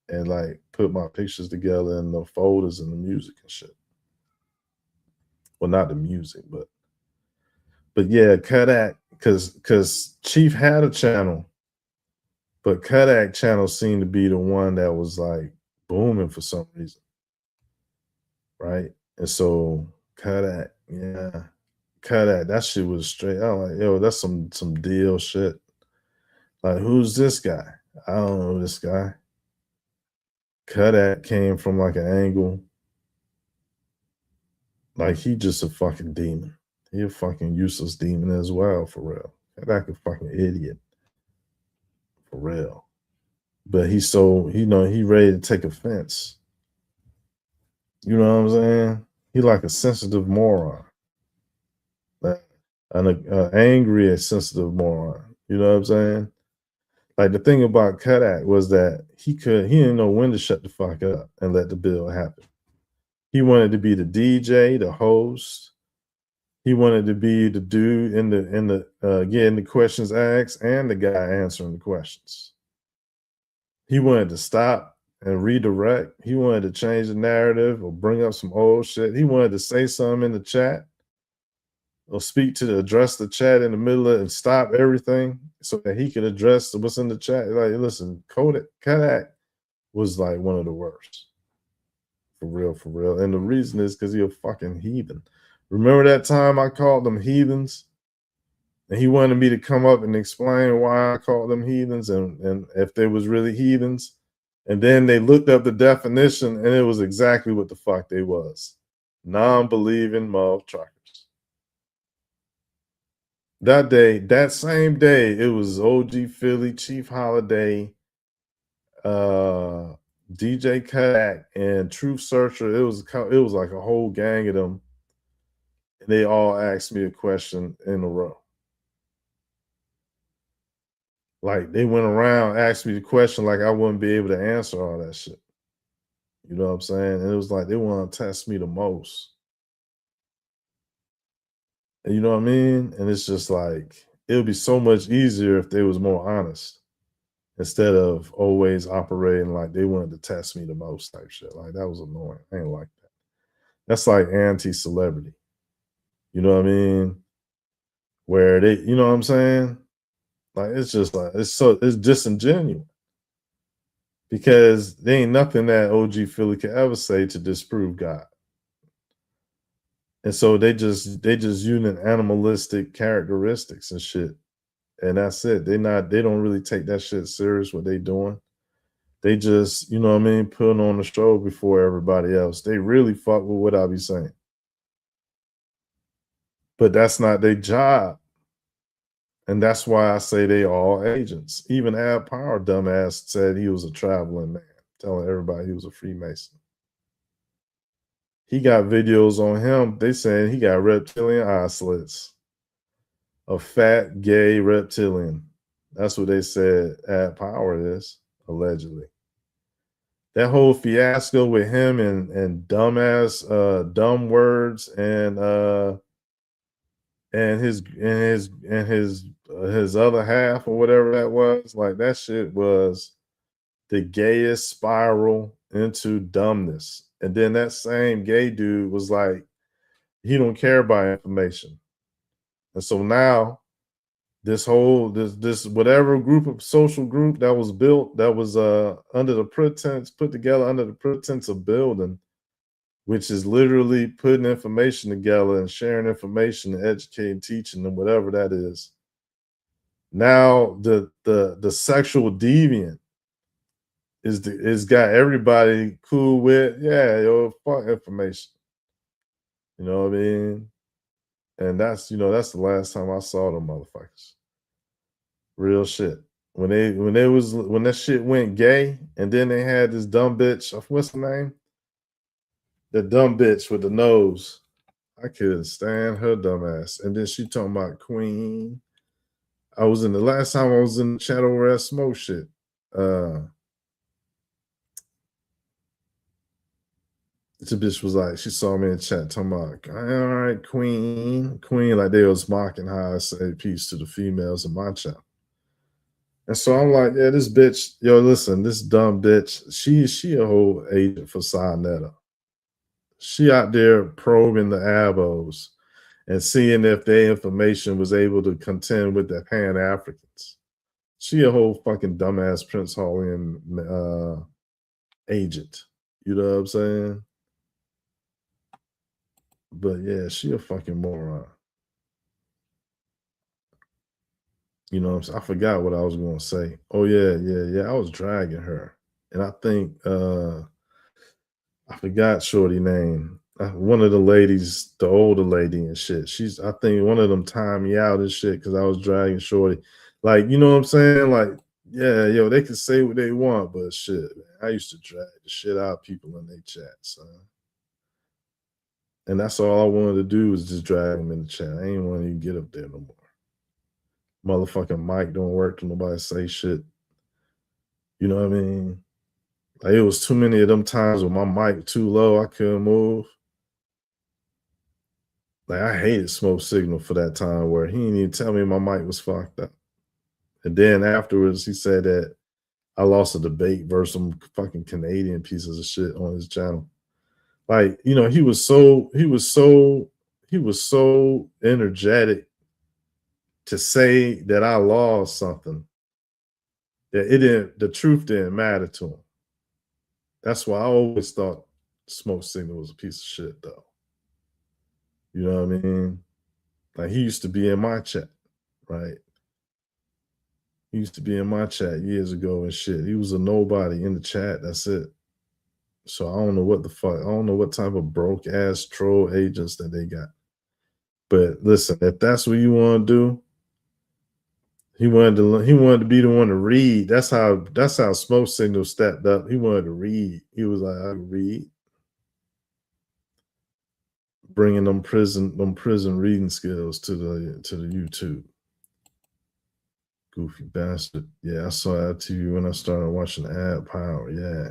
and like put my pictures together in the folders and the music and shit. Well, not the music, but yeah, Kodak, because Chief had a channel, but Kodak channel seemed to be the one that was like booming for some reason, right? And so Kodak, yeah, Kodak, that shit was straight. I'm like, yo, that's some deal shit. Like, who's this guy? I don't know this guy. Kodak came from like an angle. Like he just a fucking demon. He a fucking useless demon as well, for real. Kodak a fucking idiot. For real. But he's so, he ready to take offense. You know what I'm saying? He like a sensitive moron. An angry and sensitive moron. You know what I'm saying? Like the thing about Kodak was that he didn't know when to shut the fuck up and let the bill happen. He wanted to be the DJ, the host. He wanted to be the dude in the getting the questions asked and the guy answering the questions. He wanted to stop and redirect. He wanted to change the narrative or bring up some old shit. He wanted to say something in the chat or address the chat in the middle of it and stop everything so that he could address what's in the chat. Like, listen, Kodak was like one of the worst. For real. And the reason is because he a fucking heathen. Remember that time I called them heathens? And he wanted me to come up and explain why I called them heathens and if they was really heathens. And then they looked up the definition and it was exactly what the fuck they was. Non-believing mother truckers. That same day, it was OG Philly, Chief Holiday, DJ Kodak, and Truth Searcher. It was like a whole gang of them. And they all asked me a question in a row. Like they went around, asked me the question like I wouldn't be able to answer all that shit. You know what I'm saying? And it was like they want to test me the most. And you know what I mean? And it's just like it would be so much easier if they was more honest instead of always operating like they wanted to test me the most type shit. Like that was annoying. I ain't like that. That's like anti-celebrity. You know what I mean? Where they, you know what I'm saying? Like it's just like it's disingenuous. Because there ain't nothing that OG Philly could ever say to disprove God. And so they just using animalistic characteristics and shit And that's it. They don't really take that shit serious what they doing. They just, you know what I mean, putting on the show before everybody else. They really fuck with what I be saying. But that's not their job. And that's why I say they all agents. Even Ab Power, dumbass, said he was a traveling man, telling everybody he was a Freemason. He got videos on him. They saying he got reptilian eye slits. A fat, gay reptilian. That's what they said Ab Power is, allegedly. That whole fiasco with him and dumbass, dumb words and his other half or whatever that was, like that shit was the gayest spiral into dumbness. And then that same gay dude was like, he don't care about information. And so now this whole this whatever group of social group that was built, that was under the pretense, put together under the pretense of building, which is literally putting information together and sharing information and educating, teaching, and whatever that is. Now the sexual deviant is got everybody cool with, yeah, yo, fuck information. You know what I mean? And that's, you know, that's the last time I saw them motherfuckers. Real shit. When that shit went gay, and then they had this dumb bitch, what's her name? The dumb bitch with the nose. I couldn't stand her dumb ass. And then she talking about Queen. I was in the last time I was in the chat over that smoke shit. This bitch was like, she saw me in the chat talking about, all right, Queen, like they was mocking how I say peace to the females in my chat. And so I'm like, yeah, this bitch, yo, listen, this dumb bitch, she a whole agent for Sinetta. She out there probing the abos and seeing if their information was able to contend with the Pan-Africans. She a whole fucking dumbass Prince Harlian agent. You know what I'm saying? But yeah, she a fucking moron. You know what I'm saying? I forgot what I was going to say. Oh, yeah. I was dragging her. And I think, I forgot shorty name. One of the ladies, the older lady and shit. I think one of them timed me out and shit because I was dragging shorty. Like, you know what I'm saying? Like, yeah, yo, they can say what they want, but shit, man, I used to drag the shit out of people in their chat, son. And that's all I wanted to do was just drag them in the chat. I ain't want to even get up there no more. Motherfucking mic don't work till nobody say shit. You know what I mean? Like, it was too many of them times with my mic too low, I couldn't move. Like, I hated Smoke Signal for that time where he didn't even tell me my mic was fucked up. And then afterwards, he said that I lost a debate versus some fucking Canadian pieces of shit on his channel. Like, you know, he was so energetic to say that I lost something that the truth didn't matter to him. That's why I always thought Smoke Signal was a piece of shit, though. You know what I mean? Like, he used to be in my chat, right? He used to be in my chat years ago and shit. He was a nobody in the chat. That's it. So I don't know what the fuck. I don't know what type of broke ass troll agents that they got. But listen, if that's what you want to do, he wanted to be the one to read. That's how Smoke Signal stepped up. He wanted to read. He was like, I read. Bringing them prison reading skills to the YouTube. Goofy bastard. Yeah, I saw that to you when I started watching Ab Power. Yeah.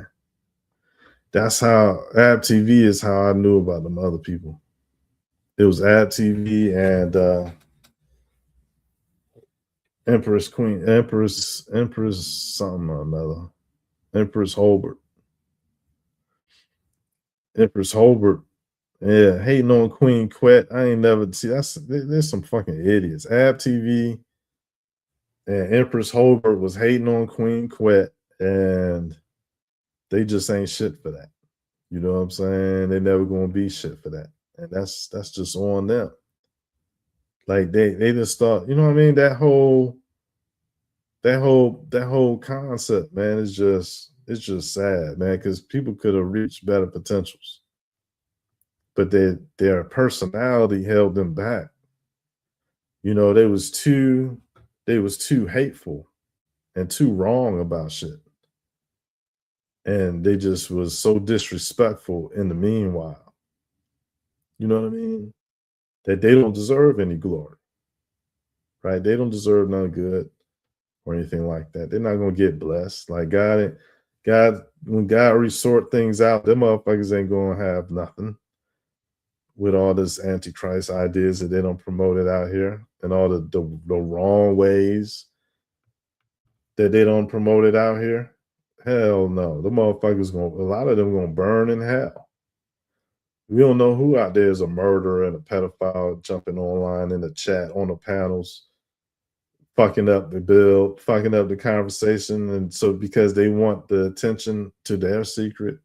That's how Ab TV is how I knew about them other people. It was Ab TV and Empress something or another. Empress Holbert. Yeah, hating on Queen Quet. I ain't never see. There's some fucking idiots. Ab TV and Empress Holbert was hating on Queen Quet, and they just ain't shit for that. You know what I'm saying? They never gonna be shit for that, and that's just on them. Like they just thought, you know what I mean? That whole that whole concept, man, is just it's just sad, man, because people could have reached better potentials, but their personality held them back. You know, they was too hateful and too wrong about shit. And they just was so disrespectful in the meanwhile. You know what I mean? That they don't deserve any glory, right? They don't deserve none good or anything like that. They're not gonna get blessed. Like God, when God resort things out, them motherfuckers ain't gonna have nothing with all this antichrist ideas that they don't promote it out here and all the wrong ways that they don't promote it out here. Hell no. The motherfuckers a lot of them gonna burn in hell. We don't know who out there is a murderer and a pedophile jumping online in the chat on the panels, fucking up the bill, fucking up the conversation. And so because they want the attention to their secret,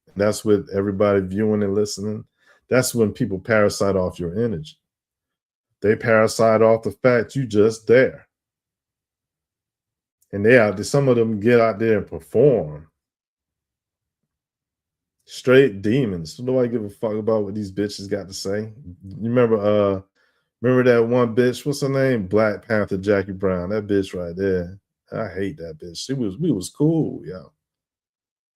and that's with everybody viewing and listening, that's when people parasite off your energy. They parasite off the fact you just there. And they out there, some of them get out there and perform. Straight demons. Nobody give a fuck about what these bitches got to say. You remember that one bitch, what's her name? Black Panther Jackie Brown. That bitch right there. I hate that bitch. We was cool, yo.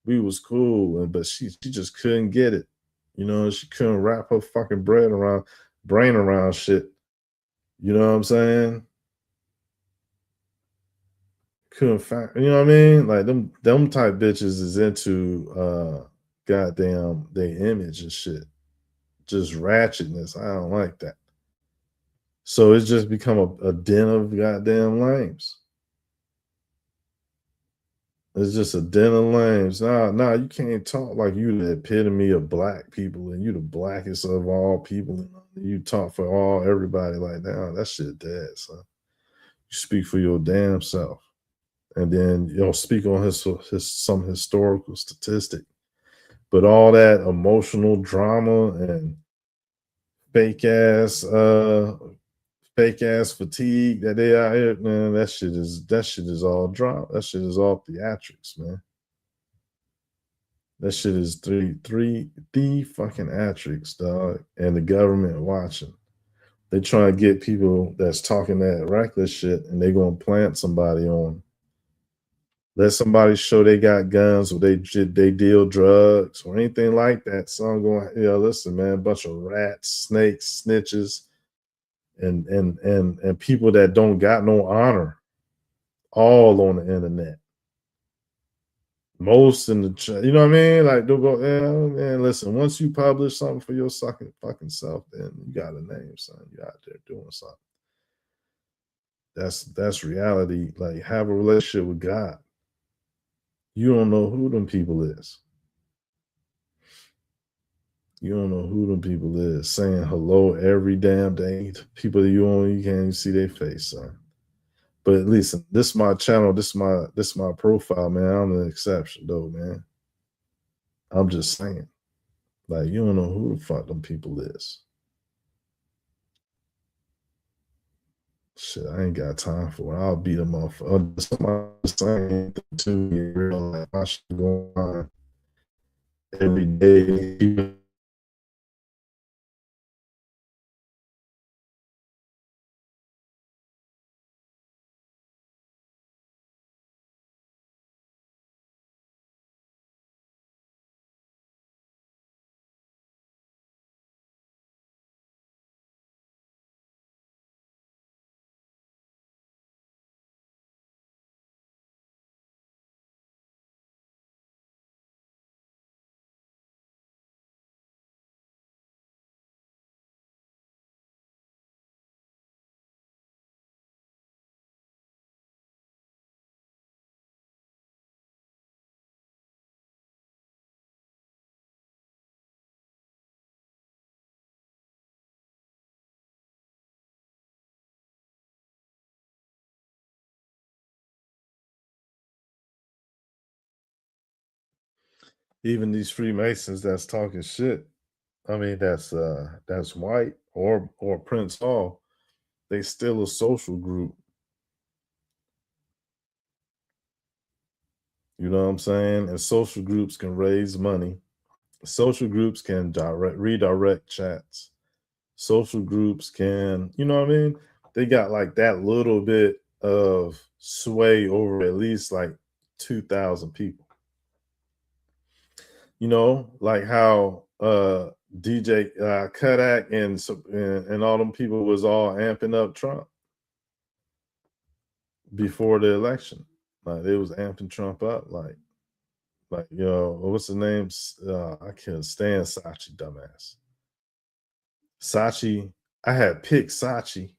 We was cool, but she just couldn't get it. You know, she couldn't wrap her fucking brain around shit. You know what I'm saying? Couldn't find, you know what I mean? Like them type bitches is into goddamn their image and shit. Just ratchetness. I don't like that. So it's just become a den of goddamn lames. It's just a den of lames. Nah, you can't talk like you the epitome of black people and you the blackest of all people. You talk for everybody like that. That shit dead, son. You speak for your damn self. And then speak on his some historical statistic. But all that emotional drama and fake ass fatigue that they out here, man, that shit is all drama. That shit is all theatrics, man. That shit is the fucking theatrics, dog, and the government watching. They try to get people that's talking that reckless shit, and they gonna plant somebody on. Let somebody show they got guns or they deal drugs or anything like that. So I'm going, listen, man, a bunch of rats, snakes, snitches, and people that don't got no honor, all on the internet. Most in the, you know what I mean? Like, they'll go, man, listen, once you publish something for your fucking self, then you got a name, son. You out there doing something. That's reality. Like, have a relationship with God. You don't know who them people is. You don't know who them people is. Saying hello every damn day to people that you can't even see their face, son. But at least this is my channel, this is my profile, man. I'm an exception though, man. I'm just saying. Like, you don't know who the fuck them people is. Shit, I ain't got time for it. I'll beat them off. Somebody saying to me in real life, I should go on every day. Even these Freemasons that's talking shit. I mean, that's white or Prince Hall. They still a social group. You know what I'm saying? And social groups can raise money. Social groups can redirect chats. Social groups can, you know what I mean? They got like that little bit of sway over at least like 2,000 people. You know, like how DJ Kodak and all them people was all amping up Trump before the election. Like they was amping Trump up, like yo, what's the name? I can't stand Sachi, dumbass. Sachi, I had picked Sachi.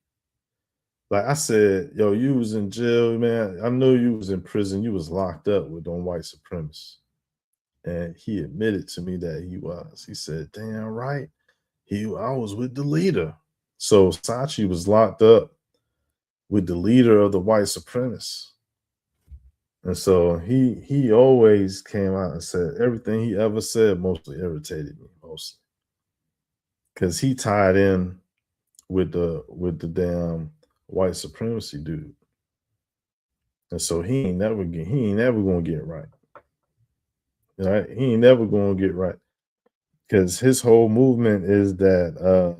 Like I said, yo, you was in jail, man. I know you was in prison. You was locked up with them white supremacists. And he admitted to me that he was. He said, damn right. I was with the leader. So Sachi was locked up with the leader of the white supremacists. And so he always came out and said everything he ever said mostly irritated me, mostly. Because he tied in with the damn white supremacy dude. And so he ain't never gonna get right. Right? He ain't never gonna get right. Because his whole movement is that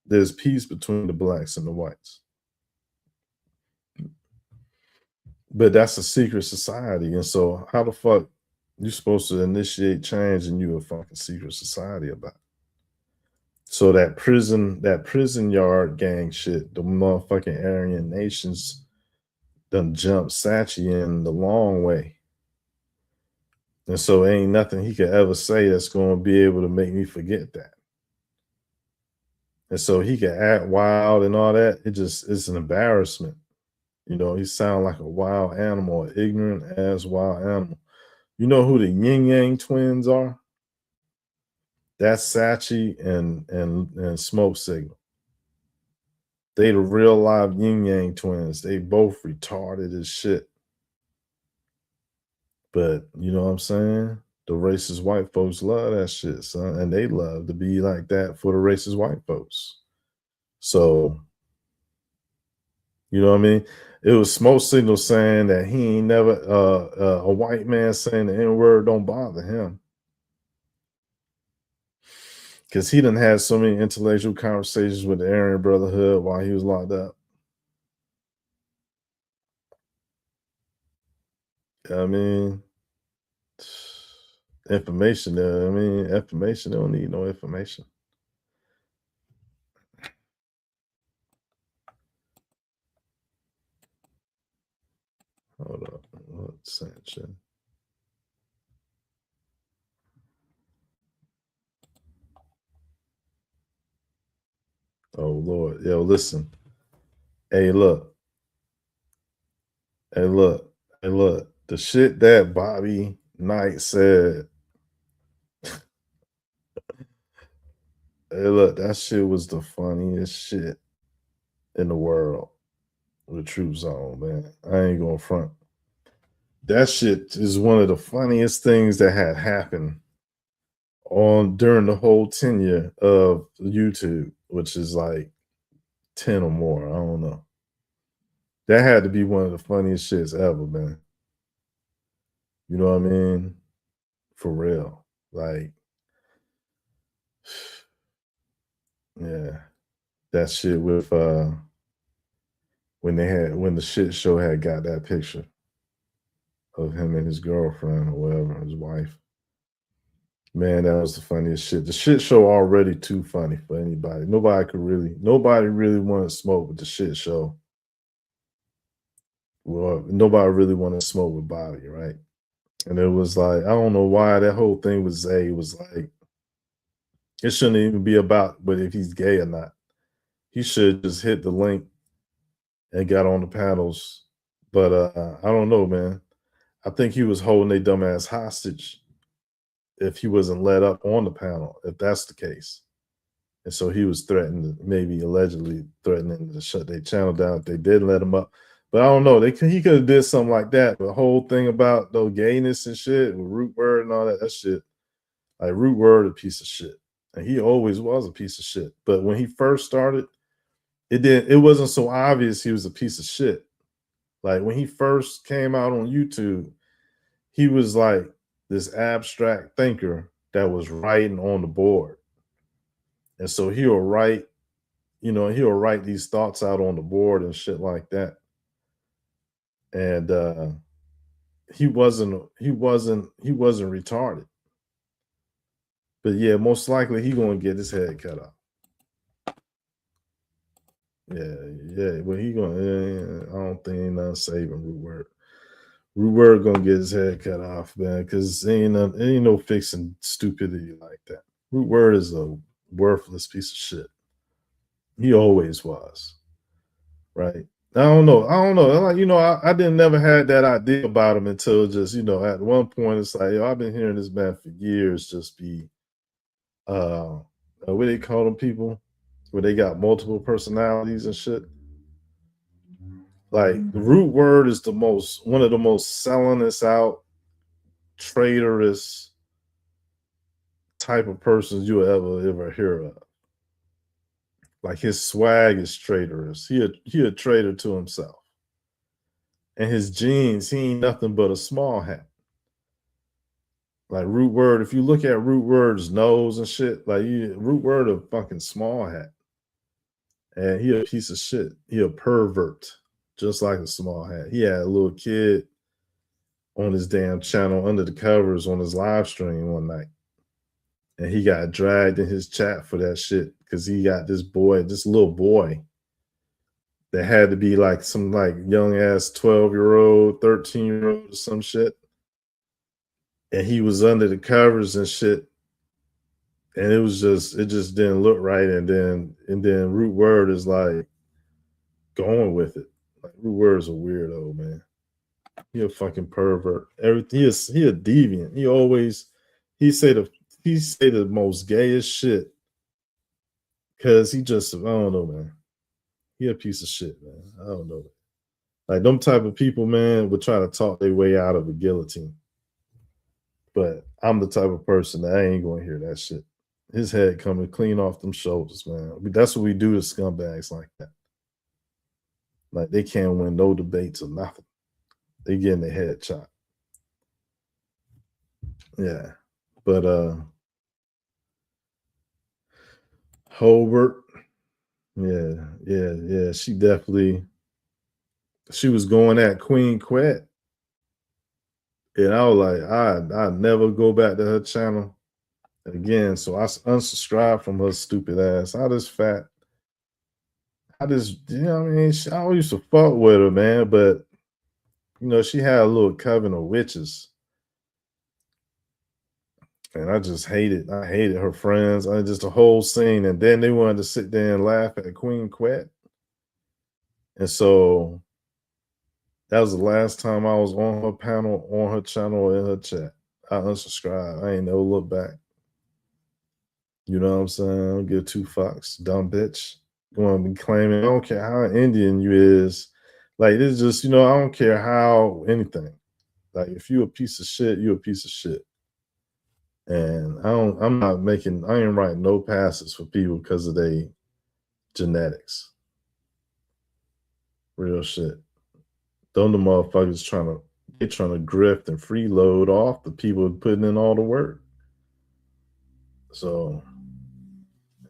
there's peace between the blacks and the whites. But that's a secret society. And so how the fuck you supposed to initiate change and you a fucking secret society about it? So that prison yard gang shit, the motherfucking Aryan nations done jumped Sachi in the long way. And so ain't nothing he could ever say that's going to be able to make me forget that. And so he can act wild and all that. It's an embarrassment. You know, he sound like a wild animal, an ignorant ass wild animal. You know who the Yin Yang twins are? That's Sachi and Smoke Signal. They the real live Yin Yang twins. They both retarded as shit. But you know what I'm saying? The racist white folks love that shit, son. And they love to be like that for the racist white folks. So, you know what I mean? It was Smoke Signal saying that he ain't never a white man saying the N-word don't bother him. Because he done had so many intellectual conversations with the Aryan Brotherhood while he was locked up. I mean, information there. I mean, information, they don't need no information. Hold up. What's that? Oh, Lord. Yo, listen. Hey, look. Hey, look. Hey, look. The shit that Bobby Knight said. Hey, look. That shit was the funniest shit in the world. With Troop Zone, man. I ain't gonna front. That shit is one of the funniest things that had happened during the whole tenure of YouTube, which is like 10 or more. I don't know. That had to be one of the funniest shits ever, man. You know what I mean? For real. Like, yeah. That shit with when the shit show had got that picture of him and his girlfriend or whatever, his wife. Man, that was the funniest shit. The shit show already too funny for anybody. Nobody really wanted to smoke with the shit show. Well, nobody really wanted to smoke with Bobby, right? And it was like, I don't know why that whole thing was like, it shouldn't even be about whether if he's gay or not. He should just hit the link and got on the panels. But I don't know, man. I think he was holding a dumbass hostage if he wasn't let up on the panel, if that's the case. And so he was maybe allegedly threatening to shut their channel down if they did let him up. But I don't know. He could have did something like that. The whole thing about the gayness and shit, with Root Word and all that shit. Like Root Word, a piece of shit. And he always was a piece of shit. But when he first started, it wasn't so obvious he was a piece of shit. Like when he first came out on YouTube, he was like this abstract thinker that was writing on the board. And so he'll write, he'll write these thoughts out on the board and shit like that. And he wasn't retarded. But yeah, most likely he gonna get his head cut off. Yeah. But he gonna. I don't think ain't nothing saving Root Word. Root Word gonna get his head cut off, man, because ain't no fixing stupidity like that. Root Word is a worthless piece of shit. He always was, right? I don't know. Like, I didn't never had that idea about him until just, at one point it's like, I've been hearing this man for years just be what they call them people where they got multiple personalities and shit. Like the Root Word is one of the most selling us out, traitorous type of persons you'll ever hear of. Like his swag is traitorous. He a traitor to himself. And his jeans, he ain't nothing but a small hat. Like Root Word, if you look at Root Word's nose and shit, like Root Word a fucking small hat. And he a piece of shit. He a pervert, just like a small hat. He had a little kid on his damn channel under the covers on his live stream one night. And he got dragged in his chat for that shit because he got this little boy that had to be like some like young ass 12-year-old, 13-year-old or some shit. And he was under the covers and shit. And it just didn't look right. And then Root Word is like going with it. Like Root Word is a weirdo, man. He a fucking pervert. He a deviant. He say the most gayest shit. Cause he just, I don't know, man. He a piece of shit, man. I don't know. Like them type of people, man, would try to talk their way out of a guillotine. But I'm the type of person that I ain't gonna hear that shit. His head coming clean off them shoulders, man. That's what we do to scumbags like that. Like they can't win no debates or nothing. They getting their head chopped. Yeah. But Holbert, yeah. She was going at Queen Quet. And I was like, I never go back to her channel again. So I unsubscribed from her stupid ass. I just, I mean, I always used to fuck with her, man. But, she had a little coven of witches. And I just hated her friends. Just the whole scene. And then they wanted to sit there and laugh at Queen Quet. And so that was the last time I was on her panel, on her channel, or in her chat. I unsubscribed. I ain't never look back. You know what I'm saying? I don't give two fucks, dumb bitch. Going to be claiming, I don't care how Indian you is. Like, it's just, I don't care how anything. Like, if you a piece of shit, you a piece of shit. And I ain't writing no passes for people because of their genetics. Real shit. Don't the motherfuckers trying to grift and freeload off the people putting in all the work. So,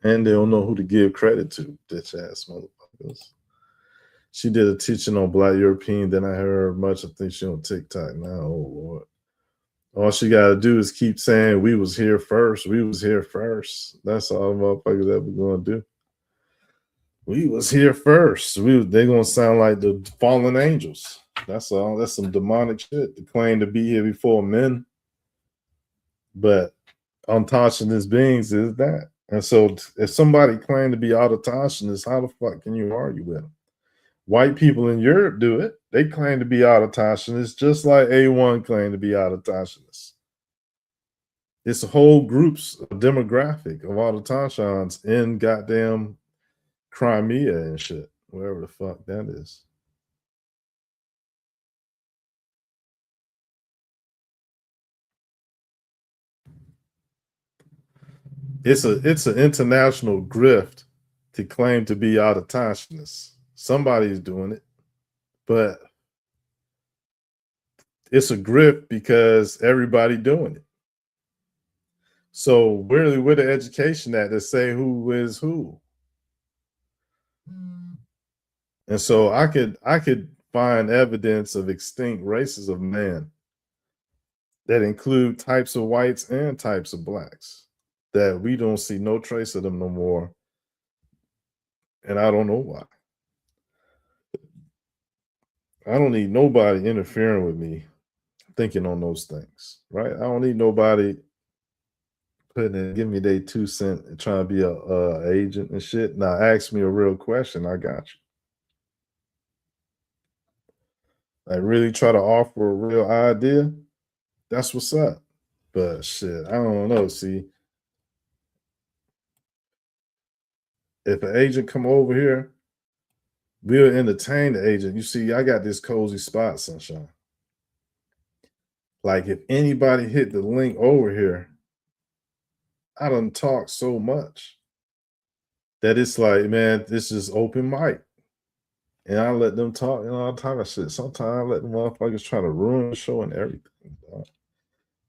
and they don't know who to give credit to, bitch ass motherfuckers. She did a teaching on Black European, then I heard much. I think she on TikTok now. Oh Lord. All she gotta do is keep saying we was here first. We was here first. That's all motherfuckers ever gonna do. We was here first. They gonna sound like the fallen angels. That's all. That's some demonic shit to claim to be here before men. But autochthonous beings is that. And so if somebody claim to be autochthonous, how the fuck can you argue with them? White people in Europe do it. They claim to be autochthonous, just like A1 claim to be autochthonous. It's a whole groups, a demographic of autochthons in goddamn Crimea and shit, wherever the fuck that is. It's an international grift to claim to be autochthonous. Somebody's doing it, but it's a grip because everybody doing it. So really, where the education at to say who is who? And so I could find evidence of extinct races of man that include types of whites and types of blacks that we don't see no trace of them no more. And I don't know why. I don't need nobody interfering with me thinking on those things, right? I don't need nobody putting in, give me their 2 cents and trying to be a agent and shit. Now ask me a real question, I got you. Like really try to offer a real idea, that's what's up. But shit, I don't know. See, if an agent come over here, we'll entertain the agent. You see, I got this cozy spot, sunshine. Like if anybody hit the link over here, I done talk so much that it's like, man, this is open mic. And I let them talk and all type of shit. Sometimes I let the motherfuckers try to ruin the show and everything. Dog.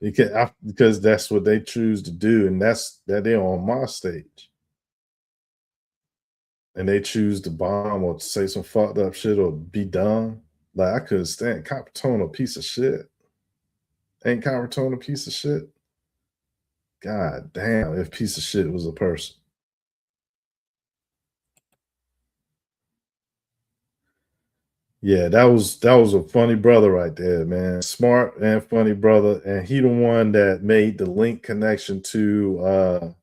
Because that's what they choose to do, and that's that they're on my stage. And they choose to bomb or say some fucked up shit or be dumb. Like I couldn't stand Capertone a piece of shit. Ain't Capertone a piece of shit? God damn, if piece of shit was a person. Yeah, that was a funny brother right there, man. Smart and funny brother. And he the one that made the link connection to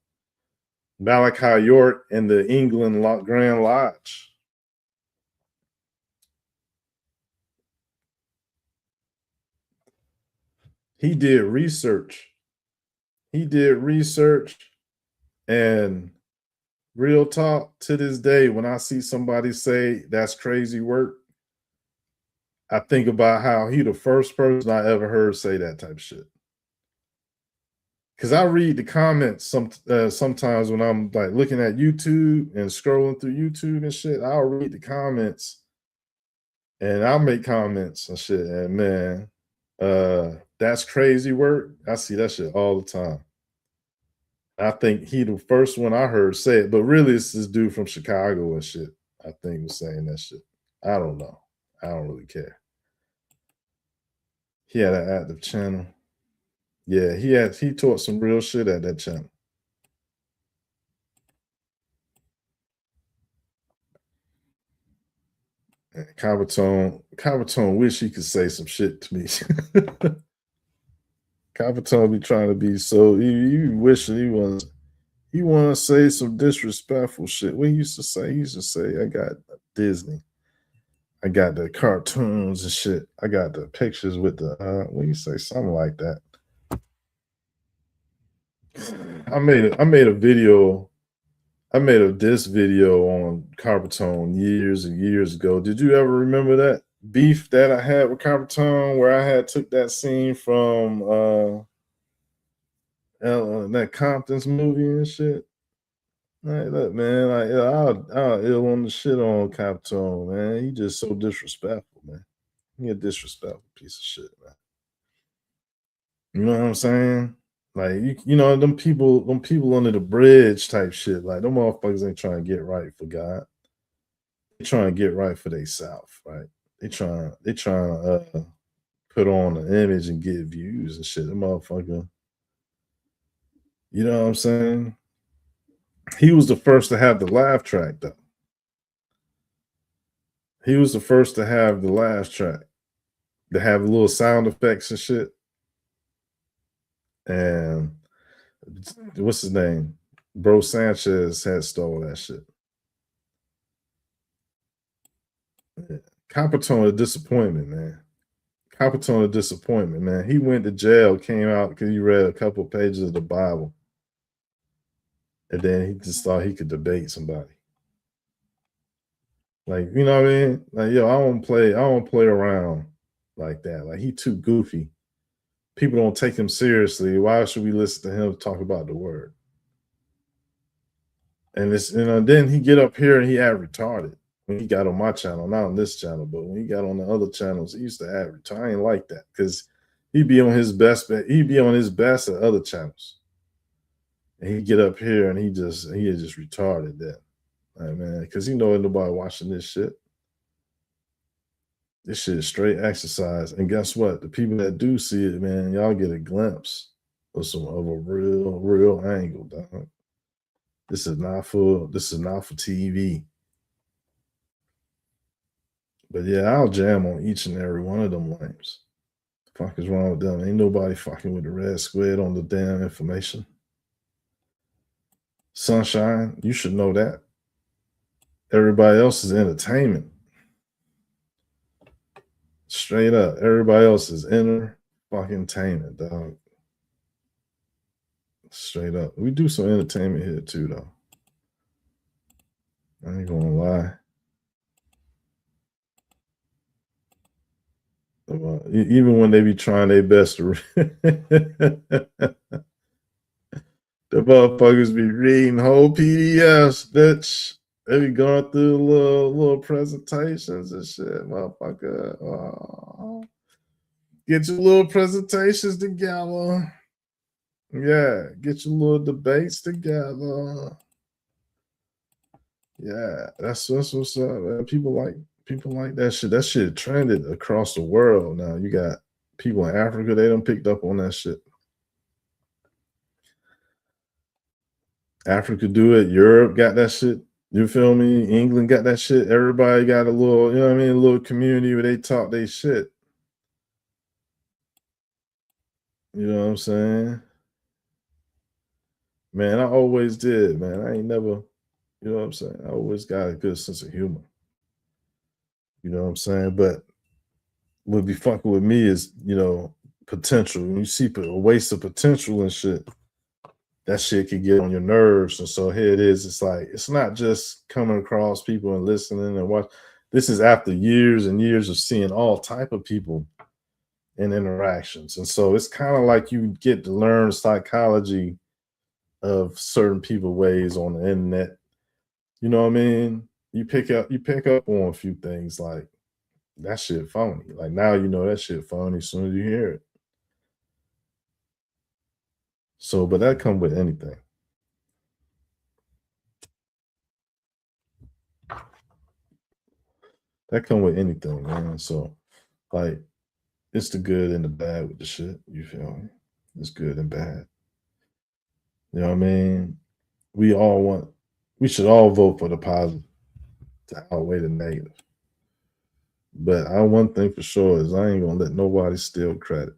Malachi York and the England Grand Lodge. He did research. And real talk, to this day, when I see somebody say that's crazy work, I think about how he the first person I ever heard say that type of shit. Because I read the comments sometimes when I'm like looking at YouTube and scrolling through YouTube and shit. I'll read the comments and I'll make comments and shit. And man, that's crazy work. I see that shit all the time. I think he the first one I heard say it, but really it's this dude from Chicago and shit. I think was saying that shit. I don't know. I don't really care. He had an active channel. Yeah, he taught some real shit at that channel. And Cavatone wish he could say some shit to me. Cavatone be trying to be so he wishing he want to say some disrespectful shit. What he used to say, I got Disney. I got the cartoons and shit. I got the pictures with the what you say, something like that. I made a video. I made a diss video on Carpetone years and years ago. Did you ever remember that beef that I had with Carpetone, where I had took that scene from that Compton's movie and shit? Like, look, man, like I'll ill on the shit on Carpetone, man. He just so disrespectful, man. He a disrespectful piece of shit, man. You know what I'm saying? Like you know, them people under the bridge type shit. Like them motherfuckers ain't trying to get right for God. They trying to get right for they self, right? They trying to put on an image and get views and shit. The motherfucker, you know what I'm saying? He was the first to have the laugh track, though. He was the first to have the laugh track, to have little sound effects and shit. And what's his name? Bro Sanchez had stole that shit. Yeah. Capertone a disappointment, man. Capertone a disappointment, man. He went to jail, came out because he read a couple pages of the Bible. And then he just thought he could debate somebody. Like, you know what I mean? Like, yo, I don't play around like that. Like, he too goofy. People don't take him seriously. Why should we listen to him talk about the word? And it's, you know, then he get up here and he act retarded. When he got on my channel, not on this channel, but when he got on the other channels, he used to act retarded. I ain't like that because He'd be on his best. He'd be on his best at other channels, and he'd get up here and he is just retarded that. Like, man, because ain't nobody watching this shit. This shit is straight exercise. And guess what? The people that do see it, man, y'all get a glimpse of a real angle, dog. This is not for TV. But yeah, I'll jam on each and every one of them lames. The fuck is wrong with them? Ain't nobody fucking with the red squid on the damn information. Sunshine, you should know that. Everybody else is entertainment. Straight up. Everybody else is entertainment, dog. Straight up. We do some entertainment here too, though. I ain't gonna lie. Even when they be trying their best to the motherfuckers be reading whole PDFs, bitch. They be going through little presentations and shit, motherfucker. Oh. Get your little presentations together. Yeah, get your little debates together. Yeah, that's what's up, man. People like that shit. That shit trended across the world. Now you got people in Africa, they done picked up on that shit. Africa do it. Europe got that shit. You feel me? England got that shit. Everybody got a little, you know what I mean, a little community where they talk they shit. You know what I'm saying? Man, I always did, man. I ain't never, you know what I'm saying? I always got a good sense of humor. You know what I'm saying? But what be fucking with me is, potential. When you see a waste of potential and shit, that shit can get on your nerves. And so here it is. It's like, it's not just coming across people and listening and watch. This is after years and years of seeing all type of people and interactions. And so it's kind of like you get to learn psychology of certain people ways on the internet. You know what I mean? You pick up on a few things like that shit phony. Like now you know that shit phony as soon as you hear it. So, but that come with anything. That come with anything, man. So, like, it's the good and the bad with the shit. You feel me? It's good and bad. You know what I mean? We should all vote for the positive to outweigh the negative. But one thing for sure is I ain't gonna let nobody steal credit.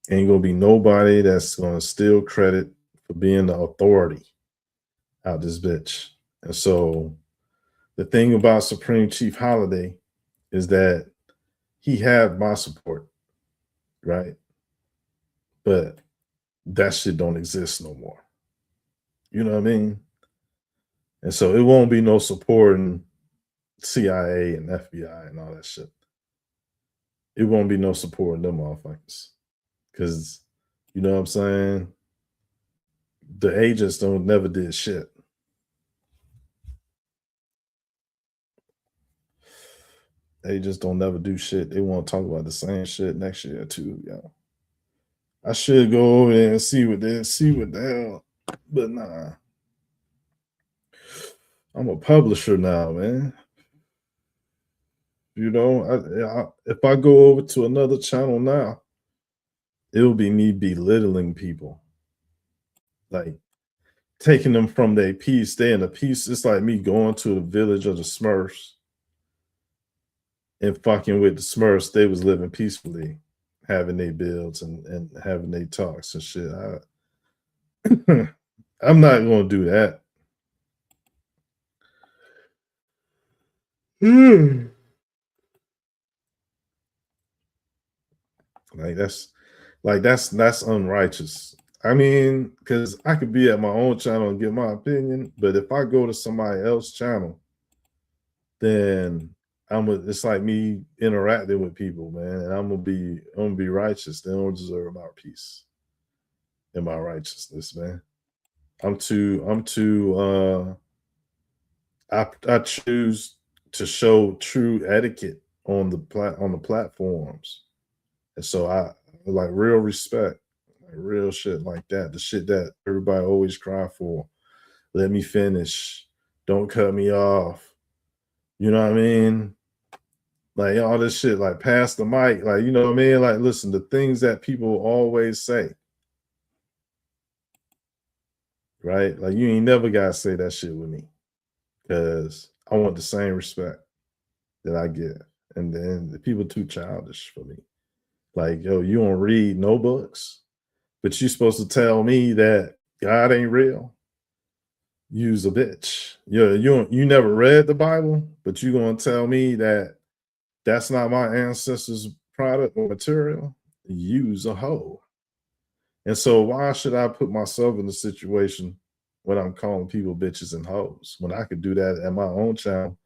Ain't gonna be nobody that's gonna steal credit for being the authority out this bitch. And so the thing about Supreme Chief Holiday is that he had my support, right? But that shit don't exist no more. You know what I mean? And so it won't be no supporting CIA and FBI and all that shit. It won't be no supporting them motherfuckers. Because, you know what I'm saying? The agents never did shit. They just don't never do shit. They want to talk about the same shit next year too, yo. I should go over there and see what the hell, but nah. I'm a publisher now, man. You know, if I go over to another channel now, it'll be me belittling people, like taking them from their peace. They in a peace. It's like me going to the village of the Smurfs and fucking with the Smurfs. They was living peacefully, having their builds and having their talks and shit. I'm not gonna do that. That's unrighteous. I mean, because I could be at my own channel and give my opinion, but if I go to somebody else's channel, then it's like me interacting with people, man, and I'm gonna be righteous. They don't deserve my peace and my righteousness, man. I choose to show true etiquette on the platforms And so I like real respect, like real shit like that. The shit that everybody always cry for. Let me finish. Don't cut me off. You know what I mean? Like all this shit, like pass the mic. Like, you know what I mean? Like, listen, the things that people always say. Right? Like you ain't never gotta say that shit with me. Because I want the same respect that I get. And then the people too childish for me. Like, yo, you don't read no books, but you supposed to tell me that God ain't real. You's a bitch. You never read the Bible, but you gonna tell me that that's not my ancestors' product or material? You's a hoe. And so why should I put myself in a situation when I'm calling people bitches and hoes when I could do that at my own channel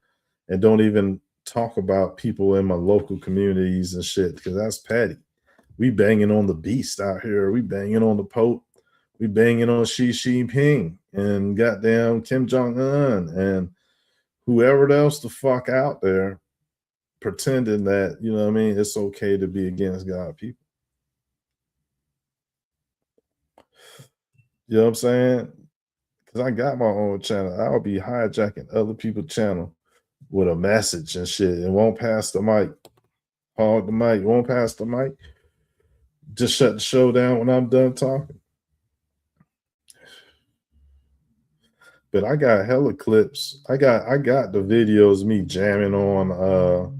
and don't even talk about people in my local communities and shit, because that's petty. We banging on the beast out here. We banging on the Pope. We banging on Xi Jinping and goddamn Kim Jong-un and whoever else the fuck out there pretending that, you know what I mean, it's okay to be against God people. You know what I'm saying? Because I got my own channel. I'll be hijacking other people's channel with a message and shit and won't pass the mic. Hog the mic, won't pass the mic. Just shut the show down when I'm done talking. But I got hella clips. I got the videos of me jamming on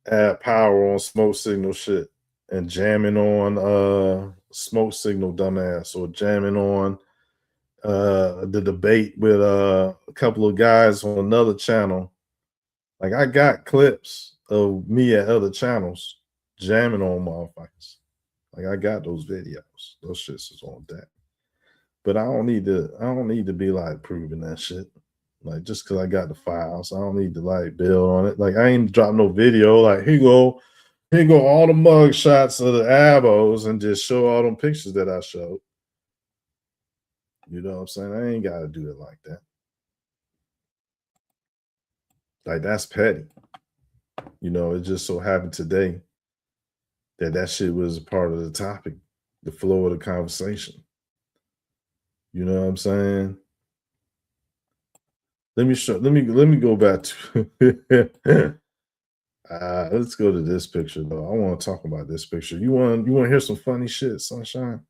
add power on smoke signal shit and jamming on smoke signal dumbass or jamming on the debate with a couple of guys on another channel. Like I got clips of me at other channels jamming on motherfuckers. Like I got those videos. Those shits is on deck. But I don't need to be like proving that shit. Like just because I got the files, I don't need to like build on it. Like I ain't drop no video. Like here go all the mug shots of the abos and just show all them pictures that I showed. You know what I'm saying? I ain't got to do it like that. Like that's petty. You know, it just so happened today that shit was a part of the topic, the flow of the conversation. You know what I'm saying? Let me go back to let's go to this picture though. I want to talk about this picture. You want to hear some funny shit, Sunshine?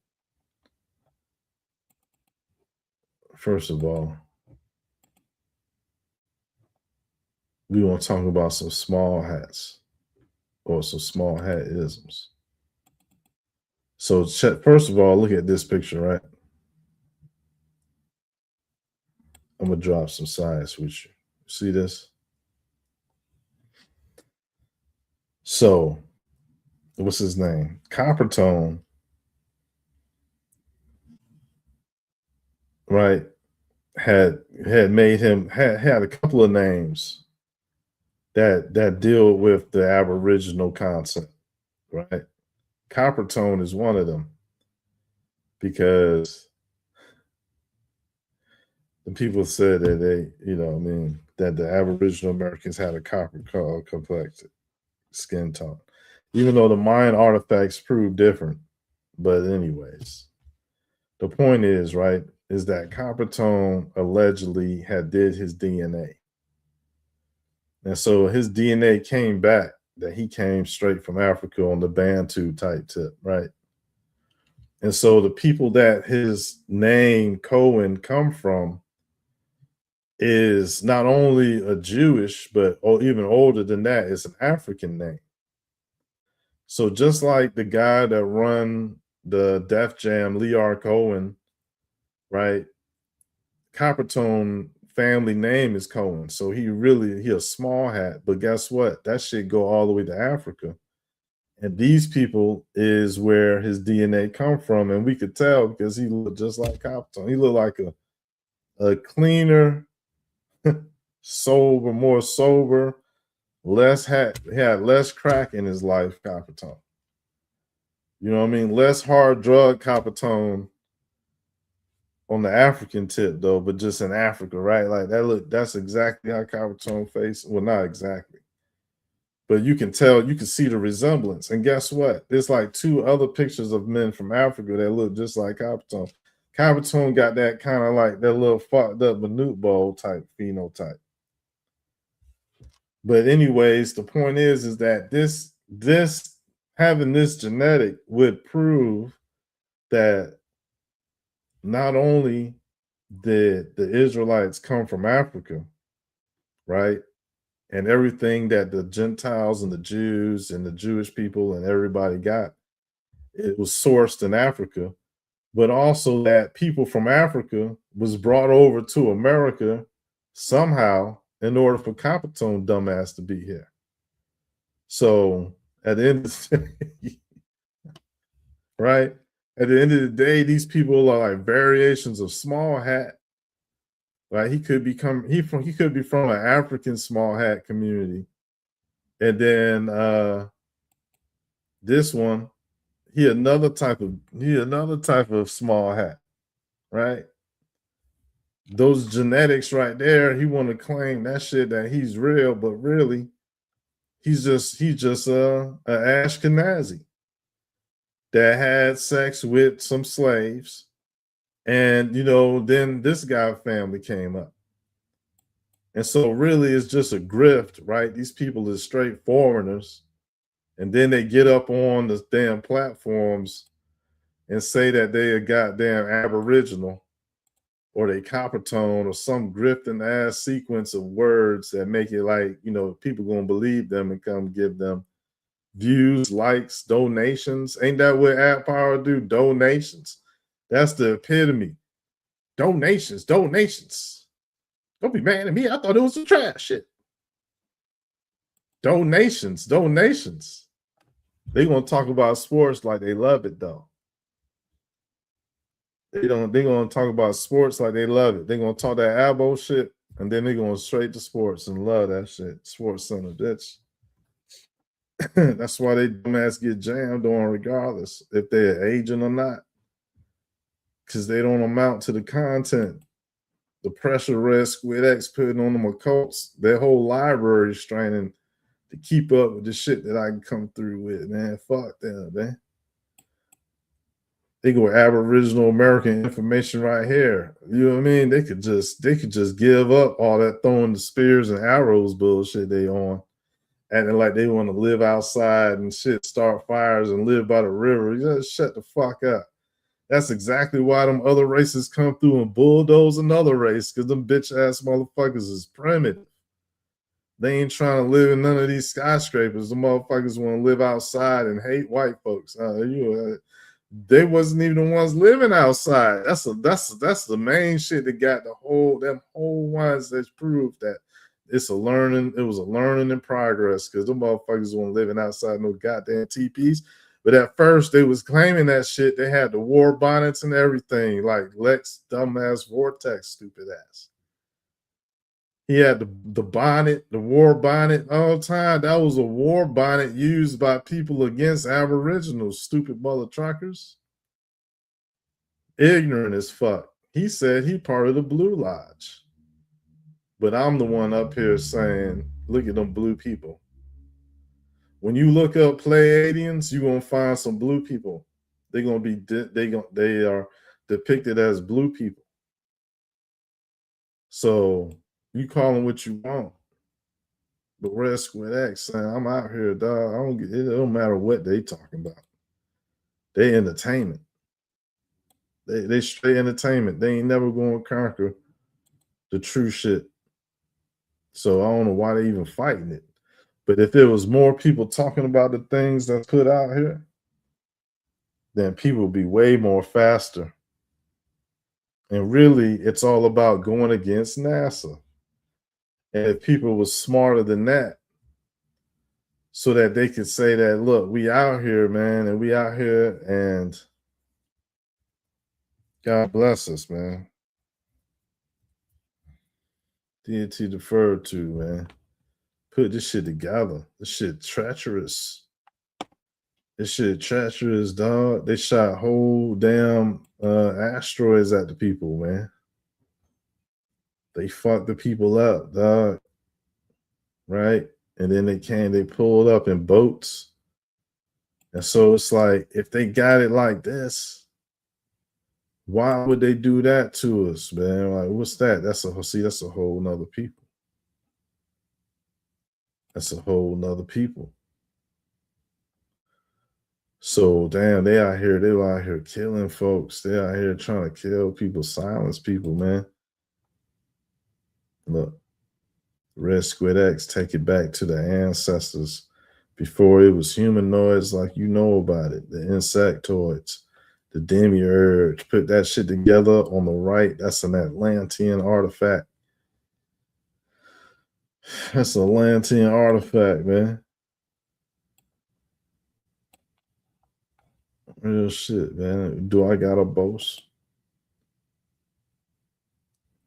First of all, we want to talk about some small hats or some small hat isms. So first of all, look at this picture, right? I'm gonna drop some science with you. See this? So, what's his name? Coppertone, right? Had made him had a couple of names that deal with the Aboriginal concept, right? Coppertone is one of them because the people said that they, you know, I mean, that the Aboriginal Americans had a copper complexion, skin tone, even though the Mayan artifacts prove different. But anyways, the point is, right, is that Coppertone allegedly had did his DNA. And so his DNA came back that he came straight from Africa on the Bantu type tip, right? And so the people that his name Cohen come from is not only a Jewish, but even older than that, it's an African name. So just like the guy that run the Def Jam, Lear Cohen, right? Coppertone family name is Cohen. So he a small hat, but guess what? That shit go all the way to Africa. And these people is where his DNA come from. And we could tell because he looked just like Coppertone. He looked like a cleaner, more sober, had less crack in his life, Coppertone. You know what I mean? Less hard drug Coppertone on the African tip though, but just in Africa, right? Like that's exactly how Coppertone face. Well, not exactly. But you can tell, you can see the resemblance. And guess what? There's like 2 other pictures of men from Africa that look just like Coppertone. Coppertone got that kind of like that little fucked up Manute Bowl type phenotype. But anyways, the point is that this having this genetic would prove that not only did the Israelites come from Africa, right? And everything that the Gentiles and the Jews and the Jewish people and everybody got, it was sourced in Africa, but also that people from Africa was brought over to America somehow in order for Coppertone dumbass to be here. So at the end of the day, right? At the end of the day, these people are like variations of Small Hat. Right? He could be from an African Small Hat community. And then this one, he another type of Small Hat, right? Those genetics right there, he want to claim that shit that he's real, but really he's just an Ashkenazi that had sex with some slaves, and then this guy family came up, and so really it's just a grift, right? These people are straight foreigners, and then they get up on the damn platforms and say that they are goddamn Aboriginal or they Coppertone or some grifting ass sequence of words that make it like, people gonna believe them and come give them views, likes, donations. Ain't that what App Power do? Donations. That's the epitome. Donations. Don't be mad at me. I thought it was some trash shit. Donations. They gonna talk about sports like they love it though. They gonna talk about sports like they love it. They gonna talk that Abo shit, and then they going straight to sports and love that shit. Sports son of a bitch. That's why they dumbass get jammed on regardless if they're agent or not. Because they don't amount to the content. The pressure Red Squid X putting on them occults, their whole library is straining to keep up with the shit that I can come through with, man. Fuck them, man. They go Aboriginal American information right here. You know what I mean? They could just give up all that throwing the spears and arrows bullshit they on, acting like they want to live outside and shit, start fires and live by the river. You just shut the fuck up. That's exactly why them other races come through and bulldoze another race, because them bitch ass motherfuckers is primitive. They ain't trying to live in none of these skyscrapers. The motherfuckers want to live outside and hate white folks. They wasn't even the ones living outside. That's the main shit that got them whole ones that proved that it was a learning in progress, because them motherfuckers weren't living outside no goddamn teepees. But at first they was claiming that shit. They had the war bonnets and everything, like Lex dumbass Vortex stupid ass. He had the bonnet, the war bonnet all the time. That was a war bonnet used by people against Aboriginals, stupid mother truckers. Ignorant as fuck. He said he part of the Blue Lodge. But I'm the one up here saying, look at them blue people. When you look up Pleiadians, you're gonna find some blue people. They are depicted as blue people. So you call them what you want. But Red Squid X saying, I'm out here, dog. It don't matter what they talking about. They entertainment. They straight entertainment. They ain't never gonna conquer the true shit. So I don't know why they even fighting it. But if there was more people talking about the things that's put out here, then people would be way more faster. And really, it's all about going against NASA. And if people was smarter than that, so that they could say that, look, we out here, man, and we out here, and God bless us, man. Deity deferred to, man. Put this shit together. This shit treacherous. Dog. They shot whole damn asteroids at the people, man. They fucked the people up, dog. Right? And then they pulled up in boats. And so it's like, if they got it like this, why would they do that to us, man? Like, what's that? That's a whole nother people. That's a whole nother people. So damn, they out here killing folks. They out here trying to kill people, silence people, man. Look, Red Squid X, take it back to the ancestors before it was humanoids like you know about it, the insectoids, the demiurge. Put that shit together on the right. That's an Atlantean artifact. That's an Atlantean artifact, man. Real shit, man. Do I got a boast?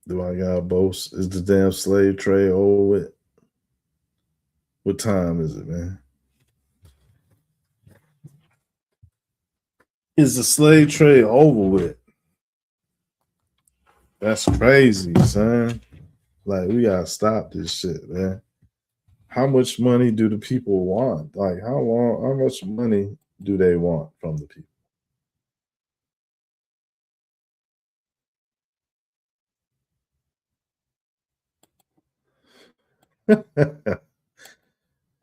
Do I got a boast? Is the damn slave trade over with? What time is it, man? Is the slave trade over with? That's crazy, son. Like, we gotta stop this shit, man. How much money do the people want? Like, how much money do they want from the people?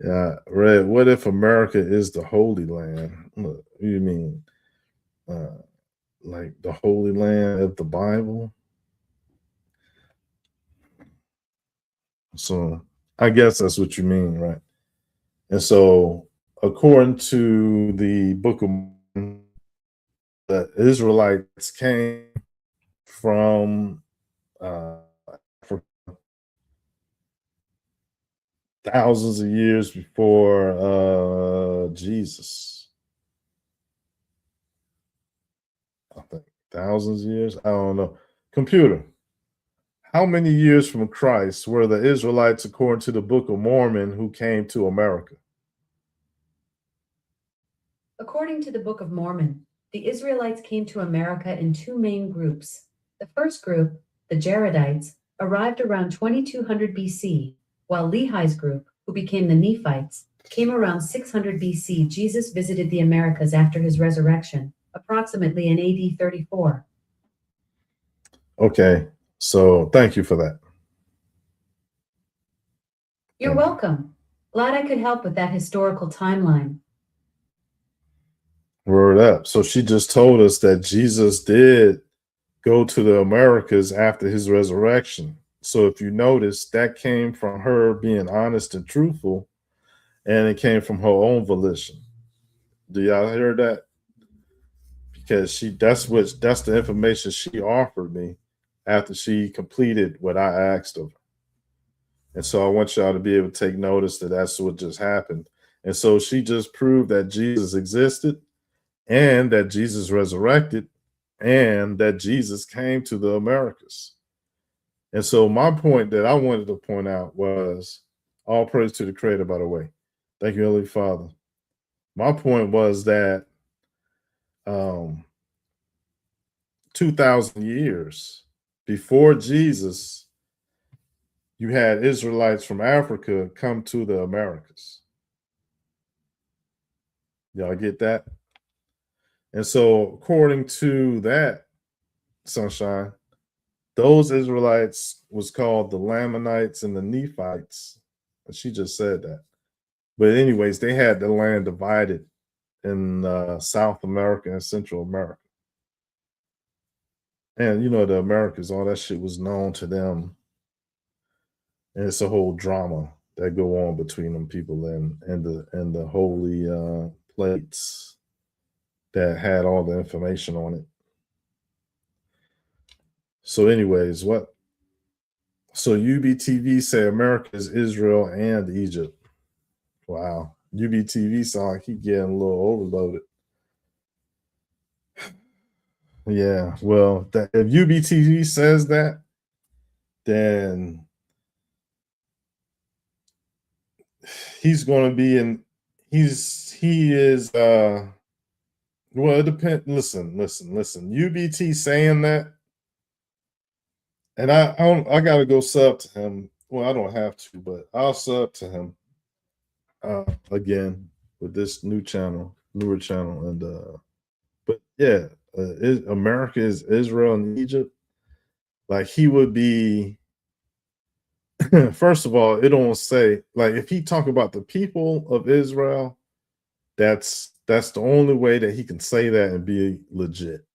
Yeah, Red, what if America is the Holy Land? What do you mean? Like the Holy Land of the Bible? So I guess that's what you mean, right? And so, according to the Book of Mormon, the Israelites came from Africa thousands of years before Jesus. I think thousands of years. I don't know. Computer, how many years from Christ were the Israelites, according to the Book of Mormon, who came to America? According to the Book of Mormon, the Israelites came to America in two main groups. The first group, the Jaredites, arrived around 2200 BC, while Lehi's group, who became the Nephites, came around 600 BC. Jesus visited the Americas after his resurrection, approximately in AD 34. Okay, so thank you for that. You're welcome. Glad I could help with that historical timeline. Word up. So she just told us that Jesus did go to the Americas after his resurrection. So if you notice, that came from her being honest and truthful, and it came from her own volition. Do y'all hear that? Because that's the information she offered me after she completed what I asked of her. And so I want y'all to be able to take notice that that's what just happened. And so she just proved that Jesus existed, and that Jesus resurrected, and that Jesus came to the Americas. And so my point that I wanted to point out was, all praise to the Creator, by the way. Thank you, Heavenly Father. My point was that 2,000 years before Jesus, you had Israelites from Africa come to the Americas. Y'all get that? And so, according to that, Sunshine, those Israelites was called the Lamanites and the Nephites. And she just said that. But anyways, they had the land divided in South America and Central America. And you know, the Americas, all that shit was known to them. And it's a whole drama that go on between them people and the holy plates that had all the information on it. So, anyways, so UBTV say America is Israel and Egypt. Wow. UBTV sound like he getting a little overloaded. Yeah, well, if UBTV says that, then he's going to be in. He is. Well, it depends. Listen. UBT saying that, and I got to go sub to him. Well, I don't have to, but I'll sub to him again with this newer channel, and but yeah, America is Israel and Egypt. Like he would be. First of all, it don't say like if he talk about the people of Israel, that's the only way that he can say that and be legit,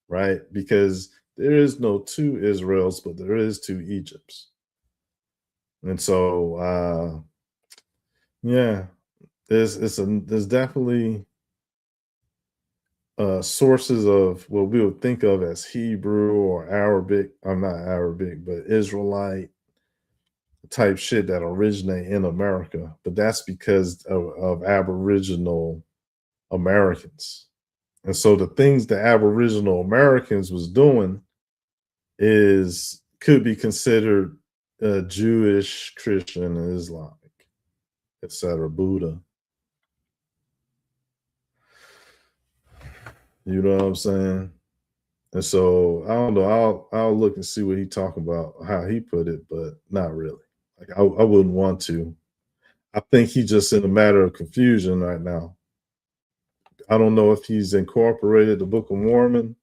right? Because there is no two Israels, but there is two Egypts. And so yeah, there's definitely sources of what we would think of as Hebrew or Arabic. I'm not Arabic, but Israelite type shit that originate in America, but that's because of Aboriginal Americans. And so the things the Aboriginal Americans was doing could be considered Jewish, Christian, and Islamic, etc. Buddha. You know what I'm saying? And so I don't know. I'll look and see what he talking about, how he put it, but not really. Like I wouldn't want to. I think he's just in a matter of confusion right now. I don't know if he's incorporated the Book of Mormon,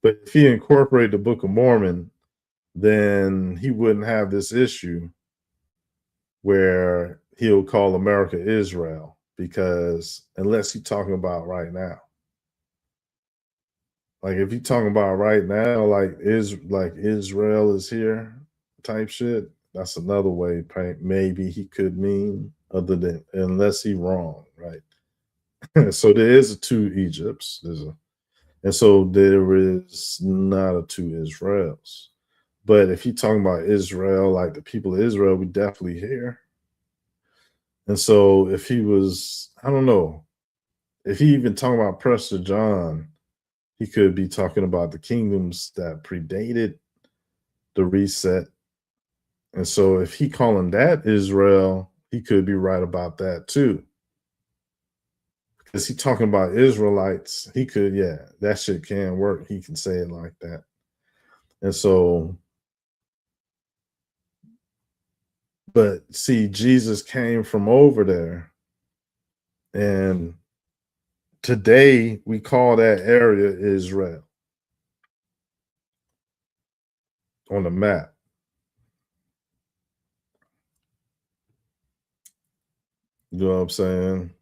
but if he incorporated the Book of Mormon, then he wouldn't have this issue where he'll call America Israel, because unless he's talking about right now. Like if you're talking about right now, like Israel is here type shit, that's another way maybe he could mean, other than unless he's wrong, right? So there is a two Egypts, and so there is not a two Israels. But if you're talking about Israel, like the people of Israel, we definitely here. And so if he was, I don't know, if he even talking about Prester John, he could be talking about the kingdoms that predated the reset. And so if he calling that Israel, he could be right about that too. Because he talking about Israelites, he could, yeah, that shit can work. He can say it like that. And so, but see, Jesus came from over there. And today we call that area Israel on the map. You know what I'm saying?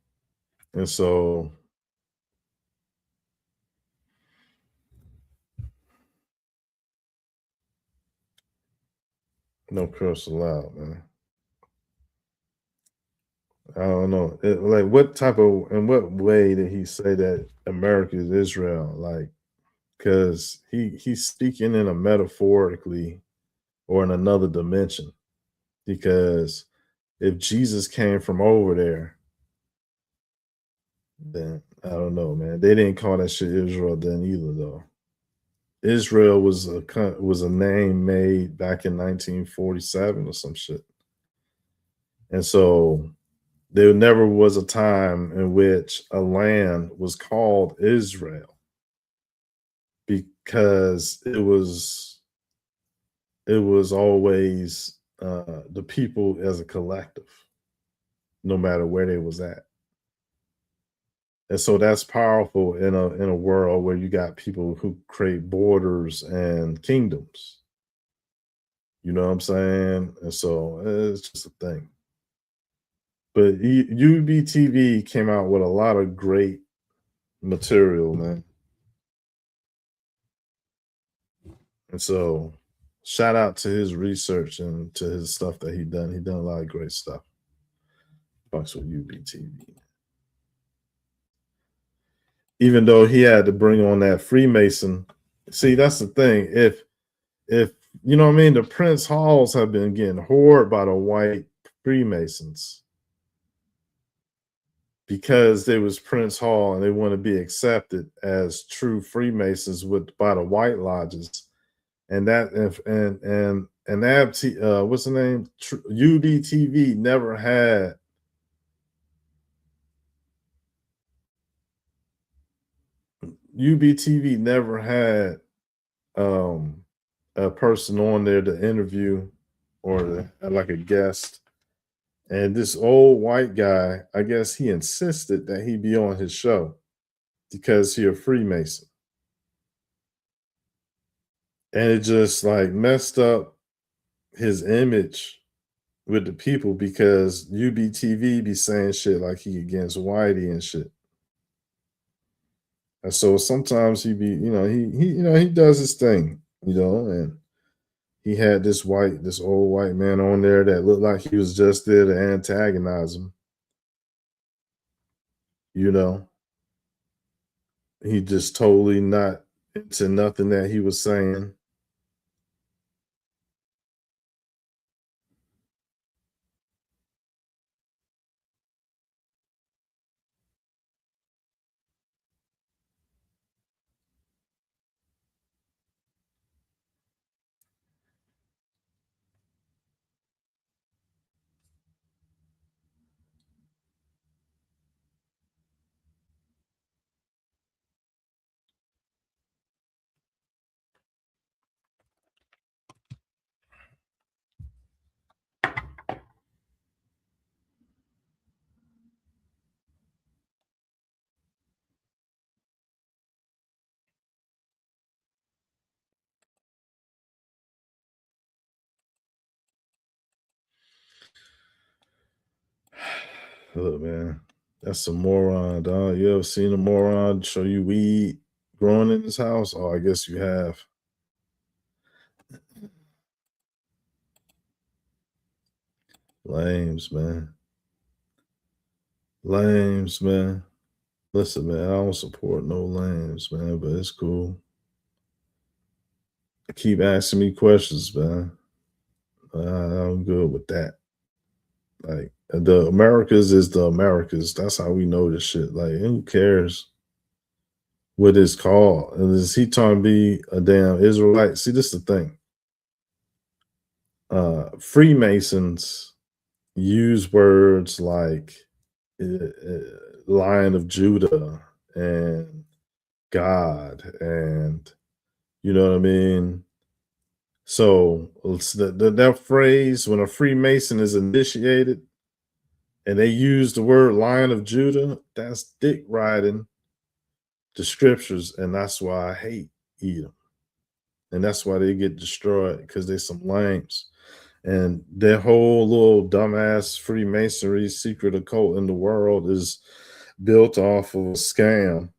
And so no curse allowed, man. I don't know. Like what type of, in what way did he say that America is Israel? Like, because he's speaking in a metaphorically or in another dimension. Because if Jesus came from over there, then I don't know, man. They didn't call that shit Israel then either, though. Israel was a name made back in 1947 or some shit. And so there never was a time in which a land was called Israel, because it was always the people as a collective, no matter where they was at. And so that's powerful in a world where you got people who create borders and kingdoms. You know what I'm saying? And so it's just a thing. But UBTV came out with a lot of great material, man. And so shout out to his research and to his stuff that he done. He done a lot of great stuff. Fucks with UBTV. Even though he had to bring on that Freemason. See, that's the thing. If you know what I mean, the Prince Halls have been getting whored by the white Freemasons because they was Prince Hall and they want to be accepted as true Freemasons by the white lodges. And that what's the name? UDTV never had a person on there to interview or like a guest And this old white guy, I guess he insisted that he be on his show because he a Freemason. And it just like messed up his image with the people because UBTV be saying shit like he against Whitey and shit. And so sometimes he be, he does his thing, and he had this old white man on there that looked like he was just there to antagonize him. He just totally not into nothing that he was saying. Look, man, that's a moron, dog. You ever seen a moron show you weed growing in his house? Oh, I guess you have. Lames, man. Lames, man. Listen, man, I don't support no lames, man, but it's cool. Keep asking me questions, man. I'm good with that. Like the Americas is the Americas. That's how we know this shit. Like, who cares what it's called? And is he trying to be a damn Israelite? See, this is the thing. Freemasons use words like Lion of Judah and God, and you know what I mean. So that phrase, when a Freemason is initiated and they use the word Lion of Judah, that's dick riding the scriptures, and that's why I hate Edom, and that's why they get destroyed, because they're some lames. And their whole little dumbass Freemasonry secret occult in the world is built off of a scam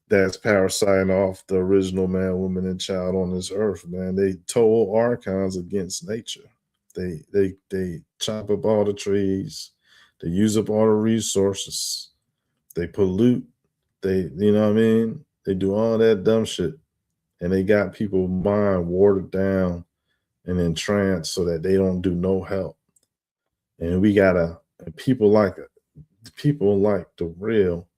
that's parasiting off the original man, woman, and child on this earth, man. They toll archons against nature. They chop up all the trees. They use up all the resources. They pollute. You know what I mean? They do all that dumb shit. And they got people's mind watered down and entranced so that they don't do no help. And we gotta, people like the real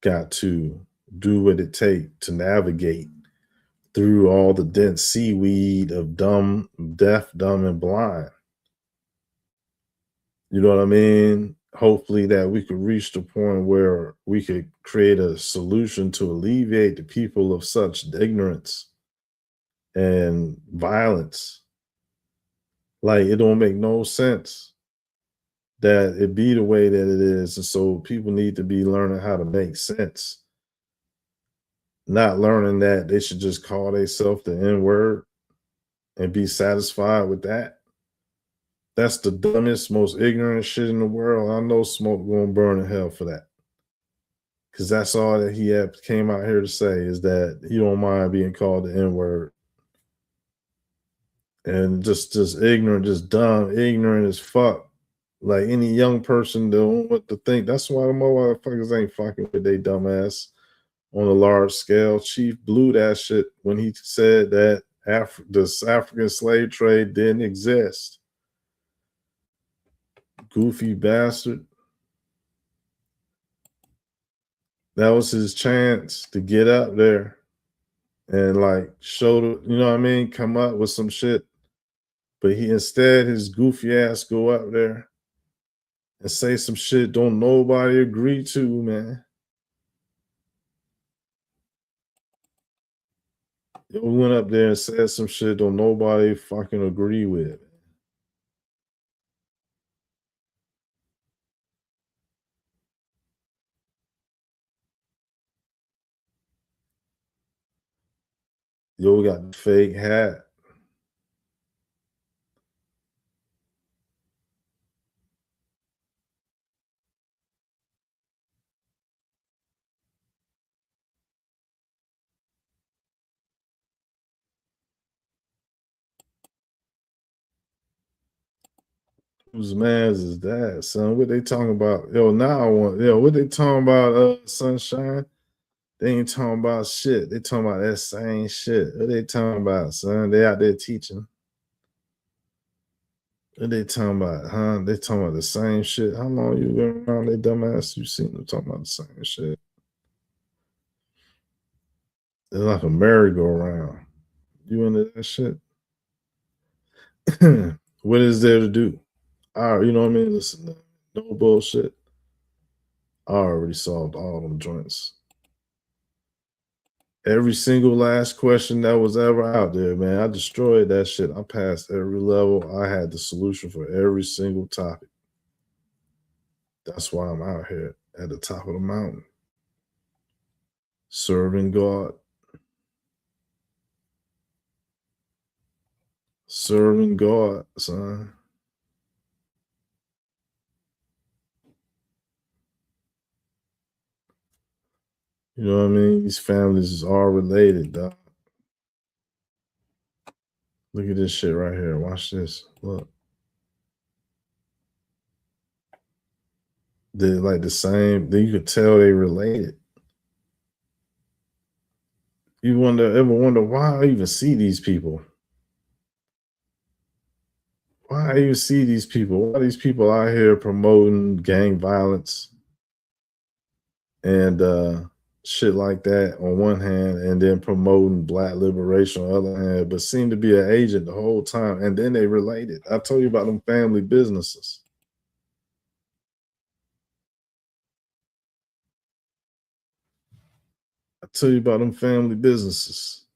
got to do what it takes to navigate through all the dense seaweed of deaf, dumb, and blind. You know what I mean? Hopefully that we could reach the point where we could create a solution to alleviate the people of such ignorance and violence. Like, it don't make no sense that it be the way that it is. And so people need to be learning how to make sense. Not learning that they should just call themselves the N-word and be satisfied with that. That's the dumbest, most ignorant shit in the world. I know Smoke gonna burn in hell for that. Because that's all that he came out here to say, is that he don't mind being called the N-word. And just ignorant, just dumb, ignorant as fuck. Like, any young person don't know what to think. That's why the motherfuckers ain't fucking with they dumbass on a large scale. Chief blew that shit when he said that the African slave trade didn't exist. Goofy bastard. That was his chance to get up there and like show you know what I mean, come up with some shit. But his goofy ass go up there and say some shit don't nobody agree to, man. Yo went up there and said some shit don't nobody fucking agree with. Yo got the fake hat. Whose man's is that, son? What they talking about? Yo, now I want, yo, what they talking about, Sunshine? They ain't talking about shit. They talking about that same shit. What they talking about, son? They out there teaching. What they talking about, huh? They talking about the same shit. How long you been around they dumbass? You seen them talking about the same shit. It's like a merry-go-round. You into that shit? What is there to do? You know what I mean? Listen, no bullshit. I already solved all them joints. Every single last question that was ever out there, man. I destroyed that shit. I passed every level. I had the solution for every single topic. That's why I'm out here at the top of the mountain. Serving God. Serving God, son. You know what I mean? These families is all related, dog. Look at this shit right here. Watch this. Look. They're like the same. Then you could tell they related. You ever wonder why I even see these people? Why I even see these people? Why are these people out here promoting gang violence and shit like that on one hand, and then promoting black liberation on the other hand, but seem to be an agent the whole time, and then they related. I told you about them family businesses. I tell you about them family businesses.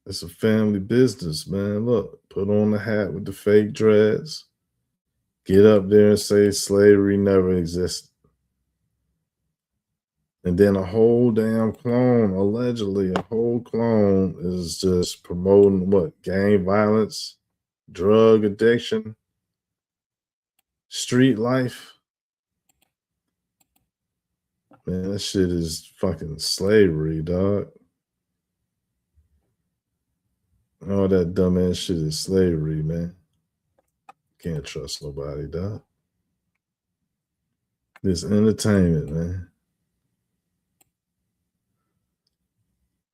It's a family business, man. Look, put on the hat with the fake dreads. Get up there and say slavery never existed. And then a whole damn clone, allegedly, a whole clone is just promoting what? Gang violence, drug addiction, street life. Man, that shit is fucking slavery, dog. All that dumbass shit is slavery, man. Can't trust nobody, dog. It's entertainment, man.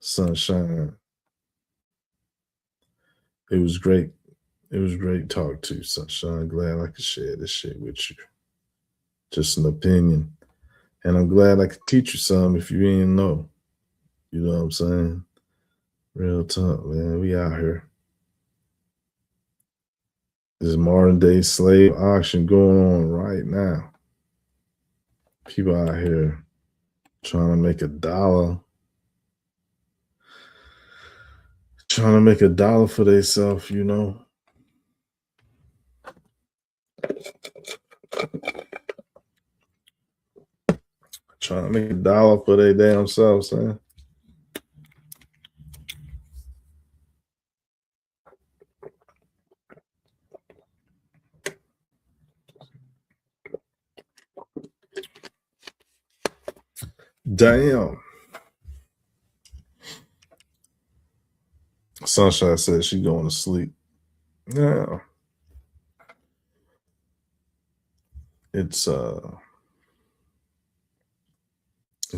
Sunshine. It was great. It was great talk to you, Sunshine. Glad I could share this shit with you. Just an opinion. And I'm glad I could teach you some if you didn't know. You know what I'm saying? Real talk, man. We out here. There's modern day slave auction going on right now. People out here trying to make $1. Trying to make $1 for themselves, you know. Trying to make $1 for their damn selves, man. Damn. Sunshine said she going to sleep. Yeah. It's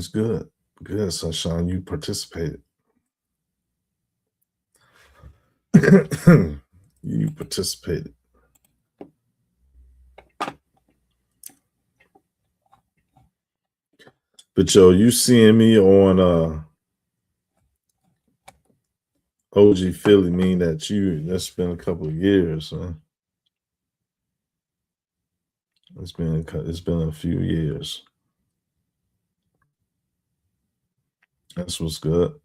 good. Good, Sunshine. You participated. You participated. But yo, you seeing me on OG Philly mean that's been a couple of years, huh? It's been a few years. That's what's good.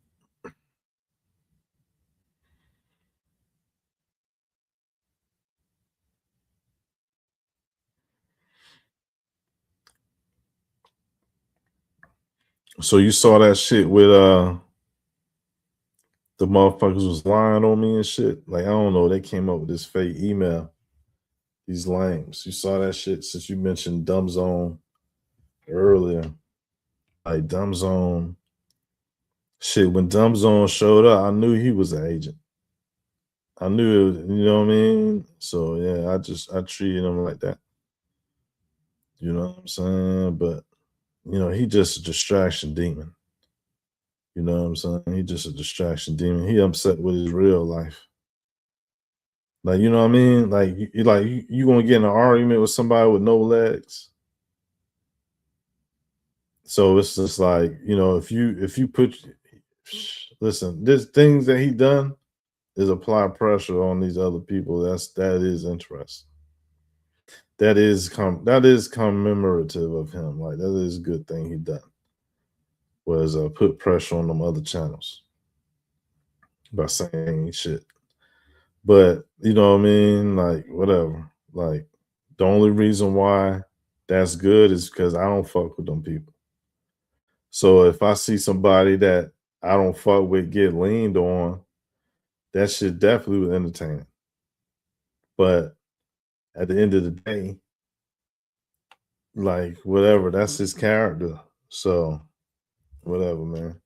So you saw that shit with the motherfuckers was lying on me and shit. Like, I don't know, they came up with this fake email. These lames. You saw that shit since you mentioned Dumb Zone earlier. Like Dumb Zone. Shit, when Dumb Zone showed up, I knew he was an agent. I knew it, you know what I mean? So yeah, I treated him like that. You know what I'm saying? But you know, he just a distraction demon. You know what I'm saying? He just a distraction demon. He upset with his real life. Like, you know what I mean? Like you gonna get in an argument with somebody with no legs. So it's just like, you know, if you put listen, there's things that he done is apply pressure on these other people. That is interesting. That is commemorative of him. Like that is a good thing he done. Was put pressure on them other channels by saying shit. But you know what I mean? Like whatever. Like the only reason why that's good is because I don't fuck with them people. So if I see somebody that I don't fuck with get leaned on, that shit definitely was entertaining. But at the end of the day, like whatever, that's his character. So whatever, man.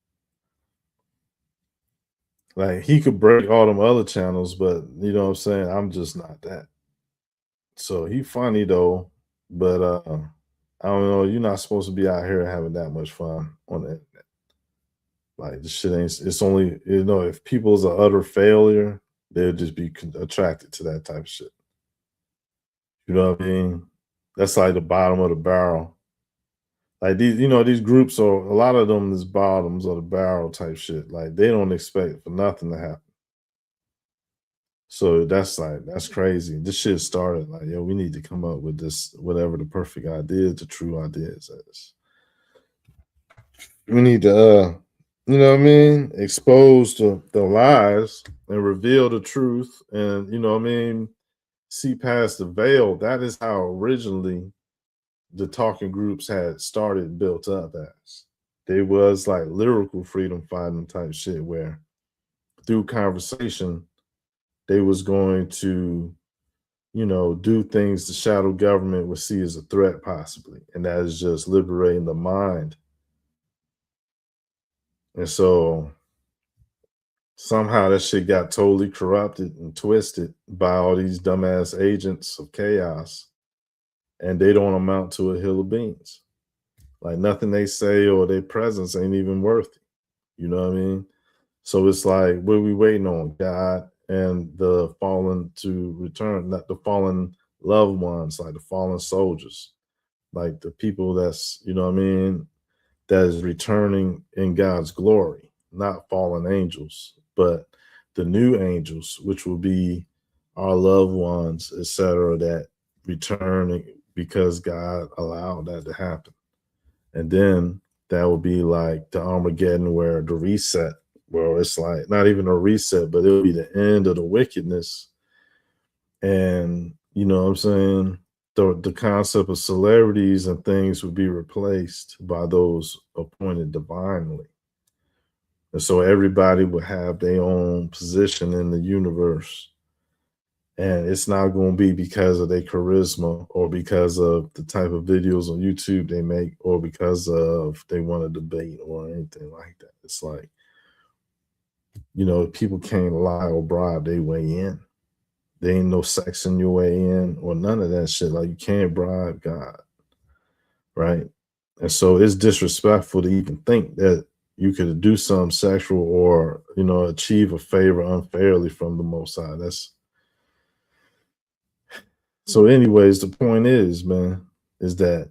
Like he could break all them other channels, but you know what I'm saying? I'm just not that. So he funny though, but I don't know. You're not supposed to be out here having that much fun on the internet. Like this shit ain't. It's only you know if people's an utter failure, they'll just be attracted to that type of shit. You know what I mean? That's like the bottom of the barrel. Like these, you know, these groups are a lot of them is bottoms of the barrel type shit. Like they don't expect for nothing to happen. So that's crazy. This shit started like, yo, we need to come up with this, whatever the perfect idea, the true ideas is. We need to you know what I mean, expose the lies and reveal the truth and you know what I mean, see past the veil. That is how originally the talking groups had started built up as. They was like lyrical freedom fighting type shit where through conversation they was going to you know, do things the shadow government would see as a threat, possibly. And that is just liberating the mind. And so somehow that shit got totally corrupted and twisted by all these dumbass agents of chaos. And they don't amount to a hill of beans. Like nothing they say or their presence ain't even worth it. You know what I mean? So it's like, what are we waiting on? God and the fallen to return, not the fallen loved ones, like the fallen soldiers. Like the people that's you know what I mean that is returning in God's glory, not fallen angels, but the new angels, which will be our loved ones, etc., that return because God allowed that to happen. And then that will be like the Armageddon where the reset, where it's like not even a reset, but it'll be the end of the wickedness. And you know what I'm saying? The concept of celebrities and things would be replaced by those appointed divinely. And so everybody would have their own position in the universe. And it's not going to be because of their charisma or because of the type of videos on YouTube they make or because of they want to debate or anything like that. It's like, you know, people can't lie or bribe their way in. There ain't no sexing your way in or none of that shit. Like you can't bribe God, right? And so it's disrespectful to even think that you could do something sexual or you know achieve a favor unfairly from the Most High. That's so. Anyways, the point is, man, is that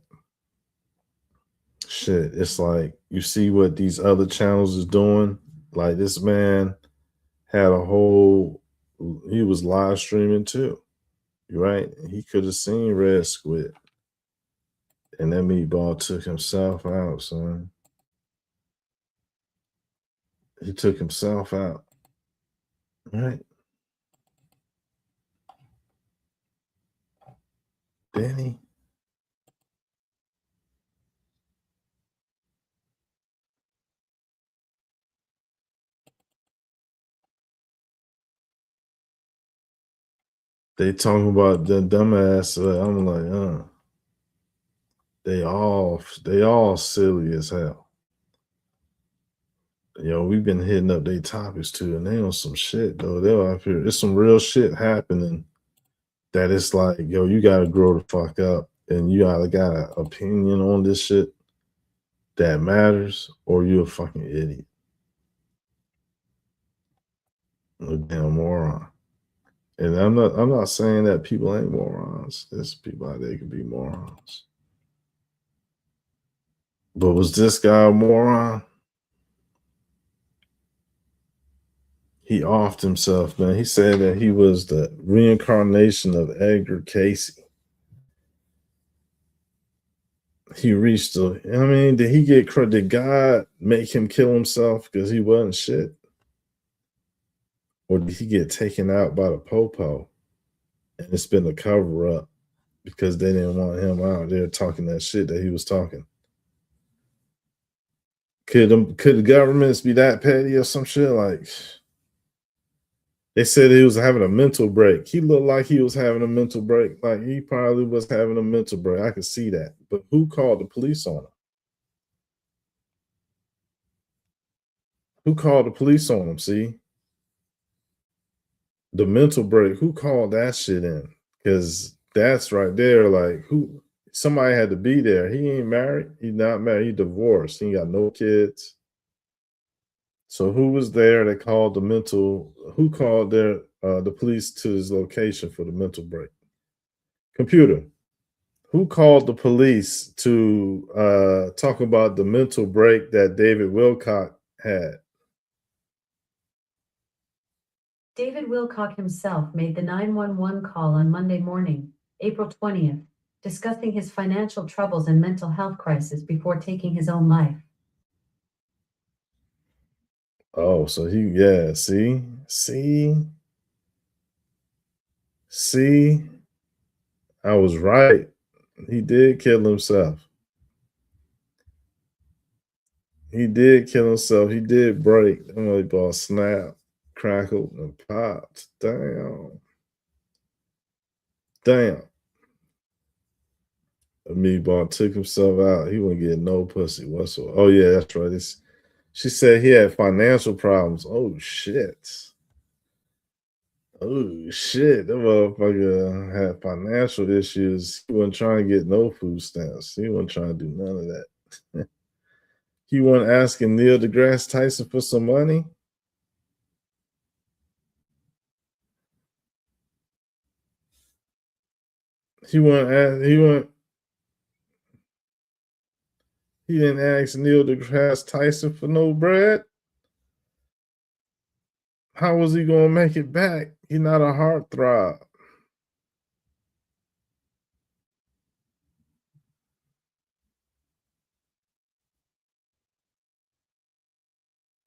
shit. It's like you see what these other channels is doing. Like this man had a whole. He was live streaming too, right? He could have seen Red Squid. And that meatball took himself out, son. He took himself out. Right? Didn't he? They talking about the dumbass. I'm like, they all silly as hell. Yo, we've been hitting up their topics too, and they on some shit though. They're out here. It's some real shit happening that it's like, yo, you gotta grow the fuck up, and you gotta got an opinion on this shit that matters, or you're a fucking idiot, a damn moron. And I'm not saying that people ain't morons. There's people out there can be morons. But was this guy a moron? He offed himself, man. He said that he was the reincarnation of Edgar Casey. He reached did God make him kill himself because he wasn't shit? Or did he get taken out by the popo and it's been a cover up because they didn't want him out there talking that shit that he was talking? Could the governments be that petty or some shit? Like, they said he was having a mental break. He looked like he was having a mental break. Like, he probably was having a mental break. I could see that. But who called the police on him? Who called the police on him? See? The mental break, who called that shit in? Because that's right there. Like, who? Somebody had to be there. He ain't married. He's not married. He divorced. He ain't got no kids. So who was there that called the mental? Who called the police to his location for the mental break? Computer. Who called the police to talk about the mental break that David Wilcock had? David Wilcock himself made the 911 call on Monday morning, April 20th, discussing his financial troubles and mental health crisis before taking his own life. Oh, so see, I was right. He did kill himself. He did kill himself. He did break. That mother ball snapped, crackled, and popped. Damn. A meatball took himself out. He wouldn't get no pussy whatsoever. Oh, yeah, that's right. She said he had financial problems. Oh, shit. Oh, shit. That motherfucker had financial issues. He wasn't trying to get no food stamps. He wasn't trying to do none of that. He wasn't asking Neil deGrasse Tyson for some money. He didn't ask Neil deGrasse Tyson for no bread. How was he gonna make it back? He's not a heartthrob.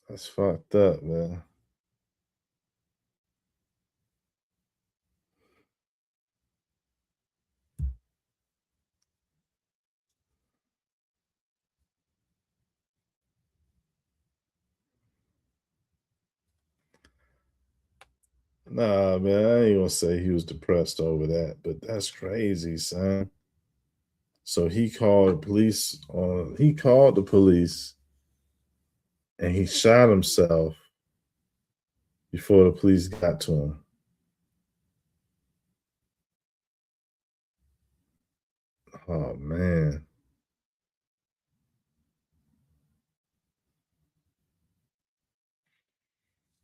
That's fucked up, man. Nah, man, I ain't gonna say he was depressed over that, but that's crazy, son. So he called the police and he shot himself before the police got to him. Oh man.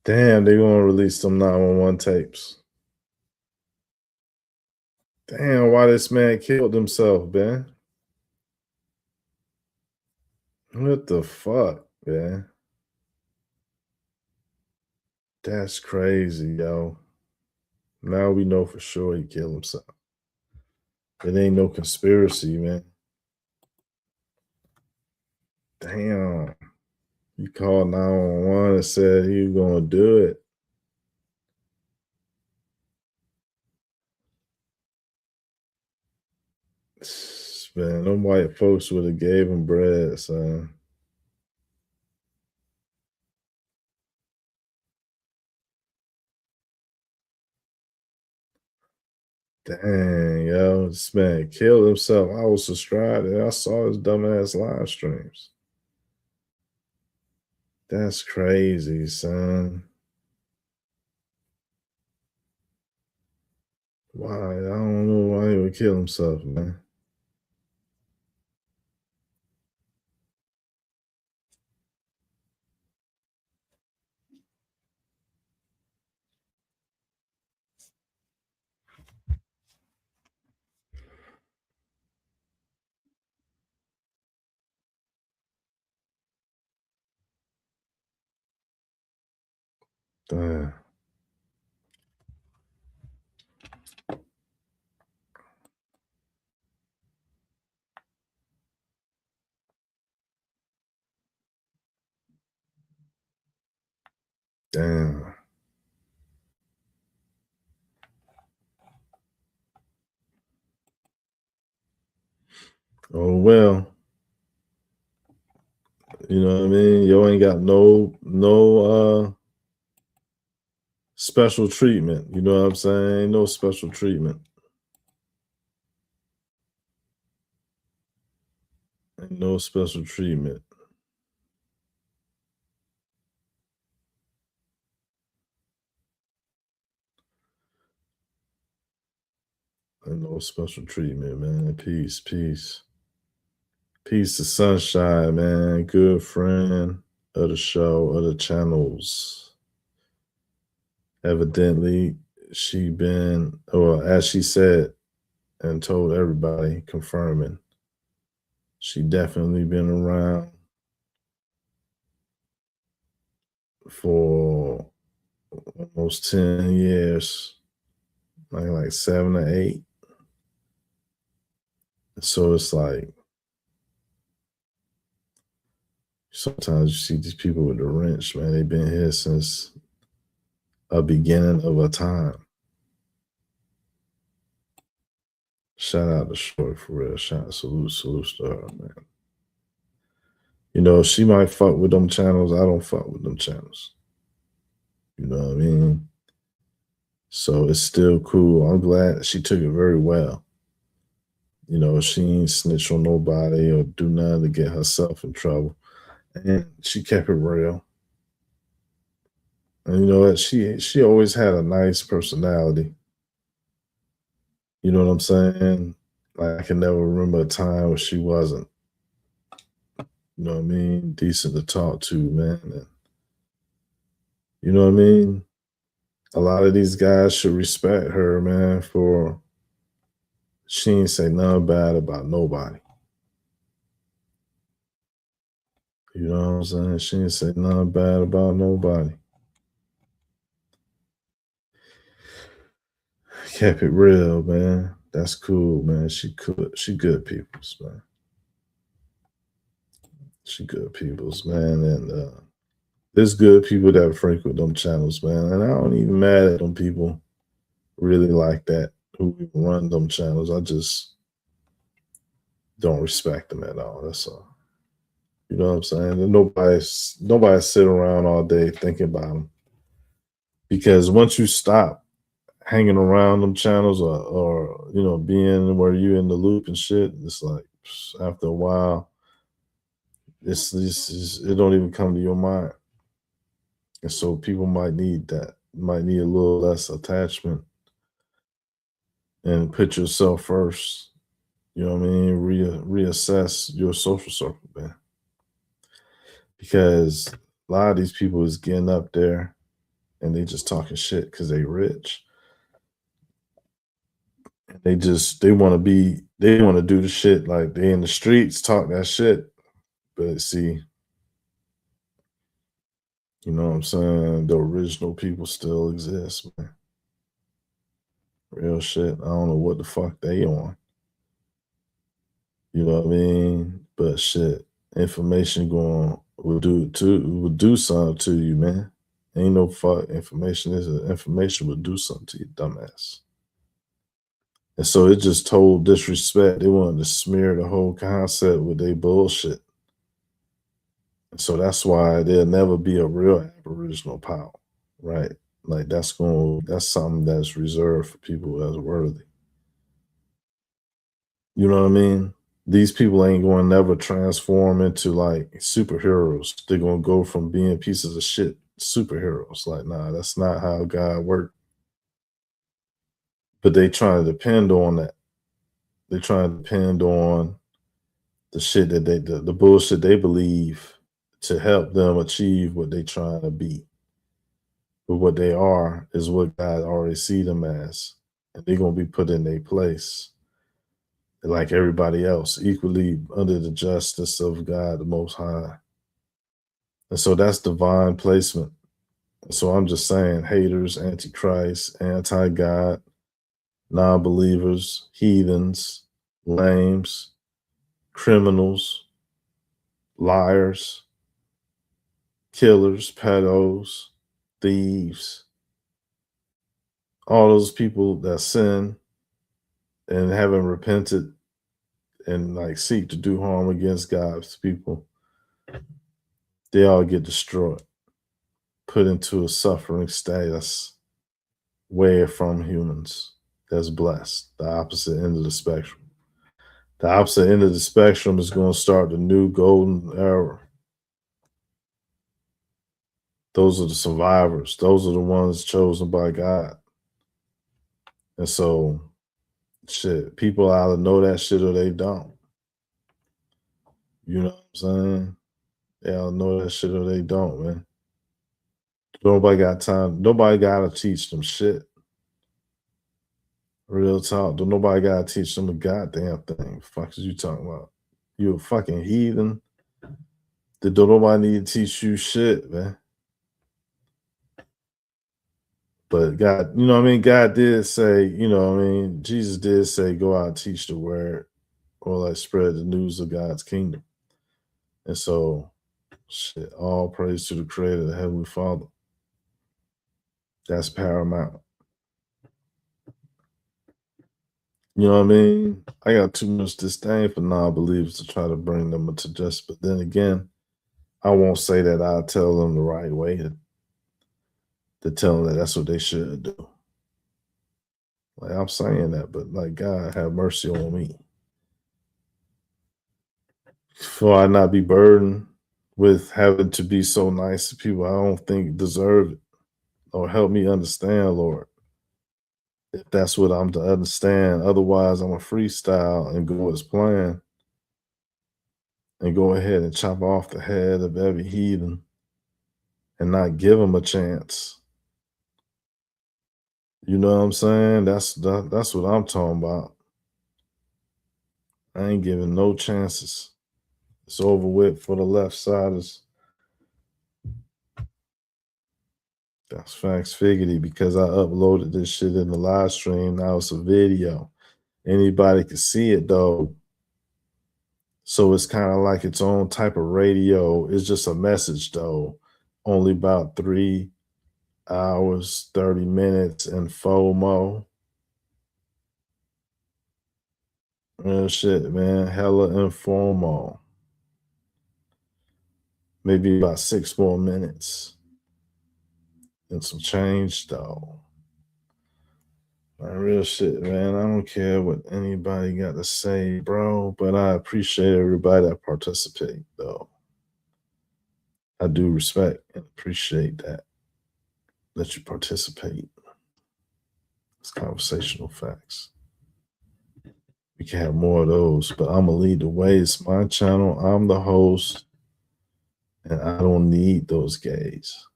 Damn, they gonna release some 911 tapes. Damn, why this man killed himself, man? What the fuck, man? That's crazy, yo. Now we know for sure he killed himself. It ain't no conspiracy, man. Damn. He called 911 and said he was gonna do it. Man, them white folks would have gave him bread, son. Dang, yo, this man killed himself. I was subscribed and I saw his dumbass live streams. That's crazy, son. Why? I don't know why he would kill himself, man. Damn. Damn. Oh well. You know what I mean? Yo ain't got no special treatment. You know what I'm saying? No special treatment. Ain't no special treatment. Ain't no special treatment, man. Peace, peace. Peace to Sunshine, man. Good friend of the show, of the channels. Evidently, she been, or as she said and told everybody, confirming, she definitely been around for almost 10 years, like 7 or 8. So it's like, sometimes you see these people with the wrench, man. They've been here since a beginning of a time. Shout out to Short for real. Salute to her, man. You know, she might fuck with them channels. I don't fuck with them channels. You know what I mean? So it's still cool. I'm glad she took it very well. You know, she ain't snitch on nobody or do nothing to get herself in trouble. And she kept it real. And you know what? She always had a nice personality. You know what I'm saying? Like I can never remember a time where she wasn't. You know what I mean? Decent to talk to, man. And, you know what I mean? A lot of these guys should respect her, man, for she ain't say nothing bad about nobody. You know what I'm saying? She ain't say nothing bad about nobody. Kept it real, man. That's cool, man. She good peoples, man. She good peoples, man. And there's good people that frequent them channels, man. And I don't even mad at them people really like that who run them channels. I just don't respect them at all. That's all. You know what I'm saying? And nobody sit around all day thinking about them. Because once you stop hanging around them channels or you know, being where you in the loop and shit, it's like after a while, it don't even come to your mind. And so people might need that, might need a little less attachment and put yourself first. You know what I mean? Reassess your social circle, man. Because a lot of these people is getting up there and they just talking shit because they rich. They want to do the shit like they in the streets, talk that shit. But see, you know what I'm saying? The original people still exist, man. Real shit. I don't know what the fuck they on. You know what I mean? But shit, information will do something to you, man. Ain't no fuck information. Information will do something to you, dumbass. And so it just told disrespect. They wanted to smear the whole concept with their bullshit. And so that's why there'll never be a real Aboriginal power, right? Like that's something that's reserved for people that's worthy. You know what I mean? These people ain't going to never transform into like superheroes. They're going to go from being pieces of shit superheroes. Like, nah, that's not how God works. But they trying to depend on that. They trying to depend on the shit that the bullshit they believe to help them achieve what they trying to be. But what they are is what God already see them as. And they're going to be put in their place like everybody else, equally under the justice of God, the Most High. And so that's divine placement. So I'm just saying, haters, antichrist, anti-God, non-believers, heathens, lames, criminals, liars, killers, pedos, thieves, all those people that sin and haven't repented and like seek to do harm against God's people, they all get destroyed, put into a suffering status way from humans that's blessed, the opposite end of the spectrum. The opposite end of the spectrum is going to start the new golden era. Those are the survivors. Those are the ones chosen by God. And so, shit, people either know that shit or they don't. You know what I'm saying? They all know that shit or they don't, man. Nobody got time. Nobody got to teach them shit. Real talk. Don't nobody got to teach them a goddamn thing. The fuck is you talking about? You a fucking heathen? Don't nobody need to teach you shit, man. But God, you know what I mean? God did say, you know what I mean? Jesus did say, go out and teach the word or like spread the news of God's kingdom. And so, shit, all praise to the creator, the Heavenly Father. That's paramount. You know what I mean? I got too much disdain for non-believers to try to bring them to justice. But then again, I won't say that I tell them the right way to tell them that that's what they should do. Like I'm saying that, but like God have mercy on me. For I not be burdened with having to be so nice to people I don't think deserve it. Or help me understand, Lord. If that's what I'm to understand. Otherwise, I'm a freestyle and go as planned. And go ahead and chop off the head of every heathen and not give them a chance. You know what I'm saying? That's what I'm talking about. I ain't giving no chances. It's over with for the left siders. That's facts figgity because I uploaded this shit in the live stream. Now it's a video. Anybody can see it though. So it's kind of like its own type of radio. It's just a message though. Only about 3 hours, 30 minutes and FOMO. Real shit, man. Hella informal. Maybe about 6 more minutes. And some change though. Real shit, man. I don't care what anybody got to say, bro, but I appreciate everybody that participate, though. I do respect and appreciate that you participate. It's conversational facts. We can have more of those, but I'm gonna lead the way. It's my channel. I'm the host, and I don't need those gays.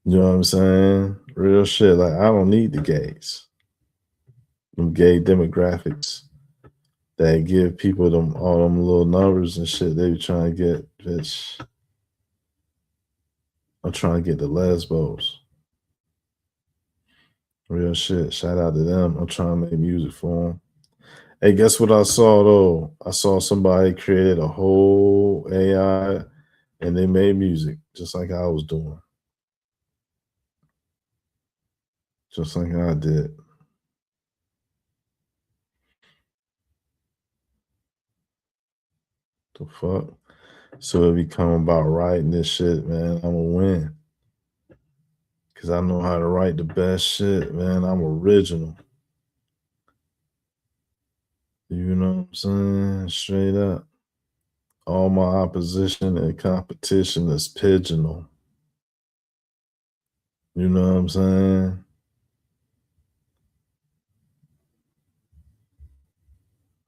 You know what I'm saying? Real shit. Like I don't need the gays. Them gay demographics that give people them all them little numbers and shit they be trying to get, bitch. I'm trying to get the lesbos. Real shit. Shout out to them. I'm trying to make music for them. Hey, guess what I saw though? I saw somebody created a whole AI and they made music just like I was doing. Just like I did. The fuck? So it become about writing this shit, man. I'm gonna win. Cause I know how to write the best shit, man. I'm original. You know what I'm saying? Straight up. All my opposition and competition is pigeonhole. You know what I'm saying?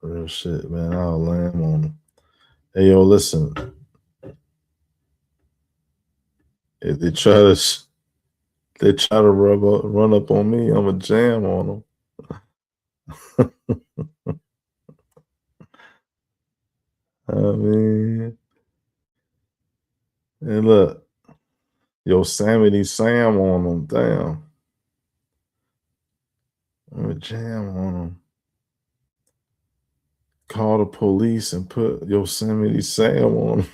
Real shit, man. I'll lamb on them. Hey, yo, listen. If they try to run up on me, I'm a jam on them. I mean, and look, Yosemite Sam on them. Damn. I'm a jam on them. Call the police and put Yosemite Sam on them.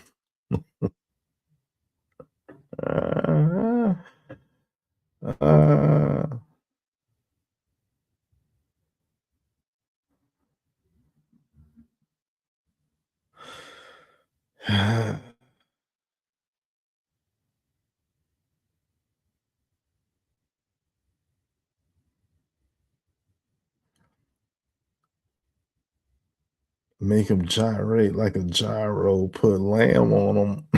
Make them gyrate like a gyro, put lamb on them.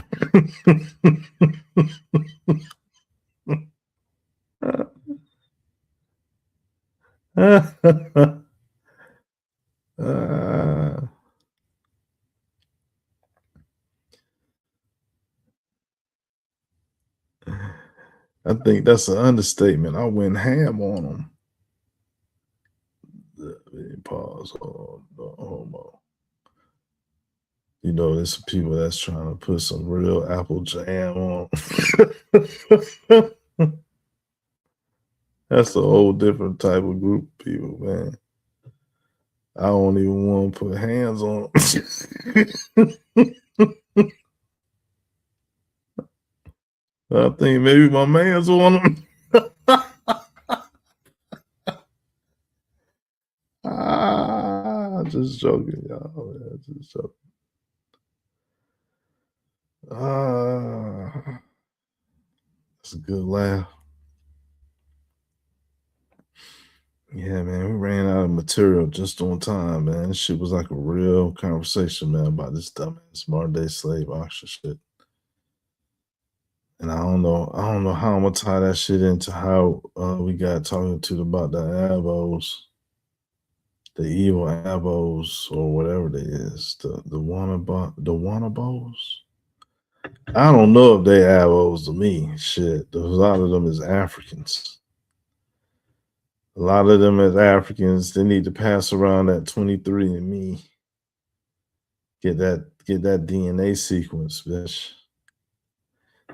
I think that's an understatement. I went ham on them. Pause. Oh, no homo. You know, there's some people that's trying to put some real apple jam on. That's a whole different type of group of people, man. I don't even want to put hands on them. I think maybe my man's on them. Just joking, y'all. Man. Just joking. That's a good laugh. Yeah, man, we ran out of material just on time, man. This shit was like a real conversation, man, about this dumbass modern day slave auction shit. And I don't know how I'm gonna tie that shit into how we got talking to about the abos, the evil abos, or whatever they is, the wannabos. I don't know if they abos to me. Shit, a lot of them is Africans. A lot of them as Africans, they need to pass around that 23andMe. Get that DNA sequence, bitch.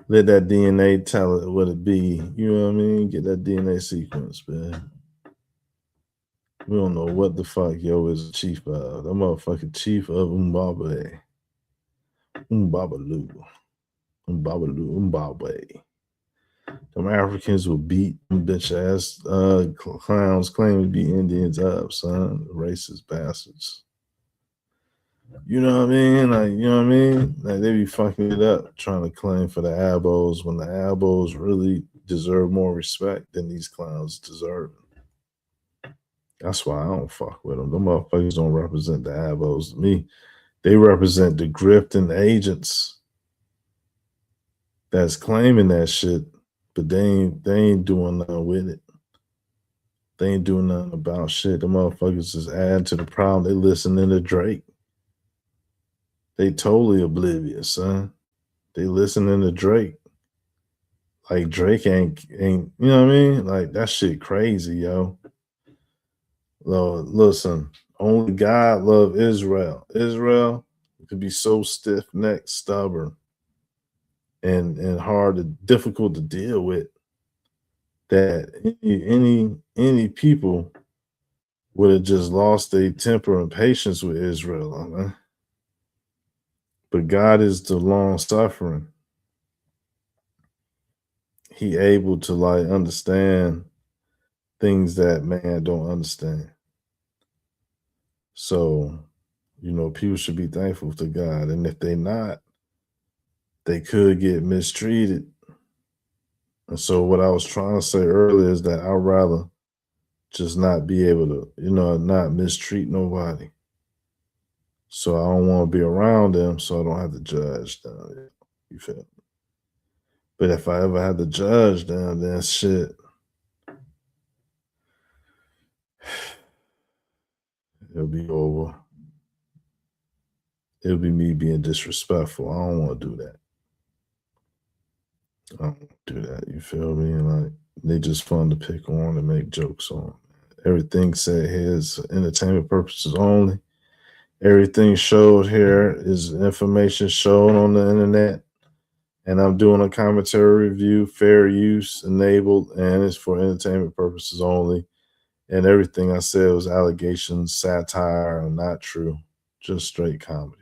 Let that DNA tell it what it be. You know what I mean? Get that DNA sequence, man. We don't know what the fuck yo is chief of. The motherfucking chief of Umbabe. Umbabe. Them Africans will beat them bitch ass clowns claiming to be Indians up, son. Racist bastards. You know what I mean? Like, you know what I mean? Like, they be fucking it up trying to claim for the abos when the abos really deserve more respect than these clowns deserve. That's why I don't fuck with them. Them motherfuckers don't represent the abos to me. They represent the grifting agents that's claiming that shit, but they ain't doing nothing with it. They ain't doing nothing about shit. The motherfuckers just add to the problem. They listening to Drake. They totally oblivious, son. They listening to Drake. Like Drake ain't you know what I mean? Like that shit crazy, yo. Listen, only God love Israel. Israel could be so stiff-necked, stubborn, and hard and difficult to deal with that any people would have just lost their temper and patience with Israel, man. But God is the long suffering. He able to like understand things that man don't understand. So, you know, people should be thankful to God. And if they not, they could get mistreated. And so what I was trying to say earlier is that I'd rather just not be able to, you know, not mistreat nobody. So I don't want to be around them, so I don't have to judge them. You feel me? But if I ever had to judge them, then shit, it'll be over. It'll be me being disrespectful. I don't want to do that. I don't do that. You feel me? Like, they just fun to pick on and make jokes on. Everything said here is entertainment purposes only. Everything showed here is information shown on the internet. And I'm doing a commentary review, fair use, enabled, and it's for entertainment purposes only. And everything I said was allegations, satire, and not true. Just straight comedy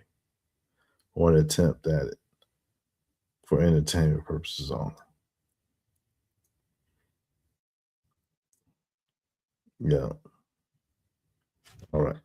or an attempt at it for entertainment purposes only. Yeah. All right.